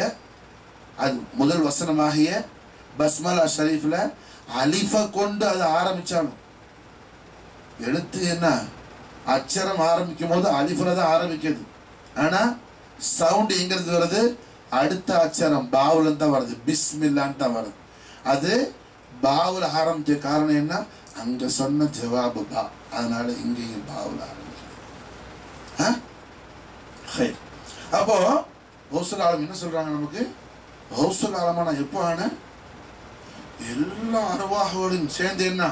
அது முதல் வசனமாகிய பஸ்மலா ஷரீஃப்ல அலிஃப கொண்டு அதை ஆரம்பிச்சாலும் எழுத்து என்ன அச்சரம் ஆரம்பிக்கும் போது அலிஃப்ல தான் ஆரம்பிக்குது. ஆனா சவுண்ட் எங்கிருந்து வருது, அடுத்த அச்சரம் பாவுல தான் வருது, பிஸ்மில்லான்னு தான் வருது. அது பாவுல ஆரம்பிச்ச காரணம் என்ன, அங்க சொன்ன ஜவாபு பா, அதனால இங்கேயும் பாவுல ஆரம்பிக்குது. அப்போ கௌசுல் ஆலம் என்ன சொல்றாங்க நமக்கு, கௌசுல் ஆலமான எப்போ ஆன எல்லா அர்வாஹோடும் சேர்ந்து என்ன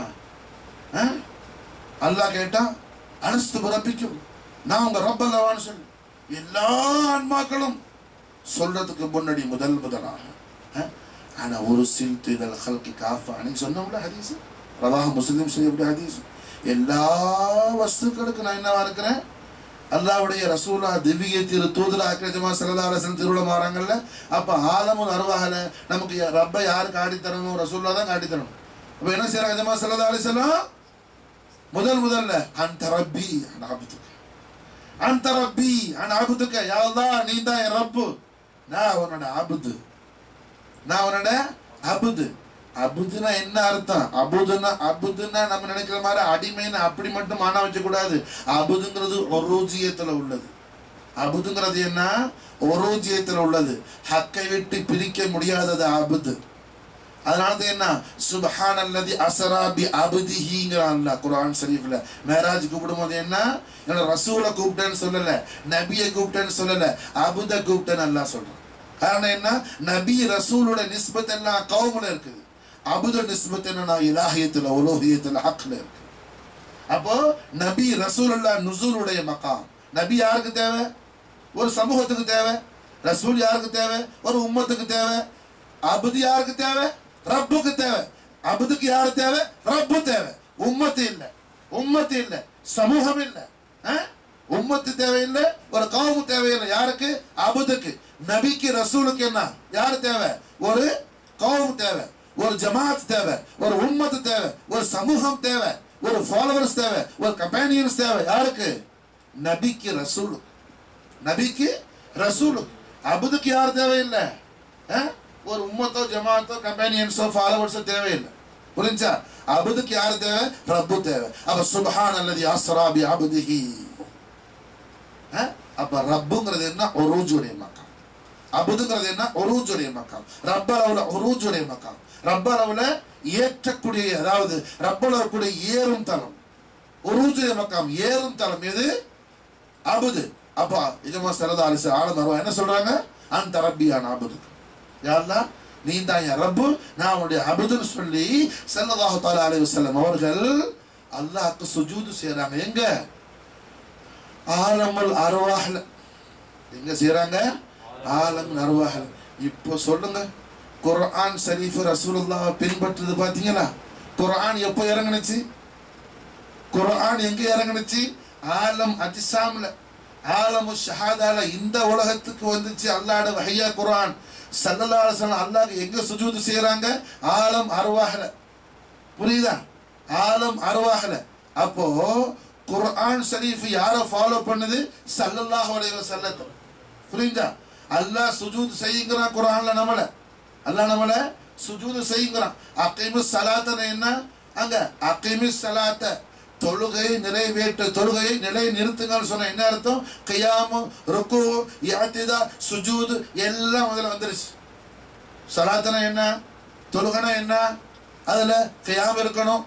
அல்லாஹ் கேட்டா அனஸ்து பிறப்பிக்கும், நான் உங்க ரப் அல்லவான்னு சொல்லி எல்லா ஆன்மாக்களும் சொல்றதுக்கு முன்னாடி முதலாக ஆனா ஒரு சில்து இதழ் ஹல்கி காஃபா அன்னைக்கு சொன்னோம்ல ஹதீஸ், ரவாஹ் முஸ்லிம் ஷரீஃப் ஹதீஸ். எல்லா வஸ்துக்களுக்கு நான் என்னவா இருக்கிறேன், அல்லாஹ்வுடைய ரசூலா திவ்ய திரு தூதரா அக்ரஜமா ஸல்லல்லாஹு அலைஹி வஸல்லம் திருவிழா மாறாங்கல்ல. அப்ப ஆலமுல் அர்வாஹ்ல நமக்கு ரப்பை யார் காட்டி தரணும், ரசூலுல்லாஹ் தான் காட்டி தரணும். அப்ப என்ன செய்யறாங்க ஜமா ஸல்லல்லாஹு அலைஹி வஸல்லம், முதல்ல அந்த ரப்பி அன் அப்துக, அந்த ரப்பி அன் அப்துக, யா அல்லாஹ் நீ தான் என் ரப்பு, நான் உன்னோட அப்து. நான் உன்னோட அபுது. அபுதுனா என்ன அர்த்தம்? அபுதுன்னா நம்ம நினைக்கிற மாதிரி அடிமைன்னு அப்படி மட்டும் மானா வச்ச கூடாது. அபுதுங்கிறது ஒரூஜியத்துல உள்ளது. அபுதுங்கிறது என்ன? ஒரூஜியத்துல உள்ளது, ஹக்கை விட்டு பிரிக்க முடியாதது அபுது. அதனால என்ன சுப்ஹானல்லதி அஸ்ரா பி அப்திஹிங்கறான் அல்லாஹ் குர்ஆன் ஷரீஃப்ல. மேராஜ் கூப்பிடும்போது என்ன என்னோட ரசூலை கூப்பிட்டேன்னு சொல்லல, நபியை கூப்பிட்டேன்னு சொல்லல, அபுத கூப்பிட்டேன்னு அல்லாஹ் சொல்றான். காரணம் என்ன? நபி ரசூலோட நிஸ்பத் எல்லாம் கௌமுல இருக்குது. அபுத நிஸ்பத் என்னன்னா இலாஹியத்துல உலூஹியத்துல ஹக்ல இருக்கு. அப்போ நபி ரசூலுல்லாஹ் நுசூலுடைய மகாம். நபி யாருக்கு தேவை? ஒரு சமூகத்துக்கு தேவை. ரசூல் யாருக்கு தேவை? ஒரு உம்மத்துக்கு தேவை. அபுது யாருக்கு தேவை? ரப்புக்கு தேவை. அபுதுக்கு யாரு தேவை? ரப்பு தேவை. உம்மத்து இல்ல, உம்மத்து இல்ல, சமூகம் இல்ல, உம்மத்து தேவையில்லை, ஒரு கௌமு தேவையில்லை. யாருக்கு? அபுதுக்கு. நபிக்கு ரசூலுக்கு என்ன யாரு தேவை? ஒரு கௌமு தேவை, ஒரு ஜமாத் தேவை, ஒரு உம்மத்து தேவை, ஒரு சமூகம் தேவை, ஒரு ஃபாலோவர்ஸ் தேவை, ஒரு கம்பேனியன்ஸ் தேவை. யாருக்கு? நபிக்கு ரசூலுக்கு. நபிக்கு ரசூலுக்கு. அபுதுக்கு யாரு தேவையில்லை? ஒரு உம்மத்தோ ஜமாத்தோ கம்பேனியன்ஸோ ஃபாலோவர்ஸோ தேவையில்லை. புரிஞ்சா? அபுதுக்கு யாரு தேவை? ரப்பு தேவை. அப்ப சுப்ஹானல்லதி அஸ்ரா பி அப்திஹி. அப்ப ரப்புங்கிறது என்ன? உரூஜுடைய மக்காம். அபுதுங்கிறது என்ன? உரூஜுடைய மக்காம். ரப்பளவுல உரூஜுடைய மக்காம். ரப்பளவுல ஏற்றக்கூடிய, அதாவது ரப்பளவுல கூட ஏறும் தலம். உரூஜுடைய மக்காம், ஏறும் தலம் எது? அபுது. அப்ப இஜமா ஸல்லல்லாஹு அலைஹி வஸல்லம் ஆலம் அருவா என்ன சொல்றாங்க? அந்த ரப்பியான அபுது. யா அல்லாஹ், நீ தான் என் ரப்பு, நான் உன்னுடைய அபுதுன்னு சொல்லி ஸல்லல்லாஹு தஆலா அலைஹி வஸல்லம் அவர்கள் அல்லாஹ்க்கு சுஜூது செய்றாங்க. எங்க? ஆலமுல் அர்வாஹ்ல. எங்க செய்றாங்க? ஆலமுல் அர்வாஹ்ல. இப்போ சொல்லுங்க, குர்ஆன் ஷரீஃப் ரசூலுல்லாஹ் பின்பற்றுது பாத்தீங்களா? குர்ஆன் எப்போ இறங்குனுச்சு? குர்ஆன் எங்க இறங்குனுச்சு? ஆலம் அஜ்சாம்ல, ஆலமு ஷஹாதால இந்த உலகத்துக்கு வந்துச்சு அல்லாஹ்வோட வஹய்யா குர்ஆன். ஸல்லல்லாஹு அலைஹி வஸல்லம் அல்லாஹ்க்கு எங்க சுஜூது செய்றாங்க? ஆலம் அர்வாஹ்ல. புரியுதா? ஆலம் அர்வாஹ்ல. அப்போ குர்ஆன் ஷரீஃப் யார ஃபாலோ பண்ணுது? ஸல்லல்லாஹு அலைஹி வஸல்லம். புரியுதா? அல்லாஹ் சுஜூது செய்யுங்கறான் குர்ஆன்ல நம்மள. அல்லாஹ் நம்மள சுஜூது செய்யுங்கறான். அகீமுஸ் ஸலாத்தன என்ன? அங்க அகீமிஸ் ஸலாத்த, தொழுகையை நிறைவேற்று, தொழுகையை நிலை நிறுத்துங்கன்னு சொன்ன என்ன அர்த்தம்? கியாமு, ருக்கு, இஅ்திதா, சுஜூது எல்லாம் முதல்ல வந்துருச்சு. ஸலாத்தன என்ன? தொழுகனா என்ன? அதுல கியாம் இருக்கணும்,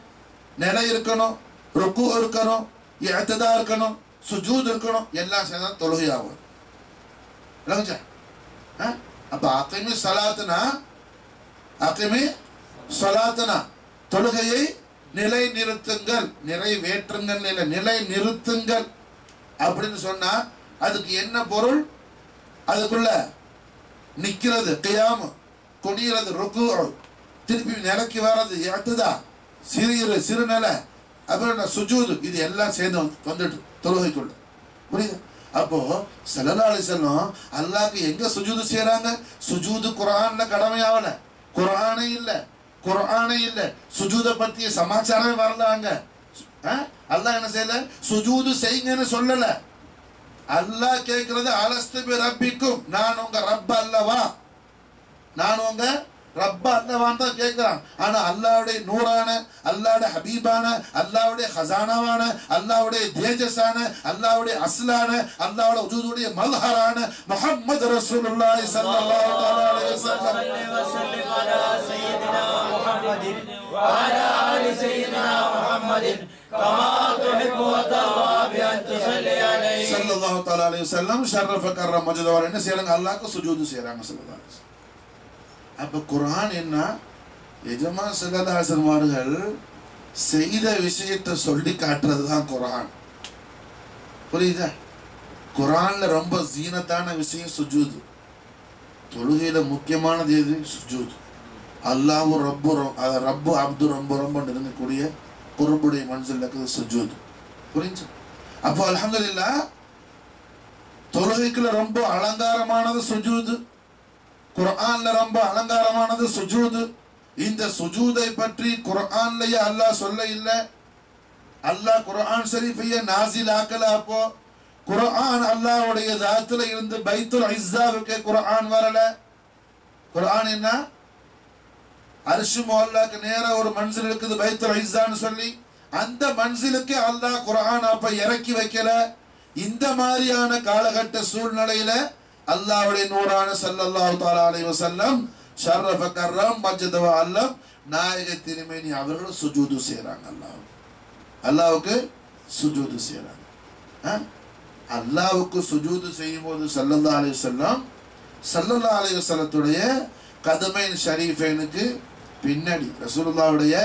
நிலை இருக்கணும், ருக்கு இருக்கணும், இஅ்திதா இருக்கணும், சுஜூத் இருக்கணும், எல்லாம் சேர்ந்தா தொழுகையாகும். விளங்குச்சா? அப்ப அகீமி ஸலாத்தனா, அகீமி ஸலாத்தனா, தொழுகையை நிலை நிறுத்துங்கள், நிறைவேற்றுங்கள், நிலை நிறுத்துங்கள் அப்படின்னு சொன்னா அதுக்கு என்ன பொருள்? அதுக்குள்ள நிக்கிறது கியாம், குனிகிறது ருக்கு, திருப்பி நிலைக்கு வர்றது இஅ்திதா, சிறுநிலை, அப்புறம் சுஜூது, இது எல்லாம் சேர்ந்து வந்துட்டு தொழுகைக்குள்ள. புரியுது? அப்போ ஸல்லல்லாஹு அலைஹி வஸல்லம் அல்லாஹ்க்கு எங்க சுஜூது செய்றாங்க? சுஜூது குர்ஆன்ல கடமையாவல, குர்ஆனே இல்ல, குர்ஆனே இல்ல, சுஜூத பத்திய சமாச்சாரமே வரலாங்க. அல்லாஹ் என்ன செய்யல? சுஜூது செய்யுங்கன்னு சொல்லல. அல்லாஹ் கேட்கிறது அலஸ்து பி ரப்பிக்கும், நான் உங்க ரப்ப அல்லவா, நான் உங்க ரப்ப அல்லவான்னு தான் கேட்கிறான். ஆனா அல்லாஹ்வுடைய நூறான, அல்லாஹ்வுடைய ஹபீபான, அல்லாஹ்வுடைய ஹஸானாவான, அல்லாஹ்வுடைய தேஜஸான, அல்லாஹ்வுடைய அஸ்லான, அல்லாஹ்வுடைய வஜூதுடைய மல்ஹரான முஹம்மது ரசூலுல்லாஹி ஸல்லல்லாஹு அலைஹி வஸல்லம் வஸல்லம் அலா சய்யிதினா முஹம்மதின் வ அலா ஆலி சய்யிதினா முஹம்மதின் கமா துஹிப்பு வ தர்வா பி அன் துஸல்லி அலைஹி ஸல்லல்லாஹு தஆலா அலைஹி வஸல்லம் ஷர்ரஃப கர்ரம் மஜ்தவர் என்ன செய்றாங்க? அல்லாஹ்க்கு சுஜூது செய்றாங்க ஸல்லல்லாஹு அலைஹி வஸல்லம். அப்ப குர்ஆன் என்ன? எஜமா ஸல்லல்லாஹு அலைஹி வஸல்லம் அவர்கள் செய்த விஷயத்தை சொல்லி காட்டுறதுதான் குர்ஆன். புரியுதா? குர்ஆன்ல ரொம்ப ஜீனத்தான விஷயம் சுஜூது. தொழுகையில முக்கியமானது எது? சுஜூது. அல்லாஹ் ரப்பு, ரப்பு அப்து ரொம்ப ரொம்ப நெருங்கக்கூடிய குர்புடைய மன்சில் இருக்குது சுஜூது. புரிஞ்சு? அப்போ அல்ஹம்துலில்லாஹ் தொழுகைக்குள்ள ரொம்ப அலங்காரமானது சுஜூது. குர்ஆன்ல ரொம்ப அலங்காரமானது சுஜூது. இந்த சுஜூதை பற்றி குர்ஆன்லயே அல்லாஹ் சொல்ல இல்ல. அல்லாஹ் குர்ஆன் ஷரீஃபையே நாஸில் ஆக்கல. அப்போ குர்ஆன் அல்லாஹ்வுடைய ذاتல இருந்து பைத்துல் இஸ்ஸாவுக்கு குர்ஆன் வரல. குர்ஆன் என்ன? அர்ஷு முஅல்லாக்கு நேரா ஒரு மன்சில் இருக்குது பைத்துல் இஸ்ஸான்னு சொல்லி, அந்த மன்சிலுக்கு அல்லாஹ் குர்ஆன் அப்ப இறக்கி வைக்கல. இந்த மாதிரியான காலகட்ட சூழ்நிலையில அல்லாஹ்வுடைய நூறான ஸல்லல்லாஹு தஆலா அலைஹி வஸல்லம் ஷர்ரஃப கர்ரம் மஜ்ஜத வ அல்லம் நாயக திருமேனி அவர்கள் சுஜூது செய்றாங்க. அல்லாஹ்வுக்கு சுஜூது செய்றாங்க. அல்லாஹ்வுக்கு சுஜூது செய்யும்போது ஸல்லல்லாஹு அலைஹி வஸல்லத்துடைய கதமைன் ஷரீஃபைனுக்கு பின்னாடி ரசூலுல்லாஹ்வுடைய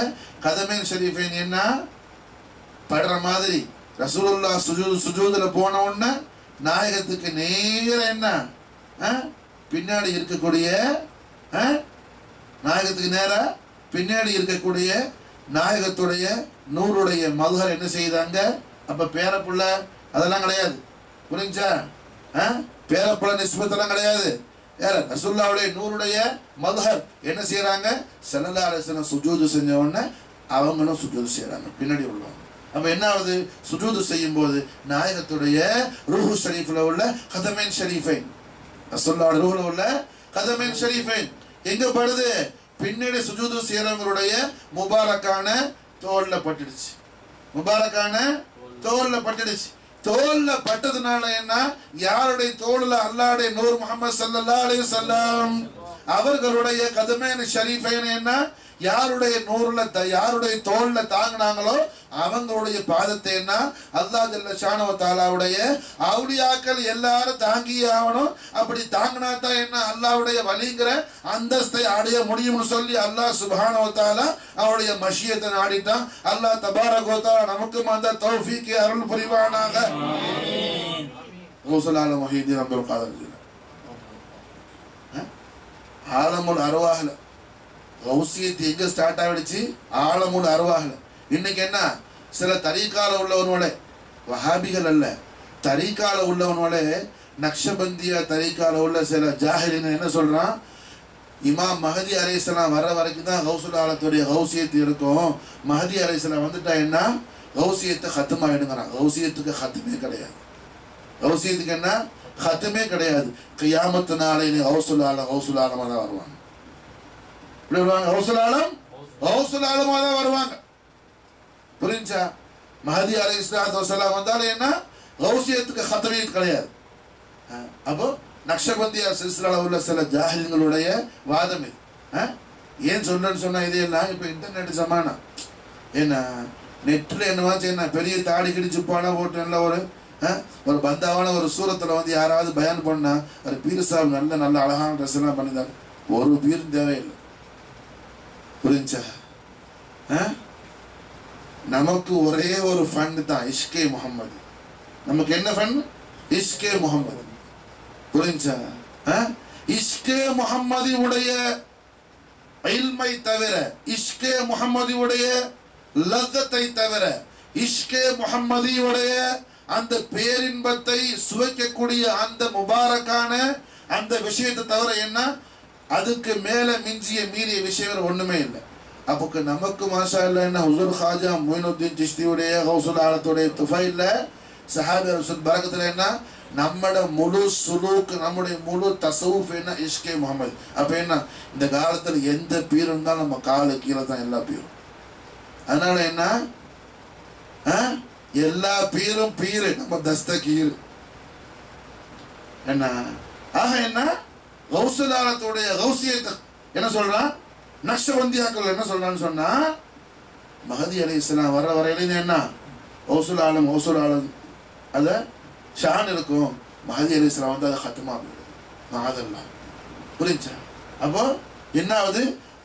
கதமைன் ஷரீஃபைன் என்ன படுற மாதிரி ரசூலுல்லாஹ் சுஜூதுல போன உடனே நாயகத்துக்கு நேர என்ன பின்னாடி இருக்கக்கூடிய நாயகத்துக்கு நேர பின்னாடி இருக்கக்கூடிய நாயகத்துடைய நூறுடைய மதுகர் என்ன செய்தாங்க. அப்ப பேரப்புள்ள அதெல்லாம் கிடையாது, புரிஞ்சா? பேரப்புள்ள நிஸ்பத்தெல்லாம் கிடையாது. ரசூலுல்லாஹ்வுடைய நூறுடைய மதுஹர் என்ன செய்யறாங்க, ஸல்லல்லாஹு அலைஹி வஸல்லம் சுஜூது செஞ்ச உடனே அவங்களும் சுஜூது செய்யறாங்க பின்னாடி உள்ளவங்க. அப்ப என்ன ஆகுது, சுஜூது செய்யும் போது நாயகத்துடைய ரூஹு ஷரீஃப்ல உள்ள கதமைன் ஷரீஃபைன், ரசூலுல்லாஹ்வுடைய ரூஹுல உள்ள கதமைன் ஷரீஃபைன் எங்க படுது, பின்னாடி சுஜூது செய்யறவங்களுடைய முபாரக்கான தோல்ல பட்டுடுச்சு. முபாரக்கான தோல்ல பட்டுடுச்சு. தோல்ல பட்டதுனால என்ன, யாருடைய தோல்ல அல்லாஹ்வுடைய நூர் முஹம்மது ஸல்லல்லாஹு அலைஹி வஸல்லம் அவர்களுடைய கதமைன் ஷரீஃபைன் என்ன, யாருடைய நூறுல யாருடைய தோல்ல தாங்கினாங்களோ அவங்களுடைய பாதத்தை என்ன அல்லாஹ் ஜல்ல ஷானஹு தஆலாவுடைய அவுலியாக்கள் எல்லாரும் தாங்கியே ஆகணும். அப்படி தாங்கினா தான் என்ன அல்லாஹ்வுடைய வலிங்கிற அந்தஸ்தை அடைய முடியும்னு சொல்லி அல்லாஹ் சுப்ஹானஹு வ தஆலா அவருடைய மஷியத்தை நாடிட்டான். அல்லாஹ் தபாரக வ தஆலா நமக்கும் அந்த தௌஃபீக் அருள் புரிவானாக. ஆமீன். கௌசுல் ஆலம் வஹீதீன் அப்துல் காதர் ஆலமுல் அர்வாஹ்ல கௌசியத் எங்க ஸ்டார்ட் ஆகிடுச்சு, ஆலமுல் அர்வாஹ்ல. இன்னைக்கு என்ன சில தரீகால உள்ளவனோட வஹாபிகள் அல்ல, தரீகால உள்ளவனோட நக்ஷபந்தியா தரீகால உள்ள சில ஜாஹிலின் என்ன சொல்றான், இமாம் மஹதி அலைஹிஸ்ஸலாம் வர வரைக்கும் தான் கௌசுல் ஆலத்துடைய கௌசியத்து இருக்கும். மஹதி அலைஹிஸ்ஸலாம் வந்துட்டா என்ன கௌசியத்தை ஹத்தம் ஆயிடுங்கிறான். கௌசியத்துக்கு ஹத்தமே கிடையாது. கௌசியத்துக்கு என்ன ஹத்தமே கிடையாது. கியாமத்து நாளையில கௌசுல் ஆலமா தான் வருவாங்க. கௌசுல் ஆலமா தான் வருவாங்க. புரிஞ்சா? மஹதி அலைஹிஸ்ஸலாத்து வஸலாம் வந்தாலும் என்ன கௌசியத்துக்கு ஹத்தமே கிடையாது. அப்போ நக்ஷபந்தியா சில்சிலால உள்ள சில ஜாஹில்களுடைய வாதம் இது. ஏன் சொன்னேன்னு சொன்னா இதெல்லாம் இப்ப இன்டர்நெட் சமானா என்ன நெட்ல என்னவாச்சு என்ன பெரிய தாடி கிடிச்சு போனா போட்டு நல்ல ஒரு பந்தாவான ஒரு சூரத்துல வந்து யாராவது பயான் பண்ணா ஒரு பீர் சாப் நல்ல அழகான ட்ரெஸ் எல்லாம் பண்ணிதாங்க. ஒரு பீரும் தேவையில்லை. புரிஞ்சா? நமக்கு ஒரே ஒரு ஃபண்ட் தான், இஷ்கே முஹம்மது. நமக்கு என்ன ஃபண்ட்? இஷ்கே முஹம்மது. புரிஞ்சா? இஷ்கே முஹம்மதி உடைய இல்மை தவிர, இஷ்கே முஹம்மதி உடைய லzzத்தை தவிர, இஷ்கே முஹம்மதி உடைய அந்த பேரின்பத்தை சுவைக்கக்கூடிய அந்த முபாரக்கான அந்த விஷயத்தை தவிர என்ன அதுக்கு மேல மிஞ்சிய மீறிய விஷயம் ஒண்ணுமே இல்லை. அப்போ நமக்கு மாஷா அல்லா என்ன ஹுசூர் ஹாஜா மொயினுத்தீன் சிஷ்தியுடைய கௌசுல் ஆலத்துடைய துஃபைல்ல சஹாபி ரசூல் பரக்கத்துல என்ன நம்மட முழு சுலூக் நம்முடைய முழு தசவுஃப் என்ன இஷ்கே முஹம்மது. அப்ப என்ன இந்த காலத்துல எந்த பீர் இருந்தாலும் நம்ம காலு கீழே தான் எல்லா பீரும். அதனால என்ன எல்லா பீரும் பீரு நம்ம தஸ்தகீர் என்ன. ஆக என்ன கௌசுல் ஆலத்துடைய கௌசியத்தை என்ன சொல்றான், நக்ஷபந்தியாக்கள் என்ன சொல்றான்னு சொன்னா மஹதி அலைஹிஸ்ஸலாம் வர வரையில என்ன கௌசுல் ஆலம் அத ஷான் இருக்கும். மஹதி அலைஹிஸ்ஸலாம் வந்து அதை ஹத்தமா மாதல்லா. புரிஞ்சா? அப்போ என்ன ஆகுது,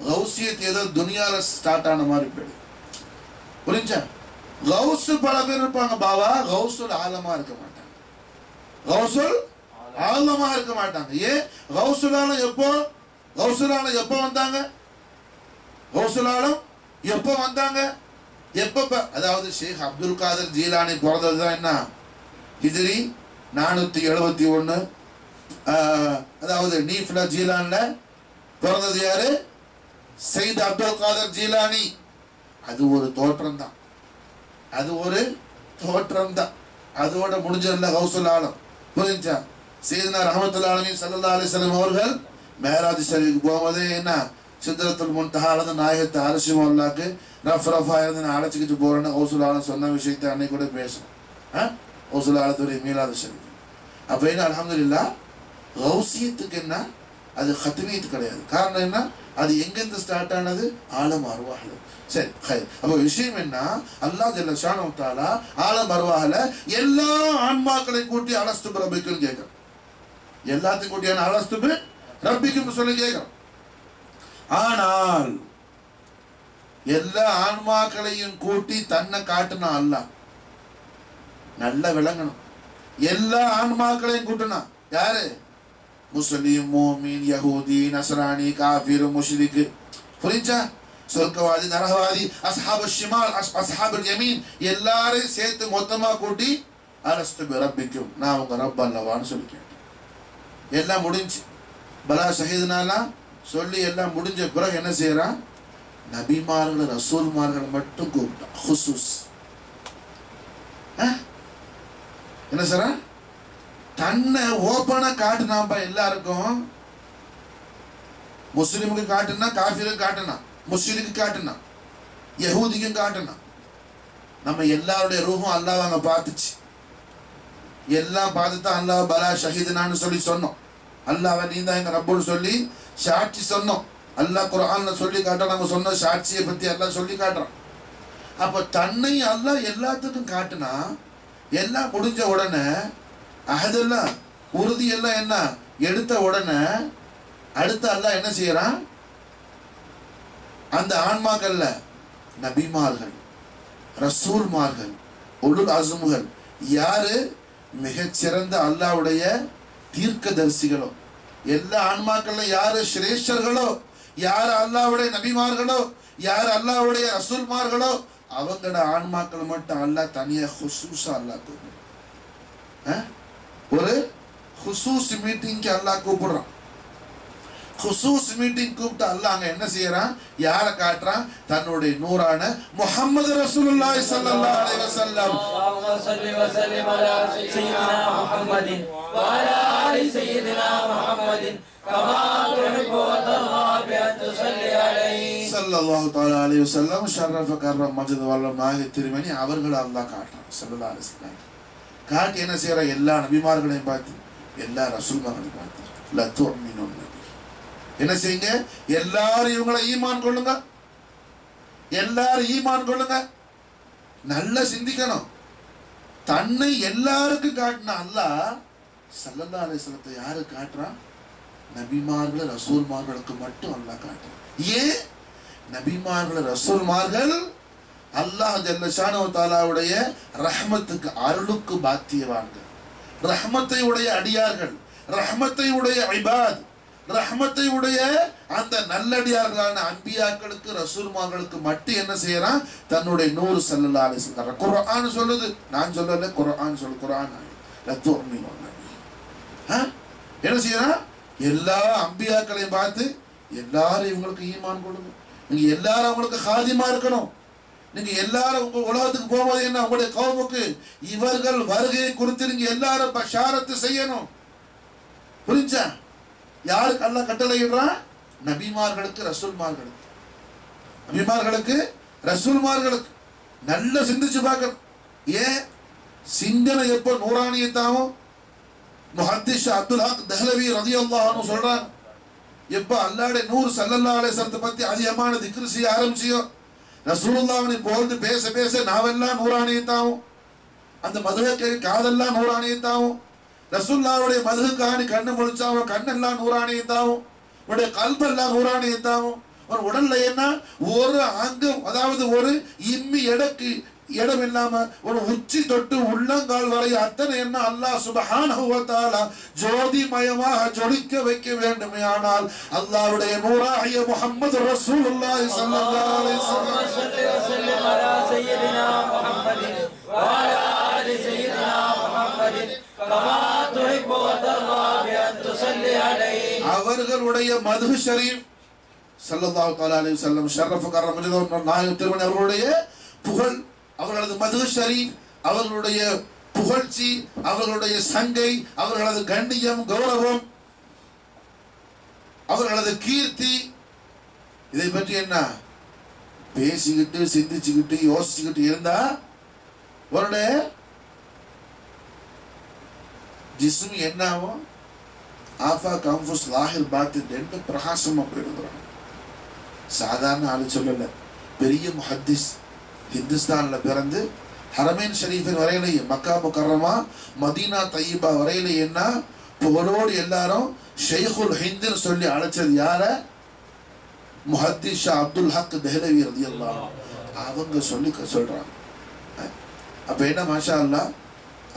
கௌசியத் ஏதோ துனியால ஸ்டார்ட் ஆன மாதிரி போயிடுது. புரிஞ்சா? கௌசு பல பேர் இருப்பாங்க பாவா, கௌசுல் ஆலமா இருக்க மாட்டாங்க. கௌசுல் ஆலமா இருக்க மாட்டாங்க. ஏன்? கௌசுல் ஆலம் எப்போ வந்தாங்க? கௌசுல் ஆலம் எப்போ வந்தாங்க? எப்ப? அதாவது ஷேக் அப்துல் காதர் ஜீலானி பிறந்ததுதான் என்ன ஹிஜ்ரி 471. அதாவது நீஃப்ல ஜீலான்ல பிறந்தது யாரு? சையத் அப்துல் காதர் ஜீலானி. அது ஒரு தோற்றம் தான், அதோட முடிஞ்சல கௌசுல் ஆலம். புரிஞ்சா? சையதுனா ரஹ்மத்துல்லாஹி அலைஹி ஸல்லல்லாஹு அலைஹி வஸல்லம் அவர்கள் மேராஜ் ஷரீஃப் போகும்போது என்ன சித்ரத்துல் முன்தஹால நாயகத்தை அரிசி மோல்லாக்கு ரஃபா இருந்து நான் அழைச்சிக்கிட்டு போறேன்னு ஹவுசுலால சொன்ன விஷயத்தை அன்னைக்கு கூட பேசுறேன். ஹவுசுலாலத்துடைய மீலாது ஷரீஃப் அப்ப என்ன அல்ஹம்துலில்லாஹ் கௌசியத்துக்கு என்ன அது ஹத்மீத் கிடையாது. காரணம் என்ன? அது எங்கிருந்து ஸ்டார்ட் ஆனது? ஆலம் அர்வாஹ்ல. சரி அப்ப விஷயம் என்ன? அல்லாஹ் ஜல்ல ஷானஹு வ தஆலா ஆலம் அர்வாஹ்ல எல்லா ஆன்மாக்களையும் கூட்டி அலஸ்து பிரபிக்கும் கேட்கிறான். எல்லாத்தையும் கூட்டியான அலஸ்து ரப்பிக்கும் சொல்லி கேட்கிறான். ஆனால் எல்லா ஆன்மாக்களையும் கூட்டி தன்னை காட்டுனா அல்லாஹ் நல்ல விளங்கணும். எல்லா ஆன்மாக்களையும் கூட்டுனா யாரு? முஸ்லிம், மோமின், யஹூதி, நஸ்ரானி, காஃபிர், முஷ்ரிக். புரிஞ்சா? சொர்க்கவாதி, நரகவாதி, அஸ்ஹாபு ஷிமால், அஸ்ஹாபு யமீன் எல்லாரையும் சேர்த்து மொத்தமா கூட்டி அலஸ்து பிரப்பிக்கும் நான் உங்க ரப் அல்லவான்னு சொல்லி கேட்டேன். எல்லாம் முடிஞ்சு பலா ஷஹீதுனாலாம் சொல்லி எல்லாம் முடிஞ்ச பிறகு என்ன செய்யறான்? நபிமார்கள் ரசூல்மார்கள் மட்டும் கூப்பிட்டான். ஹுசூஸ் என்ன சார்? தன்னை ஓப்பனா காட்டுனாப்பா எல்லாருக்கும். முஸ்லிமுக்கு காட்டுனா, காஃபிருக்கு காட்டுனா, முஸ்லிமுக்கு காட்டுனா, யஹூதிக்கும் காட்டுனா. நம்ம எல்லாருடைய ரூஹும் அல்லாஹ் அங்க பார்த்துச்சு. எல்லாம் பார்த்துதான் அல்லாஹ் பலா ஷஹீதுனான்னு சொல்லி சொன்னோம். அல்லாஹ் நீ தான் எங்க ரப்புன்னு சொல்லி சாட்சி சொன்னோம். அல்லாஹ் குர்ஆன்ல சொல்லி காட்டுறான். நம்ம சொன்ன சாட்சியை பத்தி அல்லாஹ் சொல்லி காட்டுறான். அப்ப தன்னை அல்லாஹ் எல்லாத்துக்கும் காட்டுனா எல்லாம் முடிஞ்ச உடனே அஹதெல்லாம் உறுதி எல்லாம் என்ன எடுத்த உடனே அடுத்து அல்லாஹ் என்ன செய்யறான்? அந்த ஆன்மாக்கள்ல நபிமார்கள், ரசூல்மார்கள், உலுல் அஸ்முகள் யாரு மிகச்சிறந்த அல்லாஹ்வுடைய தீர்க்கதரிசிகளோ, எல்லா ஆன்மாக்கள்ல யாரு சிரேஷ்டர்களோ, யாரு அல்லாஹ்வுடைய நபிமார்களோ, யாரு அல்லாஹ்வுடைய ரசூல்மார்களோ அவங்களோட ஆன்மாக்கள் மட்டும் அல்லாஹ் தனியா ஹுசூஸா அல்லாஹ் கூப்பிடுறான். ஒரு ஹுசூஸ் மீட்டிங்க்கு அல்லாஹ் கூப்பிடுறான். ஹுசூஸ் மீட்டிங் கூப்பிட்டு அல்லாஹ் அங்க என்ன செய்யறான்? யாரை காட்டுறான்? தன்னுடைய நூறான முஹம்மது ரசூலுல்லாஹி ஸல்லல்லாஹு அலைஹி வஸல்லம். அல்லாஹும்ம ஸல்லி வ ஸல்லிம் அலா சய்யிதினா முஹம்மதின் வ அலா ஆலி சய்யிதினா முஹம்மதின் கமா துஹிப்பு வ தர்ஹா பி அன் துஸல்லி அலைஹி ஸல்லல்லாஹு தஆலா அலைஹி வஸல்லம். ஷர்ரஃப கர்ரம் மஜ்த் வல்லம் நாயக திருமணி அவர்கள் அல்லாஹ் காட்டுறான். ஸல்லல்லாஹு அலைஹி வஸல்லம் காட்டி என்ன செய்யற? எல்லா நபிமார்களையும் பார்த்து, எல்லா ரசூல்மார்களையும் பார்த்து லா துஅமினுன் நபி என்ன செய்யுங்க? எல்லாரும் இவங்களை ஈமான் கொள்ளுங்க, எல்லாரும் ஈமான் கொள்ளுங்க. நல்ல சிந்திக்கணும். தன்னை எல்லாருக்கும் காட்டின அல்லாஹ் ஸல்லல்லாஹு அலைஹி வஸல்லத்தை யாரு காட்டுறான்? நபிமார்கள் ரசூல்மார்களுக்கு மட்டும் அல்லாஹ் காட்டுறான். ஏன்? நபிமார்கள் ரசூல்மார்கள் அல்லாஹ் ஜல்ல ஷானஹு தஆலாவுடைய ரஹ்மத்துக்கு அருளுக்கு பாத்தியவான்கள், ரஹ்மத்தை உடைய அடியார்கள், ரஹ்மத்தை உடைய இபாத், ரஹ்மத்தை உடைய அந்த நல்லடியார்களான அன்பியாக்களுக்கு ரசூல்மார்களுக்கு மட்டும் என்ன செய்யறான்? தன்னுடைய நூறு ஸல்லல்லாஹு அலைஹி வஸல்லம். குர்ஆன் சொல்லுது, நான் சொல்லல, குர்ஆன் சொல்லு. குர்ஆன் என்ன செய்யறான்? எல்லா அம்பியாக்களையும் பார்த்து எல்லாரும் இவங்களுக்கு ஈமான் கொடுங்க, நீங்க எல்லாரும் அவங்களுக்கு ஹாதிமா இருக்கணும், நீங்க எல்லாரும் உங்க உலகத்துக்கு போகும்போது என்ன உங்களுடைய கௌமுக்கு இவர்கள் வருகை குறித்து நீங்க எல்லாரும் பஷாரத்து செய்யணும். புரிஞ்சா? யாருக்கு அல்லாஹ் கட்டளையிடுறான்? நபிமார்களுக்கு ரசூல்மார்களுக்கு. நபிமார்களுக்கு ரசூல்மார்களுக்கு நல்ல சிந்திச்சு பார்க்கணும். ஏன் சிந்தனை எப்போ நூறானியத்தாவும் முஹத்திஸ் அப்துல் ஹக் தஹ்லவி ரலியல்லாஹு அன்ஹு சொல்றாங்க, எப்ப அல்லாஹ்வுடைய நூர் ஸல்லல்லாஹு அலைஹி வஸல்லம் பத்தி அதிகமான திக்ர் செய்ய ஆரம்பிச்சியோ, ரசூலுல்லாஹ்வை போந்து பேச பேச நாவெல்லாம் நூறானியத்தாவும், அந்த மதுஹை காதெல்லாம் நூறானியத்தாவும், ரசூலுல்லாஹ்வுடைய மதுஹுக்கான கண்ணு முழிச்சாவும் கண்ணெல்லாம் நூறானியத்தாவும், உடைய கல்பெல்லாம் நூறானியத்தாவும். ஒரு உடல்ல என்ன ஒரு அங்கம், அதாவது ஒரு இம்மி எடக்கு இடம் இல்லாம ஒரு உச்சி தொட்டு உள்ளங்கால் வரை அத்தனை என்ன அல்லாஹ் சுப்ஹானஹு வ தஆலா ஜோதிமயமாக ஜொலிக்க வைக்க வேண்டுமே. ஆனால் அல்லாஹ்வுடைய நூறாகிய முஹம்மது ரசூலுல்லாஹி ஸல்லல்லாஹு அலைஹி வஸல்லம் அவர்களுடைய மதுஹ் ஷரீஃப் ஸல்லல்லாஹு தஆலா அலைஹி வஸல்லம் ஷரஃப கர்ரம் நாயகம் திருமணி அவர்களுடைய புகழ், அவர்களது மதுஹ் ஷரீஃப், அவர்களுடைய புகழ்ச்சி, அவர்களுடைய சங்கை, அவர்களது கண்ணியம், கௌரவம், அவர்களது கீர்த்தி இதை பற்றி என்ன பேசிக்கிட்டு சிந்திச்சுக்கிட்டு யோசிச்சுக்கிட்டு இருந்தா ஒரு ஜிஸ்ம் என்ன ஆகும்? ஆஃபா கம்ஃபுஸ் லாஹிர் பாத்து ரெண்டு பிரகாசமா போயிடுறாங்க. சாதாரண ஆளு சொல்லல, பெரிய முஹத்திஸ், ஹிந்துஸ்தான்ல பிறந்து ஹரமேன் ஷரீஃபின் வரையிலேயே மக்கா முக்கர்ரமா மதீனா தையிபா வரையிலே என்ன புகழோடு எல்லாரும் ஷைഖுல் ஹிந்துன்னு சொல்லி அழைச்சது யார? முஹத்திஸ் ஷா அப்துல் ஹக் தெஹ்லவி ரலியல்லாஹு அவங்க சொல்லி சொல்றாங்க. அப்ப என்ன மாஷா அல்லாஹ்,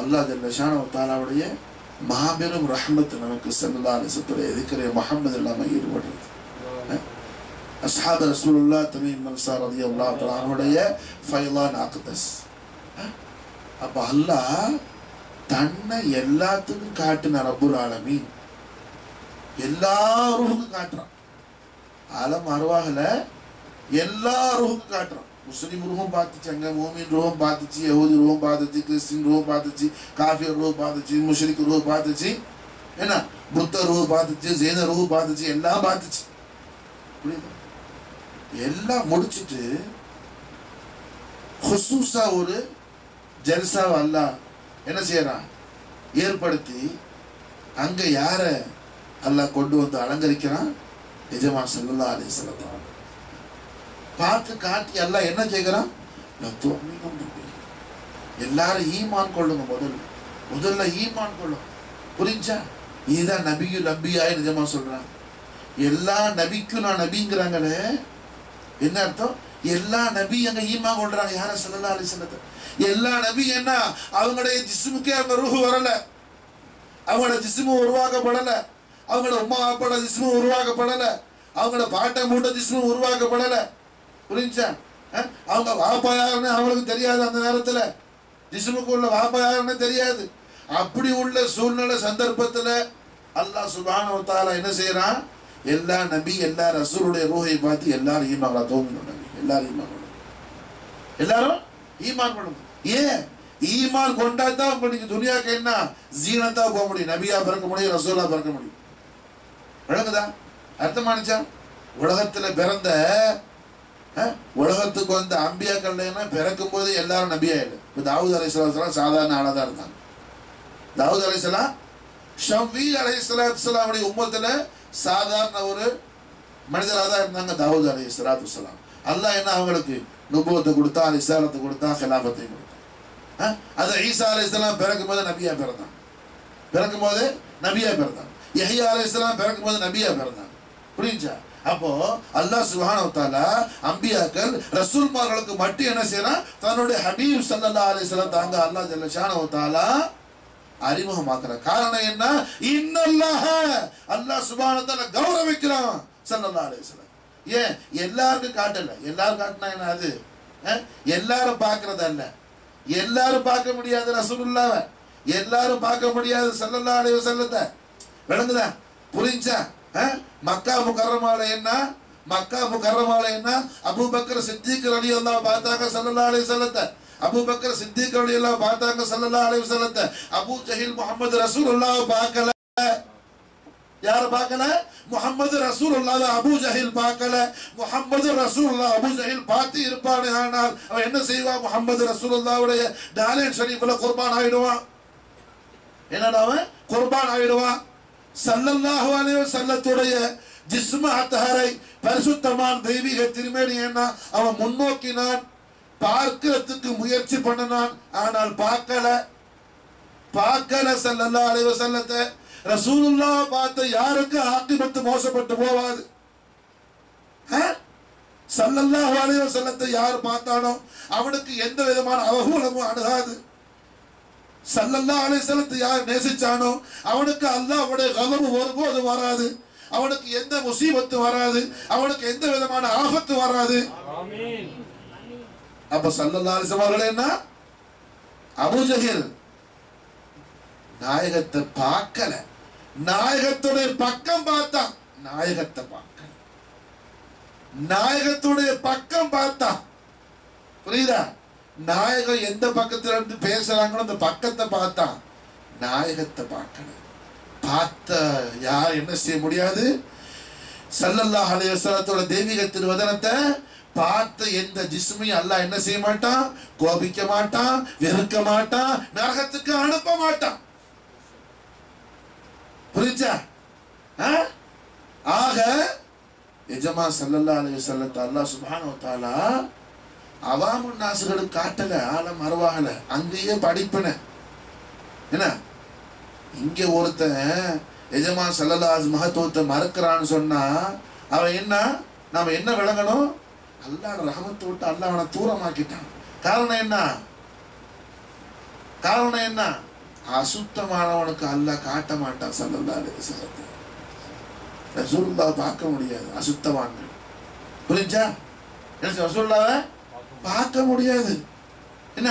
அல்லாஹ் ஜல்ல ஷானஹு தஆலாவுடைய மாபெரும் ரஹ்மத் நமக்கு ஸல்லல்லாஹு அலைஹி வஸல்லம் எதிக்கரே முஹம்மது இல்லாம ஈடுபடுறது. அஸ்ஹாபு ரசூலுல்லாஹ் தமீம் மன்சார் ரலியல்லாஹு தஆலா அவருடைய ஃபைலான் அக்தஸ். அப்ப அல்லாஹ் தன்னை எல்லாத்துக்கும் காட்டின ரப்புல் ஆலமீன் எல்லா ரூஹுக்கும் காட்டுறான். ஆலம் அருவாகல எல்லா ரூஹுக்கும் காட்டுறான். முஸ்லிம் ரூஹும் பார்த்துச்சு, அங்க மோமின் ரூஹும் பார்த்துச்சு, யஹூதி ரூஹும் பார்த்துச்சு, கிறிஸ்டின் ரூஹும் பார்த்துச்சு, காஃபிர் ரூஹ் பார்த்துச்சு, முஷ்ரிக் ரூஹ் பார்த்துச்சு, என்ன புத்த ரூஹ் பார்த்துச்சு, ஜெயின ரூஹ் பார்த்துச்சு, எல்லாம் பார்த்துச்சு. புரியுது? எல்லாம் முடிச்சுட்டு ஹுசூஸா ஒரு ஜல்சாவை அல்லாஹ் என்ன செய்யறான்? ஏற்படுத்தி அங்க யார அல்லாஹ் கொண்டு வந்து அலங்கரிக்கிறான்? எஜமான் ஸல்லல்லாஹு அலைஹி வஸல்லம் பார்த்து காட்டி அல்லாஹ் என்ன கேட்கிறான்? எல்லாரும் ஈமான் கொள்ளுங்க. முதல்ல ஈமான் கொள்ளுங்க. புரிஞ்சா? இதுதான் நபியுல் அம்பியாய் நிஜமா சொல்றான். எல்லா நபிக்கும் நான் நபிங்கிறாங்களே, என்ன அர்த்தம்? எல்லா நபி அங்க ஈமான் கொள்றாங்க. யார? ஸல்லல்லாஹு அலைஹி வஸல்லம். எல்லா நபி என்ன அவங்களுடைய ஜிஸ்முக்கே அவங்க ரூஹ் வரல, அவங்களோட ஜிஸ்மு உருவாக்கப்படல, அவங்களோட உம்மா அப்பாட ஜிஸ்மு உருவாக்கப்படல, அவங்களோட பாட்டை மூட்ட ஜிஸ்மு உருவாக்கப்படல. புரிஞ்சா? அவங்க வாப்பா யாருன்னு அவங்களுக்கு தெரியாது. அந்த நேரத்துல ஜிஸ்முக்கு உள்ள வாப்பா யாருன்னு தெரியாது. அப்படி உள்ள சூழ்நிலை சந்தர்ப்பத்துல அல்லாஹ் சுப்ஹானஹு வ தஆலா என்ன செய்யறான்? எல்லா நபி எல்லா ரசூலுடைய ரூஹை பார்த்து எல்லாரும் ஈமான் தோங்கணும். எல்லாரும் ஈமான் கொள்ளணும். எல்லாரும் ஈமான் கொள்ளணும். ஏன்? ஈமான் கொண்டாதான் உங்களுக்கு துனியாக்கு என்ன ஜீனத்தா போக முடியும், நபியா பிறக்க முடியும், ரசூலா பிறக்க முடியும். விளங்குதா? அர்த்தமானிச்சா? உலகத்துல பிறந்த உலகத்துக்கு வந்த அம்பியாக்கள் பிறக்கும் போது எல்லாரும் நபியா இல்லை. இப்ப தாவூத் அலைஹிஸ்ஸலாம் சாதாரண ஆளாதான் இருந்தாங்க. தாவூத் அலைஹிஸ்ஸலாம் ஷம்வீல் அலைஹிஸ்ஸலாத்துடைய உம்மத்துல சாதாரண ஒரு மனிதராக தான் இருந்தாங்க. தாவூத் அலைஹிஸ்ஸலாம் அல்லாஹ் என்ன அவங்களுக்கு நுபுவத்தை கொடுத்தான், ரிசாலத்தை கொடுத்தான், ஹிலாஃபத்தை கொடுத்தான். அது ஈசா அலைஹிஸ்ஸலாம் பிறக்கும் போது நபியா பிறந்தான். பிறக்கும் போது நபியா பிறந்தான். யஹ்யா அலைஹிஸ்ஸலாம் பிறக்கும் போது நபியா பிறந்தான். புரிஞ்சா? அப்போ அல்லாஹ் சுப்ஹானஹு வ தஆலா அம்பியாக்கள் ரசூல்மார்களுக்கு மட்டும் என்ன செய்யறான்? தன்னுடைய ஹபீப் ஸல்லல்லாஹு அலைஹி வஸல்லம் தாங்க அல்லாஹ் ஜல்ல ஷானஹு வ தஆலா அறிமுகமாக்குற காரணம் என்ன? இன்னல்லாஹ அல்லாஹ் சுப்ஹானஹு வ தஆலா கௌரவிக்கிறான் ஸல்லல்லாஹு அலைஹி வஸல்லம். ஏன்? எல்லாருக்கும் காட்டல. எல்லாரும் காட்டினா என்ன? அது எல்லாரும் பார்க்கறது அல்ல. எல்லாரும் பார்க்க முடியாது ரசூலுல்லாஹ்வை, எல்லாரும் பார்க்க முடியாது ஸல்லல்லாஹு அலைஹி வஸல்லத்தை. விளங்குதா? புரிஞ்சா? மக்கா முகர்ரமால என்ன? மக்கா முகர்ரமால என்ன? அபூபக்கர் சித்திக் ரலியல்லாஹு பார்த்தாங்க ஸல்லல்லாஹு அலைஹி வஸல்லத்தை. அபூபக்கர் சித்திக் ரலியல்லாஹு பார்த்தாங்க ஸல்லல்லாஹு அலைஹி வஸல்லத்தை. அபூ ஜஹீல் முஹம்மது ரசூலுல்லாஹ் பார்க்கல. யார பார்க்கல? முஹம்மது ரசூலுல்லாஹ். அபூ ஜஹீல் பார்க்கல. முஹம்மது ரசூலுல்லாஹ் அபூ ஜஹீல் பார்த்து இருப்பானே, ஆனால் அவன் என்ன செய்வான்? முஹம்மது ரசூலுல்லாஹ்வுடைய டாலேன் ஷரீஃப்ல குர்பான் ஆயிடுவான். என்னடா அவன் குர்பான் ஆயிடுவான். ஸல்லல்லாஹு அலைஹி வஸல்லத்துடைய ஜிஸ்ம அத்ஹரை பரிசுத்தமான தெய்வீக திருமேனி என்ன அவன் முன்னோக்கினான், பார்க்கிறதுக்கு முயற்சி பண்ணினான், ஆனால் பார்க்கல. ஸல்லல்லாஹு அலைஹி வஸல்லத்தை ரசூலுல்லாஹ் பார்த்த யாருக்கு ஆக்கிபத்து மோசப்பட்டு போவாது? ஸல்லல்லாஹு அலைஹி வஸல்லத்தை யார் பார்த்தானோ அவனுக்கு எந்த விதமான அவகுலமும் அணுகாது. ஸல்லல்லாஹு அலைஹி வஸல்லத்தை யார் நேசிச்சானோ அவனுக்கு அல்லாஹ்வுடைய கலபு ஒருபோது வராது, அவனுக்கு எந்த முசீபத்து வராது, அவனுக்கு எந்த விதமான ஆபத்து வராது. ஆமீன். அப்ப ஸல்லல்லாஹு அலைஹி வஸல்லம் என்ன? அபூ ஜஹீல் நாயகத்தை பார்க்கல, நாயகத்துடைய பக்கம் பார்த்தான். நாயகத்தை பார்க்கல, நாயகத்துடைய பக்கம் பார்த்தான். புரியுதா? நாயகம் எந்த பக்கத்துல இருந்து பேசுறாங்களோ அந்த பக்கத்தை பார்த்தான், நாயகத்தை பார்க்கல. பார்த்த யார் என்ன செய்ய முடியாது? ஸல்லல்லாஹு அலைஹி வஸல்லத்தோட தெய்வீக திருவதனத்தை பார்த்து எந்த ஜிஸ்மையும் அல்லாஹ் என்ன செய்ய மாட்டான், கோபிக்க மாட்டான், வெறுக்க மாட்டான், நரகத்துக்கு அனுப்ப மாட்டான். புரிஞ்சா? ஆக எஜமா ஸல்லல்லாஹு அலைஹி வஸல்லத்தை அல்லாஹ் சுப்ஹானஹு வ தஆலா அவாமுன் நாஸ்களுக்கு காட்டல, ஆலம் அருவாகல, அங்கேயே படிப்பின. என்ன இங்க ஒருத்தன் எஜமா ஸல்லல்லாஹு மகத்துவத்தை மறுக்கிறான்னு சொன்னா அவன் என்ன, நாம என்ன விளங்கணும், அல்லாஹ் ரஹமத்தை விட்டு அல்லாஹ் அவனை தூரமாக்கிட்டான். காரணம் என்ன? காரணம் என்ன? அசுத்தமானவனுக்கு அல்லாஹ் காட்ட மாட்டான். ஸல்லல்லாஹு அலைஹி வஸல்லம் ரசூலுல்லாஹ் பார்க்க முடியாது, அசுத்தவான்கள். புரிஞ்சா? ரசூலுல்லாஹ் பார்க்க முடியாது. என்ன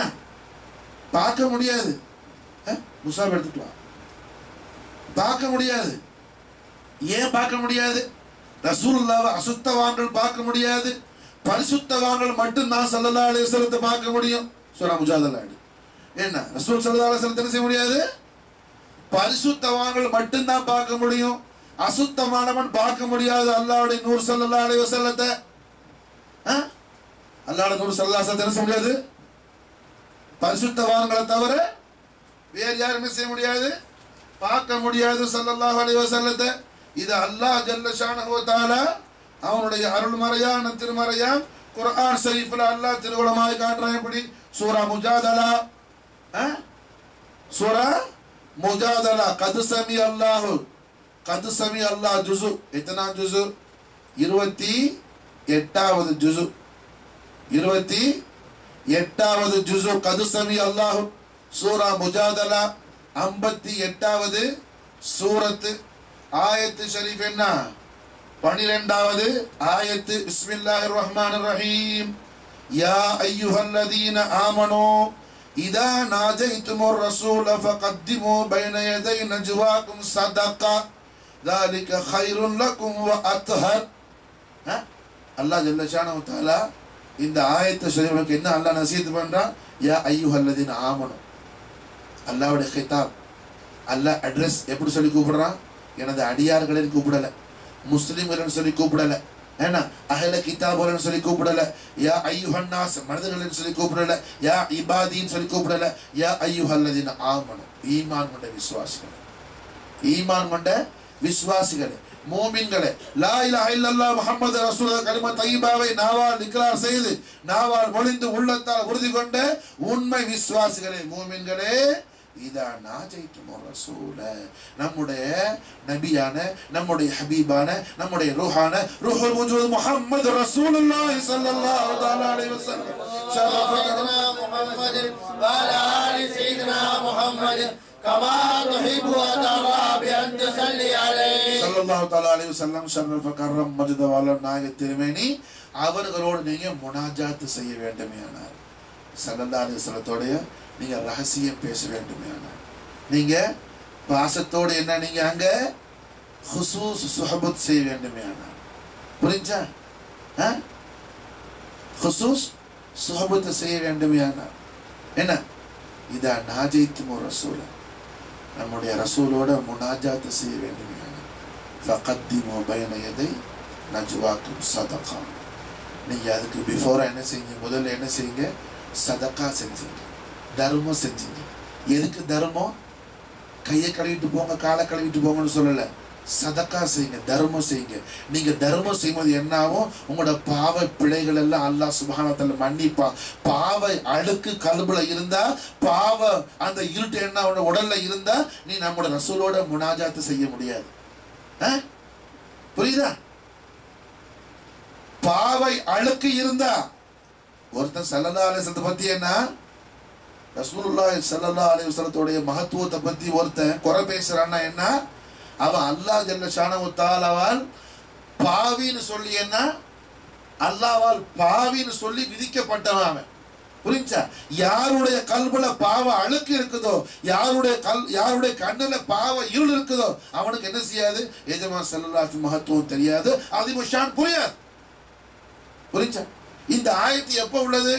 பார்க்க முடியாது? முஸாப் எடுத்துட்டு வா. பார்க்க முடியாது. ஏன் பார்க்க முடியாது? ரசூலுல்லாஹ் அசுத்தவான்கள் பார்க்க முடியாது, பரிசுத்தவான்கள் மட்டும் தான் ஸல்லல்லாஹு அலைஹி வஸல்லத்தை பார்க்க முடியும். சூரா முஜாதலா. என்ன ரசூல் ஸல்லல்லாஹு அலைஹி வஸல்லம் என்ன செய்ய முடியாது? பரிசுத்தவான்கள் மட்டும் தான் பார்க்க முடியும், அசுத்தமானவன் பார்க்க முடியாது. அல்லாஹ்வுடைய நூர் ஸல்லல்லாஹு அலைஹி வஸல்லத்தை, அல்லாஹ்வுடைய நூர் ஸல்லல்லாஹு அலைஹி வஸல்லம் என்ன செய்ய முடியாது? பரிசுத்தவான்களை தவிர வேறு யாரும் என்ன செய்ய முடியாது, பார்க்க முடியாது ஸல்லல்லாஹு அலைஹி வஸல்லத்தை. இது அல்லாஹ் ஜல்ல ஷானஹு வ தஆலா அவனுடைய அருள்மறையான திருமறையாம் குர்ஆன் ஷரீஃப்ல அல்லாஹ் திருவுளமாய் காட்டுறான். எப்படி? சூரா முஜாதலா. சூரா முஜாதலா கத் சமி அல்லாஹ், கத் சமி அல்லாஹ் ஜுஸு. எத்தனா ஜுஸு? 28வது ஜுஸு. 28வது ஜுஸு கத் சமி அல்லாஹ். சூரா முஜாதலா 58வது சூரத்து. ஆயத்து ஷரீஃப் என்ன? 12வது ஆயத்து. பிஸ்மில்லாஹிர் ரஹ்மானிர் ரஹீம். யா அய்யுஹல்லதீன ஆமனூ இதா நாஜைதுமுர் ரசூல ஃபகத்திமு பைன யதை நஜ்வாக்கும் ஸதகா ذلك خير لكم وأطهر. அல்லாஹ் ஜல்ல ஷானஹு வ தஆலா இந்த ஆயத்து ஷரீஃப்க்கு என்ன அல்லாஹ் நசீஹத் பண்றான்? யா அய்யுஹல்லதீன ஆமனூ. அல்லாஹ்வுடைய கிதாப், அல்லாஹ் அட்ரஸ் எப்படி சொல்லி கூப்பிடுறான்? எனது அடியார்களைன்னு கூப்பிடல, முஸ்லிம்கள் சொல்லி கூப்பிடல, ஏன்னா அஹ்ல கிதாபுன்னு சொல்லி கூப்பிடல, யா அய்யுஹன் நாஸ் மனிதர்கள் சொல்லி கூப்பிடல, யா இபாதின்னு சொல்லி கூப்பிடல, யா அய்யுஹல்லதீன ஆமனு ஈமான் கொண்ட விசுவாசிகளே, ஈமான் கொண்ட விசுவாசிகளே, மூமின்களே, லா இலாஹ இல்லல்லாஹ் முஹம்மது ரசூலுல்லாஹ் கலிமா தய்யிபாவை நாவால் இக்ரார் செய்து நாவால் மொழிந்து உள்ளத்தால் உறுதி கொண்ட உண்மை விசுவாசிகளே, மூமின்களே, இதா நாஜைதுமுர் ரசூல நம்முடைய நபியான, நம்முடைய ஹபீபான, நம்முடைய ரூஹான ரூஹுல் வஜூத் முஹம்மது ரசூலுல்லாஹி ஸல்லல்லாஹு அலைஹி வஸல்லம் ஷரஃபனா முஹம்மத் வ அலா ஆலி சய்யிதினா முஹம்மத் கமா துஹிப்பு வ தரா பி அன் துஸல்லி அலைஹி ஸல்லல்லாஹு அலைஹி வஸல்லம் ஷரஃப கர்ரம் மஜ்த வல நாயக திருமேனி அவர்களோடு நீங்க முனாஜாத் செய்ய வேண்டுமேயானார். ஸல்லல்லாஹு அலைஹி வஸல்லத்தோட நீங்க ரகசியம் பேச வேண்டுமேயானார். நீங்க பாசத்தோடு என்ன நீங்க அங்க ஹுசூஸ் சுஹபத் செய்ய வேண்டுமேயானார். புரிஞ்சா? ஹுசூஸ் சுஹபத் செய்ய வேண்டுமேயானார். என்ன? இதா நாஜைத்துமுர் ரசூல நம்முடைய ரசூலோட முனாஜாத் செய்ய வேண்டுமேயானார். ஃபகத்திமு பைன யதை நஜ்வாக்கும் ஸதகா. நீங்க அதுக்கு பிஃபோரா என்ன செய்யுங்க? முதல்ல என்ன செய்யுங்க? சதகா செஞ்சீங்க, தர்மம் செஞ்சீங்க. எதுக்கு தர்மம்? கையை கழுவிட்டு போங்க, காலை கழுவிட்டு போங்கன்னு சொல்லல. சதக்கா செய்யுங்க, தர்மம் செய்யுங்க. நீங்க தர்மம் செய்யும்போது என்ன ஆகும்? உங்களோட பாவ பிழைகள் எல்லாம் அல்லாஹ் சுப்ஹானஹு வ தஆலா மன்னிப்பா. பாவ அழுக்கு கல்புல இருந்தா, பாவ அந்த இருட்டு என்ன உடல்ல இருந்தா, நீ நம்மளோட ரசூலோட முனாஜாத்து செய்ய முடியாது. புரியுதா? பாவை அழுக்கு இருந்தா, ஒருத்தன் ஸல்லல்லாஹு அலைஹி வஸல்லம் பத்தி என்ன, ரசூலுல்லாஹி ஸல்லல்லாஹு அலைஹி வஸல்லத்தோட மகத்துவத்தை பத்தி ஒருத்தன் குறை பேசுறான்னா என்ன, அவன் அல்லாஹ் ஜல்ல ஷானஹு வ தஆலாவால் பாவின்னு சொல்லி என்ன, அல்லாஹ்வால் பாவின்னு சொல்லி விதிக்கப்பட்டவன் அவன். புரிஞ்சா? யாருடைய கல்புல பாவ அழுக்கு இருக்குதோ, யாருடைய கண்ணுல பாவ இருள் இருக்குதோ, அவனுக்கு என்ன செய்யாது? எஜமான் ஸல்லல்லாஹு மகத்துவம் தெரியாது, அதிமுஷான் புரியாது. புரிஞ்சா? இந்த ஆயத்து எப்போ உள்ளது?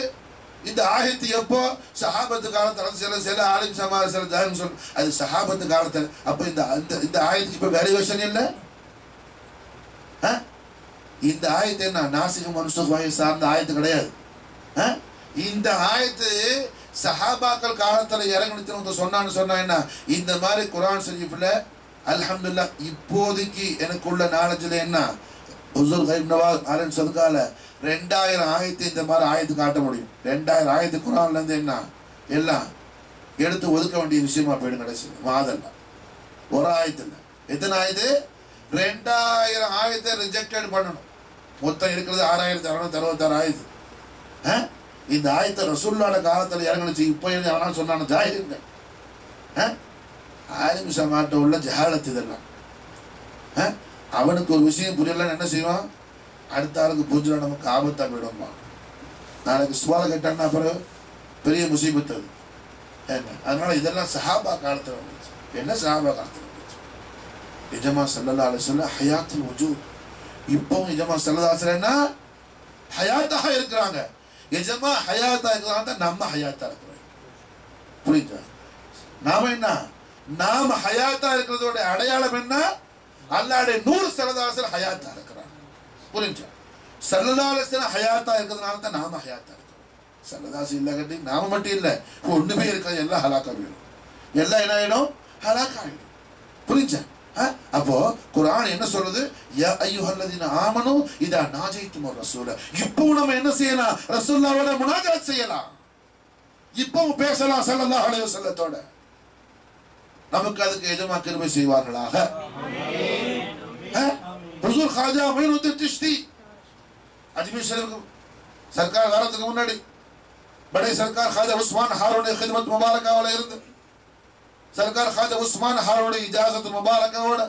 இந்த ஆயத்து எப்போ? சஹாபத்து காலத்துல சில ஆலிம் சமாஜ சில ஜாஹிம் சொல், அது சஹாபத்து காலத்துல. அப்ப இந்த ஆயத்துக்கு இப்ப வேரியேஷன் இல்ல, இந்த ஆயத்து என்ன நாசிக மன்சூக் வகை சார்ந்த ஆயத்து கிடையாது. இந்த ஆயத்து சஹாபாக்கள் காலத்துல இறங்கினு சொன்னான்னு சொன்னா என்ன, இந்த மாதிரி குர்ஆன் ஷரீஃப்ல அல்ஹம்துலில்லாஹ் இப்போதைக்கு எனக்குள்ள நாலேஜ்ல என்ன ஹுசூர் கைப் நவாஸ் ஆலன் சதுகால 2000 ஆயத்து இந்த மாதிரி ஆயத்து காட்ட முடியும். 2000 ஆயத்து குர்ஆன்ல இருந்து என்ன எல்லாம் எடுத்து ஒதுக்க வேண்டிய விஷயமா போயிடும். கடைசி மாதல்ல ஒரு ஆயத்து இல்லை, எத்தனை ஆயத்து? 2000 ஆயத்தை ரிஜெக்டட் பண்ணணும். மொத்தம் இருக்கிறது 6666 ஆயத்து. இந்த ஆயத்தை ரசூலுல்லாஹ் காலத்துல இறங்குச்சு. இப்போ எவனா சொன்னான ஜாஹிலுங்க, ஆலிம் சமாட்ட உள்ள ஜஹாலத் இதெல்லாம். அவனுக்கு ஒரு விஷயம் புரியலன்னு என்ன செய்வான், அடுத்த ஆளுக்கு புரிஞ்சுனா நமக்கு ஆபத்தா போயிடுமா. நாளைக்கு சுவால கேட்டான்னா அப்புறம் பெரிய முசீபத்து அது. அதனால இதெல்லாம் சஹாபா காலத்துல வந்துச்சு. என்ன சஹாபா காலத்துல வந்துச்சு? நிஜமா ஸல்லல்லாஹு அலைஹி வஸல்லம் ஹயாத்துல் வஜூத். இப்பவும் நிஜமா ஸல்லல்லாஹு அலைஹி வஸல்லம் என்ன ஹயாத்தாக இருக்கிறாங்க. நிஜமா ஹயாத்தா இருக்கிறாங்க, நம்ம ஹயாத்தா இருக்கிறோம். புரியுதா? நாம என்ன, நாம ஹயாத்தா இருக்கிறதோட அடையாளம் என்ன? அல்லாஹ்வுடைய நூர் ஸல்லல்லாஹு அலைஹி வஸல்லம் ஹயாத்தா இருக்கிறாங்க. புரிஞ்சா? ஸல்லல்லாஹு அலைஹி வஸல்லம் ஹயாத்தா இருக்கிறதுனால தான் நாம ஹயாத்தா இருக்கிறோம். ஸல்லல்லாஹு அலைஹி இல்ல கட்டி நாம மட்டும் இல்லை, ஒண்ணுமே இருக்காது, எல்லாம் ஹலாக்கா போயிடும். எல்லாம் என்ன ஆயிடும்? ஹலாக்கா ஆயிடும். புரிஞ்சா? அப்போ குர்ஆன் என்ன சொல்லுது? யா அய்யுஹல்லதீன ஆமனு இதா நாஜைதுமுர் ரசூல. இப்போ நம்ம என்ன செய்யலாம்? ரசூலுல்லாஹ்வோட முனாஜாத் செய்யலாம். இப்போ பேசலாம் ஸல்லல்லாஹு அலைஹி வஸல்லத்தோட. நமக்கு அதுக்கு எஜமா கிருபை செய்வார்களாக. ஹுசூர் खाजा மொய்னுத்தீன் चिश्ती அஜ்மீர் ஷரீஃப் சர்க்கார் வரதுக்கு முன்னாடி बड़े सरकार खाजा उस्मान हारून खिदमत मुबारका वाले இருந்து सरकार खाजा उस्मान हारून इजाजत मुबारका ஓட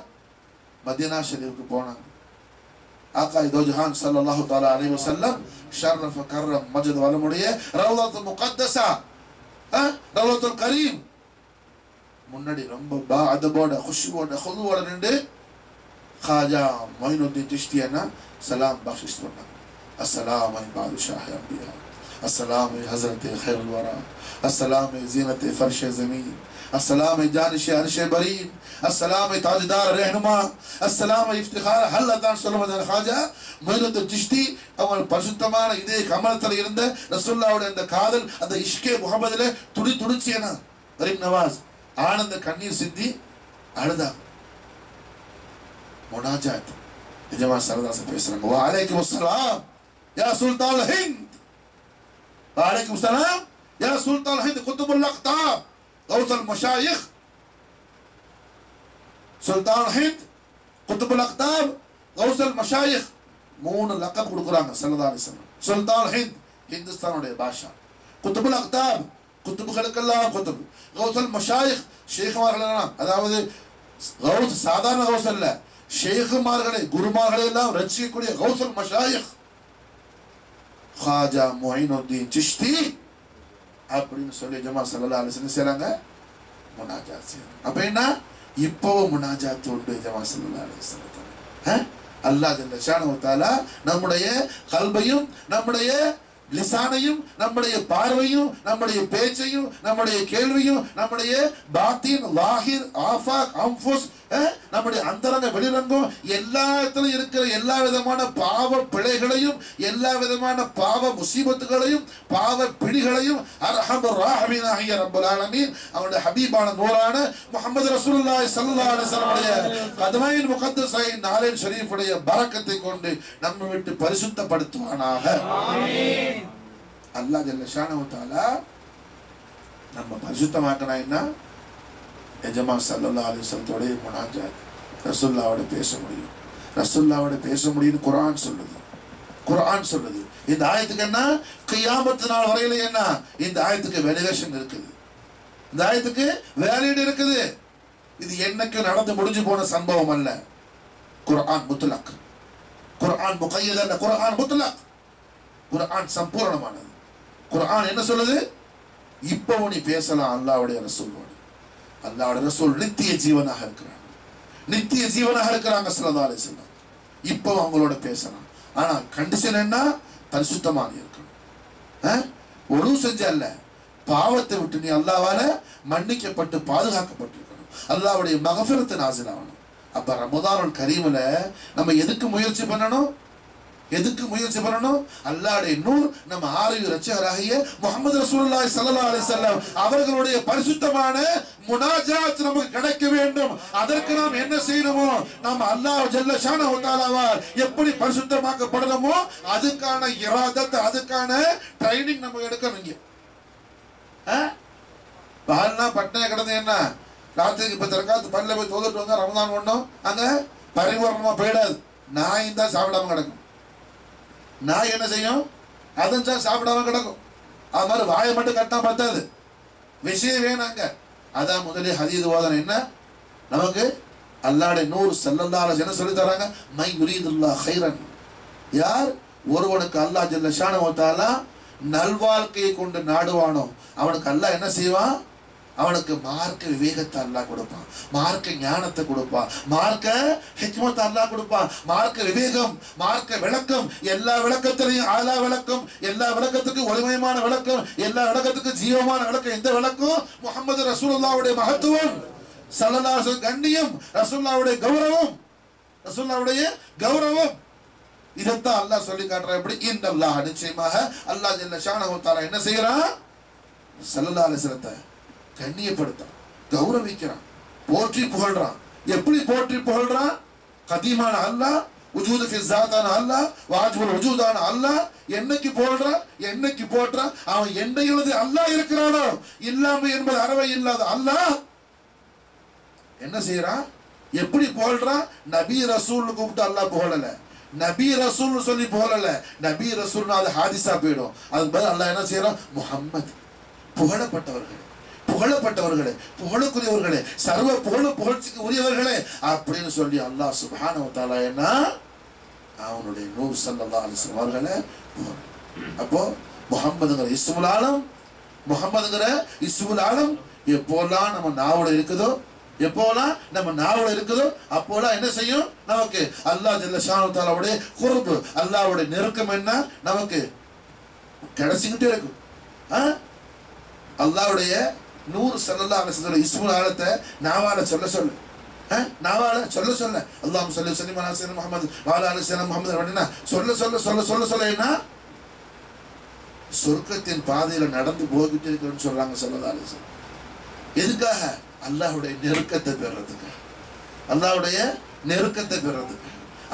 मदीना शरीफ க்கு போனாங்க. आका दो जहान सल्लल्लाहु तआला अलैहि वसल्लम शर्फ करम मजद वालमुடைய ரவுலத்துல் முகத்தஸா ரவுலத்துல் கரீம் முன்னாடி ரொம்ப அதபோட खुशबोட खुलूவோட நின்று खाजा மொய்னுத்தீன் चिश्तीனா சலாம் பக்ஷிஷ் பண்ணாங்க. अस्सलाम बादशाह अंबिया, अस्सलाम हजरत खैरुल वरा, अस्सलाम ज़ीनत फर्श ज़मीन, अस्सलाम जानिश अर्श बरीन, अस्सलाम ताजदार रहनुमा, अस्सलाम इफ्तिखार हल्लतान सुलमदान खाजा மொய்னுத்தீன் चिश्ती. அவங்க பரிசுத்தமான இதே கமலத்துல இருந்த ரசூலுல்லாஹ்வுடைய அந்த காதல், அந்த இஷ்கே முஹம்மதுல துடி துடிச்சேனா கரீம் நவாஸ் ஆனந்த கண்ணீர் சிந்தி அழுதா. முனாஜாத் நிஜமா சரதாச பேசுறாங்க. வா அலைக்கும் அஸ்ஸலாம் யா சுல்தான் ஹிந்த், வா அலைக்கும் அஸ்ஸலாம் யா சுல்தான் ஹிந்த் குதுபுல் அக்தாப் கௌசுல் மஷாயிக். சுல்தான் ஹிந்த் குதுபுல் அக்தாப் கௌசுல் மஷாயிக் மூணு லக்கப் கொடுக்குறாங்க ஸல்லல்லாஹு அலைஹி வஸல்லம். சுல்தான் ஹிந்த் ஹிந்துஸ்தானுடைய பாஷா, குதுபுல் அக்தாப் குத்துபுகளுக்கெல்லாம் குத்துப், கௌசுல் மஷாயிக் ஷேக்மார்கள், அதாவது கௌஸ் சாதாரண கௌஸ் அல்ல, ஷேகுமார்களை குருமார்களை எல்லாம் ரட்சிக்கக்கூடிய கௌசுல் மஷாயிக் खाजा மொய்னுத்தீன் चिश्ती அப்படின்னு சொல்லி ஜமா ஸல்லல்லாஹு அலைஹி வஸல்லம் செய்றாங்க, முனாஜாத் செய்றாங்க. அப்ப என்ன, இப்போ முனாஜாத் உண்டு ஜமா ஸல்லல்லாஹு அலைஹி வஸல்லம். அல்லாஹ் ஜல்ல ஷானஹு வ தஆலா நம்முடைய கல்பையும் நம்முடைய லிசானையும் நம்முடைய பார்வையும் நம்முடைய பேச்சையும் நம்முடைய கேள்வியும் நம்முடைய பாத்தீன் லாஹிர் ஆஃபாக் அன்ஃபுஸ் நம்முடைய அந்தரங்க வெளிரங்கம் எல்லாத்திலும் இருக்கிற எல்லா விதமான பாவ பிழைகளையும் எல்லா விதமான பாவ முசீபத்துகளையும் பாவ பிடிகளையும் அர்ஹமர் ராஹிமீன் ஆகிய ரப்பல் ஆலமீன் அவருடைய ஹபீபான நூறான முஹம்மது ரசூலுல்லாஹி ஸல்லல்லாஹு அலைஹி வஸல்லமுடைய கதமையின் முகத்தஸைன் நாலேன் ஷரீஃபுடைய பரக்கத்தை கொண்டு நம்ம விட்டு பரிசுத்தப்படுத்துவானாக. ஆமீன். அல்லாஹ் ஜல்ல ஷானஹு தஆலா நம்ம பரிசுத்தமாக்கனா என்ன, எஜமா ஸல்லல்லாஹு அலைஹி வஸல்லத்தோட முனாஜாத் ரசூலுல்லாஹ்வோட பேச முடியும். ரசூலுல்லாஹ்வோட பேச முடியும்னு குர்ஆன் சொல்லுது. குர்ஆன் சொல்லுது. இந்த ஆயத்துக்கு என்ன, கியாமத் நாள் வரையில என்ன, இந்த ஆயத்துக்கு வேலிடேஷன் இருக்குது, இந்த ஆயத்துக்கு வேலிட் இருக்குது. இது என்னைக்கு நடந்து முடிஞ்சு போன சம்பவம் அல்ல. குர்ஆன் முத்லக், குர்ஆன் முகய்யத் அல்ல, குர்ஆன் முத்லக், குர்ஆன் சம்பூர்ணமானது. குர்ஆன் என்ன சொல்லுது, இப்போ நீ பேசலாம் அல்லாஹ்வுடைய ரசூலோடு. அல்லாஹ்வுடைய ரசூல் நித்திய ஜீவனாக இருக்கிறாங்க, நித்திய ஜீவனாக இருக்கிறாங்க ஸல்லல்லாஹு அலைஹி வஸல்லம். இப்போ அவங்களோட பேசலாம். ஆனா கண்டிஷன் என்ன, பரிசுத்தமாக இருக்கணும். ஒழு செஞ்ச அல்ல, பாவத்தை விட்டு நீ அல்லாஹ்வால மன்னிக்கப்பட்டு பாதுகாக்கப்பட்டிருக்கணும். அல்லாஹ்வுடைய மக்ஃபிரத் நாஸில் ஆகணும். அப்ப ரமதானுல் கரீம்ல நம்ம எதுக்கு முயற்சி பண்ணணும்? அல்லாஹ்வுடைய நூர் நம்ம ஆரோக்கிய ரட்சகராகிய முஹம்மது ரசூலுல்லாஹி ஸல்லல்லாஹு அலைஹி வஸல்லம் அவர்களுடைய பரிசுத்தமான முனாஜாத் நமக்கு கிடைக்க வேண்டும். அதற்கு நாம் என்ன செய்யணுமோ, நாம் அல்லாஹ் ஜல்ல ஷானஹு வ தஆலாவால் எப்படி பரிசுத்தமாக்கப்படணுமோ அதுக்கான இராதத், அதுக்கான ட்ரைனிங் நம்ம எடுக்கணும். இங்க பால்னா பட்டனை கிடந்து என்ன ராத்திரிக்கு 10 ரக்காத் பல்ல போய் தொழுதுட்டு வந்தா ரமதான் ஒண்ணும் அங்க பரிபூர்ணமா போயிடாது. நாய் தான் சாப்பிடாம கிடக்கும். நாய் என்ன செய்யும்? அதன் சாப்பிடாம கிடக்கும். அது மாதிரி வாயை மட்டும் கட்டினா பத்தாது, விஷயம் வேணாங்க. அதான் முதலே ஹதீஸ் ஓதன என்ன நமக்கு அல்லாஹ்வுடைய நூர் ஸல்லல்லாஹு அலைஹி வஸல்லம் சொல்லி தராங்க. மை யுரீதுல்லாஹ் கைரன், யார் ஒருவனுக்கு அல்லாஹ் ஜல்ல ஷானஹு வ தஆலா நல்வாழ்க்கையை கொண்டு நாடுவானோ அவனுக்கு அல்லாஹ் என்ன செய்வான்? அவனுக்கு மார்க்க விவேகத்தை அல்லாஹ் கொடுப்பான், மார்க்க ஞானத்தை கொடுப்பான், மார்க்க ஹிக்மத்தை அல்லாஹ் கொடுப்பான். மார்க்க விவேகம், மார்க்க விளக்கம், எல்லா விளக்கத்திலையும் ஆலா விளக்கம், எல்லா விளக்கத்துக்கும் ஒளிமயமான விளக்கம், எல்லா விளக்கத்துக்கும் ஜீவமான விளக்கம். எந்த விளக்கம்? முஹம்மது ரசூலுல்லாஹ்வுடைய மகத்துவம், ஸல்லல்லாஹு அலைஹி வஸல்லம் கண்ணியம், ரசூலுல்லாஹ்வுடைய கௌரவம். இதைத்தான் அல்லாஹ் சொல்லி காட்டுறான். எப்படி? இன்னல்லாஹ், நிச்சயமாக அல்லாஹ் ஜல்ல ஷானஹு வ தஆலா என்ன செய்யறான்? ஸல்லல்லாஹு அலைஹி வஸல்லத்தை கண்ணியப்படுத்தான், கௌரவிக்கிறான், போற்றி புகழ்றான். எப்படி போற்றி புகழ்றான்? கதீமான அல்லாஹ், உஜூது ஃபி ஸாத்தான அல்லாஹ், வாஜிபுல் உஜூதான அல்லாஹ். என்னைக்கு புகழ்றான்? என்னைக்கு போற்றான்? அவன் என்னையிலது அல்லாஹ் இருக்கிறானோ, இல்லாம என்பது அறவை இல்லாத அல்லாஹ் என்ன செய்யறான்? எப்படி புகழ்றான்? நபி ரசூல் கூப்பிட்டு அல்லாஹ் புகழல, நபி ரசூல் சொல்லி புகழல. நபி ரசூல்னா அது ஹாதிஸா போயிடும். அதுக்கு பதில் அல்லாஹ் என்ன செய்யறான்? முஹம்மது, புகழப்பட்டவர்களே, புகழுக்குரியவர்களே, சர்வ புகழ்ச்சிக்கு உரியவர்களே அப்படின்னு சொல்லி அல்லாஹ் சுப்ஹானஹு வ தஆலா என்ன அவனுடைய நூர் ஸல்லல்லாஹு அலைஹி வஸல்லம் அவர்களை. அப்போ முஹம்மதுங்கிற இஸ்முல் ஆலம் எப்போலாம் நம்ம நாவல இருக்குதோ, அப்போலாம் என்ன செய்யும்? நமக்கு அல்லாஹ் ஜல்ல ஷானஹு வ தஆலாவுடைய குர்பு, அல்லாஹ்வுடைய நெருக்கம் என்ன நமக்கு கிடைச்சிக்கிட்டே இருக்கும். அல்லாஹ்வுடைய நூர் ஸல்லல்லாஹு அலைஹி வஸல்லம் இஸ்முல் ஆலத்தை நாவால சொல்ல அல்லாஹும்ம ஸல்லி வஸல்லிம் அலா சய்யிதினா முஹம்மது வ அலா ஆலி சய்யிதினா முஹம்மது அப்படினா சொல்ல என்ன சொர்க்கத்தின் பாதையில நடந்து போய்கிட்டே இருக்கிறேன்னு சொல்றாங்க ஸல்லல்லாஹு அலைஹி வஸல்லம். எதுக்காக? அல்லாஹ்வுடைய நெருக்கத்தை பெறறதுக்கு,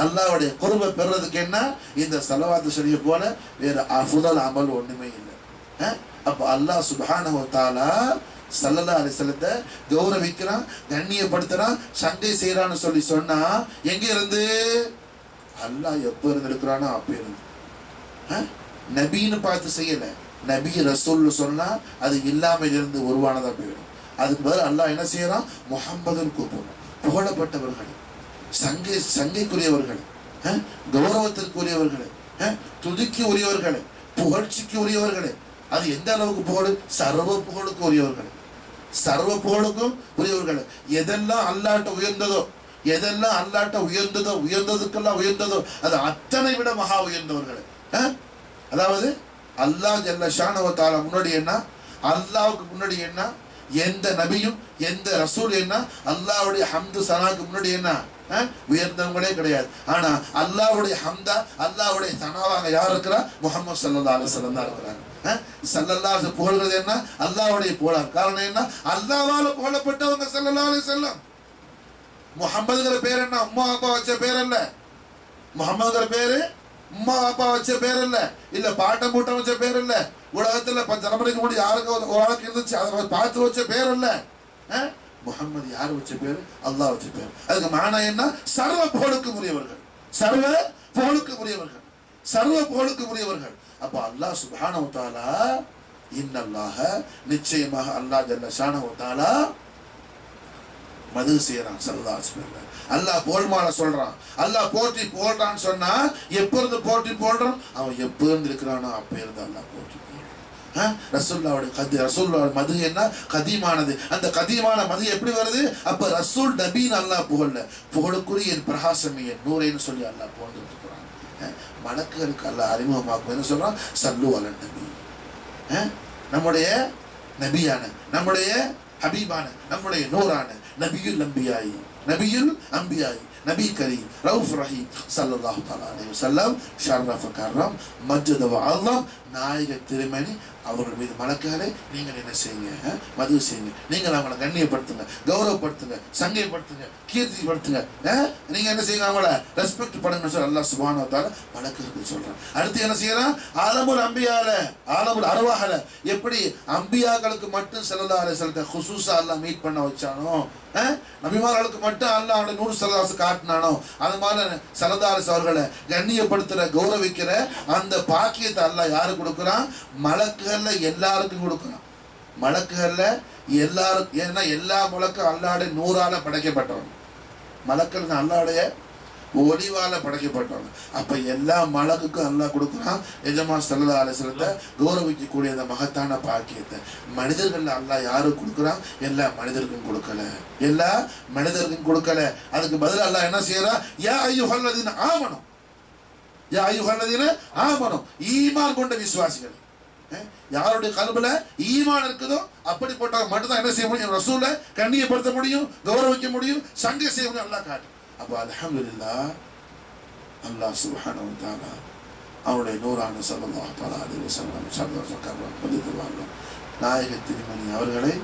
அல்லாஹ்வுடைய குர்பை பெறறதுக்கு. என்ன? இந்த ஸலவாத்து ஷரீஃப் போல வேற அஃதல் அமல் ஒண்ணுமே இல்லை. அப்ப அல்லாஹ் சுப்ஹானஹு வ தஆலா ஸல்லல்லாஹு அலைஹி வஸல்லத்தை கௌரவிக்கிறான், கண்ணியப்படுத்துறான், சங்கை செய்யறான்னு சொல்லி சொன்னா எங்க இருந்து? அல்லாஹ் எப்ப இருந்து இருக்கிறானோ அப்ப இருந்து. நபின்னு பார்த்து செய்யல, நபி ரசூல் சொன்னா அது இல்லாமல் இருந்து உருவானதா போயிடும். அதுக்கு பதில் அல்லாஹ் என்ன செய்யறான்? முஹம்மதுன்னு கூப்பிடுறான். புகழப்பட்டவர்கள், சங்கைக்குரியவர்கள், கௌரவத்திற்குரியவர்களே, துதிக்கு உரியவர்களே, புகழ்ச்சிக்கு உரியவர்களே. அது எந்த அளவுக்கு புகழ்? சர்வ புகழுக்கும் உரியவர்களே. எதெல்லாம் அல்லாஹ்ட்ட உயர்ந்ததுக்கெல்லாம் உயர்ந்ததோ அது அத்தனை விட மகா உயர்ந்தவர்களே. அதாவது அல்லாஹ் ஜல்ல ஷானஹு வ தஆலா முன்னாடி என்ன, அல்லாஹ்வுக்கு முன்னாடி என்ன, எந்த நபியும் எந்த ரசூல் என்ன, அல்லாஹ்வுடைய ஹம்து சனாக்கு முன்னாடி என்ன உயர்ந்தவங்களே கிடையாது. ஆனா அல்லாஹ்வுடைய ஹம்தா, அல்லாஹ்வுடைய சனாவாக யார் இருக்கிறா? முஹம்மது ஸல்லல்லாஹு அலைஹி வஸல்லம் தான் இருக்கிறாங்க. ஸல்லல்லாஹு அலைஹி புகழ்றது என்ன? அல்லாஹ்வுடைய புகழ். காரணம் என்ன? அல்லாஹ்வால புகழப்பட்டவங்க ஸல்லல்லாஹு அலைஹி வஸல்லம். முஹம்மதுங்கிற பேர் என்ன? அம்மா அப்பா வச்ச பேர் அல்ல. முஹம்மதுங்கிற பேரு அம்மா அப்பா வச்ச பேர் இல்ல, இல்ல பாட்டம் பூட்டம் வச்ச பேர் இல்ல, உலகத்துல 10 தலைமுறைக்கு முன்னாடி யாருக்கு ஒரு ஆளுக்கு இருந்துச்சு அதை பார்த்து வச்ச பேர் இல்ல. முஹம்மது யாரு வச்ச பேரு? அல்லாஹ் வச்ச பேர். அதுக்கு மானா என்ன? சர்வ புகழுக்கு உரியவர்கள். அப்ப அல்லாஹ் சுப்ஹானஹு வ தஆலா இன்னல்லாஹ, நிச்சயமாக அல்லாஹ் ஜல்ல ஷானஹு வ தஆலா மது செய்யறான் ஸல்லல்லாஹு அலைஹி வஸல்லம். அல்லாஹ் போல்மால சொல்றான், அல்லாஹ் போற்றி போடுறான்னு சொன்னா எப்ப இருந்து போற்றி போடுறான்? அவன் எப்ப இருந்து இருக்கிறானோ அப்ப இருந்து அல்லாஹ் போற்றி போடுறான். ரசூலுல்லாஹ்வுடைய மது என்ன? கதீமானது. அந்த கதீமான மது எப்படி வருது? அப்ப ரசூல் நபின்னு அல்லாஹ் புகழல, புகழுக்குரிய என் பிரகாசமே என் நூரேன்னு சொல்லி அல்லாஹ் போட்டுட்டு இருக்கிறான். மலக்குகளுக்கு அல்லாஹ் அறிமுகமாக்கும். என்ன சொல்றான்? சல்லு அலன் நபி. நம்முடைய நபியான, நம்முடைய ஹபீபான நம்முடைய நூறான நபியுல் அம்பியாய் நபி கரீம் ரவுஃப் ரஹீம் ஸல்லல்லாஹு அலைஹி வஸல்லம் ஷர்ரஃப கர்ரம் மஜ்ஜத வ அஸம் நாயக திருமணி அவர்கள் மீது மலக்குகளே நீங்கள் என்ன செய்யுங்க, மது செய்யுங்க, நீங்கள் அவங்களை கண்ணியப்படுத்துங்க, கௌரவப்படுத்துங்க, சங்கைப்படுத்துங்க, கீர்த்திப்படுத்துங்க, நீங்க என்ன செய்யுங்க, அவங்கள ரெஸ்பெக்ட் பண்ணுங்க சொல்லி அல்லாஹ் சுப்ஹானஹு வ தஆலா மலக்குகளுக்கு சொல்றான். அடுத்து என்ன செய்யறான், ஆலமுல் அம்பியால ஆலமுல் அர்வாஹல எப்படி அம்பியாக்களுக்கு மட்டும் ஸல்லல்லாஹு அலைஹி வஸல்லம் குசூஸா அல்லாஹ் மீட் பண்ண வச்சானோ, நபிமார்களுக்கு மட்டும் அல்லாஹ் அவருடைய நூறு ஸல்லல்லாஹு காட்டினானோ, அது மாதிரி ஸல்லல்லாஹு அலைஹி அவர்களை கண்ணியப்படுத்துற கௌரவிக்கிற அந்த பாக்கியத்தை அல்லாஹ் யாரு கொடுக்குறான், மலக்குகள்ல எல்லாருக்கும் கொடுக்குறான். மலக்குகள்ல எல்லாருக்கும், ஏன்னா எல்லா மலக்கும் அல்லாஹ்வுடைய நூறால படைக்கப்பட்டவன், மலக்கள் அல்லாஹ்வுடைய ஒளிவால படைக்கப்பட்டவன். அப்ப எல்லா மலக்குக்கும் அல்லாஹ் கொடுக்குறான் எஜமான் ஸல்லல்லாஹு அலைஹி வஸல்லத்தை கௌரவிக்கக்கூடிய அந்த மகத்தான பாக்கியத்தை. மனிதர்கள் அல்லாஹ் யாருக்கு கொடுக்குறான், எல்லா மனிதருக்கும் கொடுக்கல, எல்லா மனிதருக்கும் கொடுக்கல. அதுக்கு பதில் அல்லாஹ் என்ன செய்யறான், யா அய்யுஹல்லதீன ஆமனு, யா அய்யுஹல்லதீன ஆமனு, ஈமான் கொண்ட விசுவாசிகள். யாருடைய கல்புல ஈமான் இருக்குதோ அப்படிப்பட்டவங்க மட்டும்தான் என்ன செய்ய முடியும், ரசூலை கண்ணியப்படுத்த முடியும், கௌரவிக்க முடியும், சங்கை செய்ய முடியும். அல்லாஹ் காட்டு. அப்போ அல்ஹம்துலில்லாஹ் அல்லாஹ் சுப்ஹானஹு வ தஆலா அவருடைய நூறான ஸல்லல்லாஹு அலைஹி வஸல்லம் நாயக திருமணி அவர்களை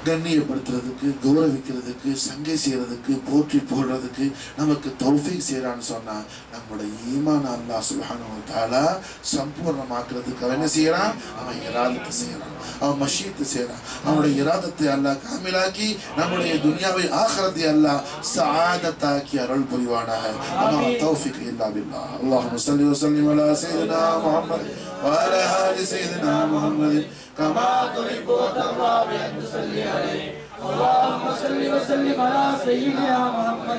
கண்ணியப்படுத்துறதுக்கு, கௌரவிக்கிறதுக்கு, சங்கை செய்யறதுக்கு, போற்றி போடுறதுக்கு நமக்கு தௌஃபீக் செய்யறான்னு சொன்னா நம்முடைய ஈமான் அல்லாஹ் சுப்ஹானஹு வ தஆலா சம்பூர்ணமாக்குறதுக்கு அவன் என்ன செய்யறான், அவன் இராதத்தை செய்யறான், அவன் மஷீத்தை செய்யறான். அவனுடைய இராதத்தை அல்லாஹ் காமிலாக்கி நம்முடைய துனியாவை ஆখিরাத்தை அல்லாஹ் சஆதத்தாக்கி அருள் புரிவானாக. அல்லாஹ் தௌஃபீக் இல்லா பில்லாஹ். அல்லாஹும்ம ஸல்லி வ ஸல்லிம் அலா சய்யிதினா முஹம்மத் வ அலா ஆலி சய்யிதினா முஹம்மத் كما تحب وترضى بأن تصلي عليه. اللهم صل وسلم على سيدنا محمد.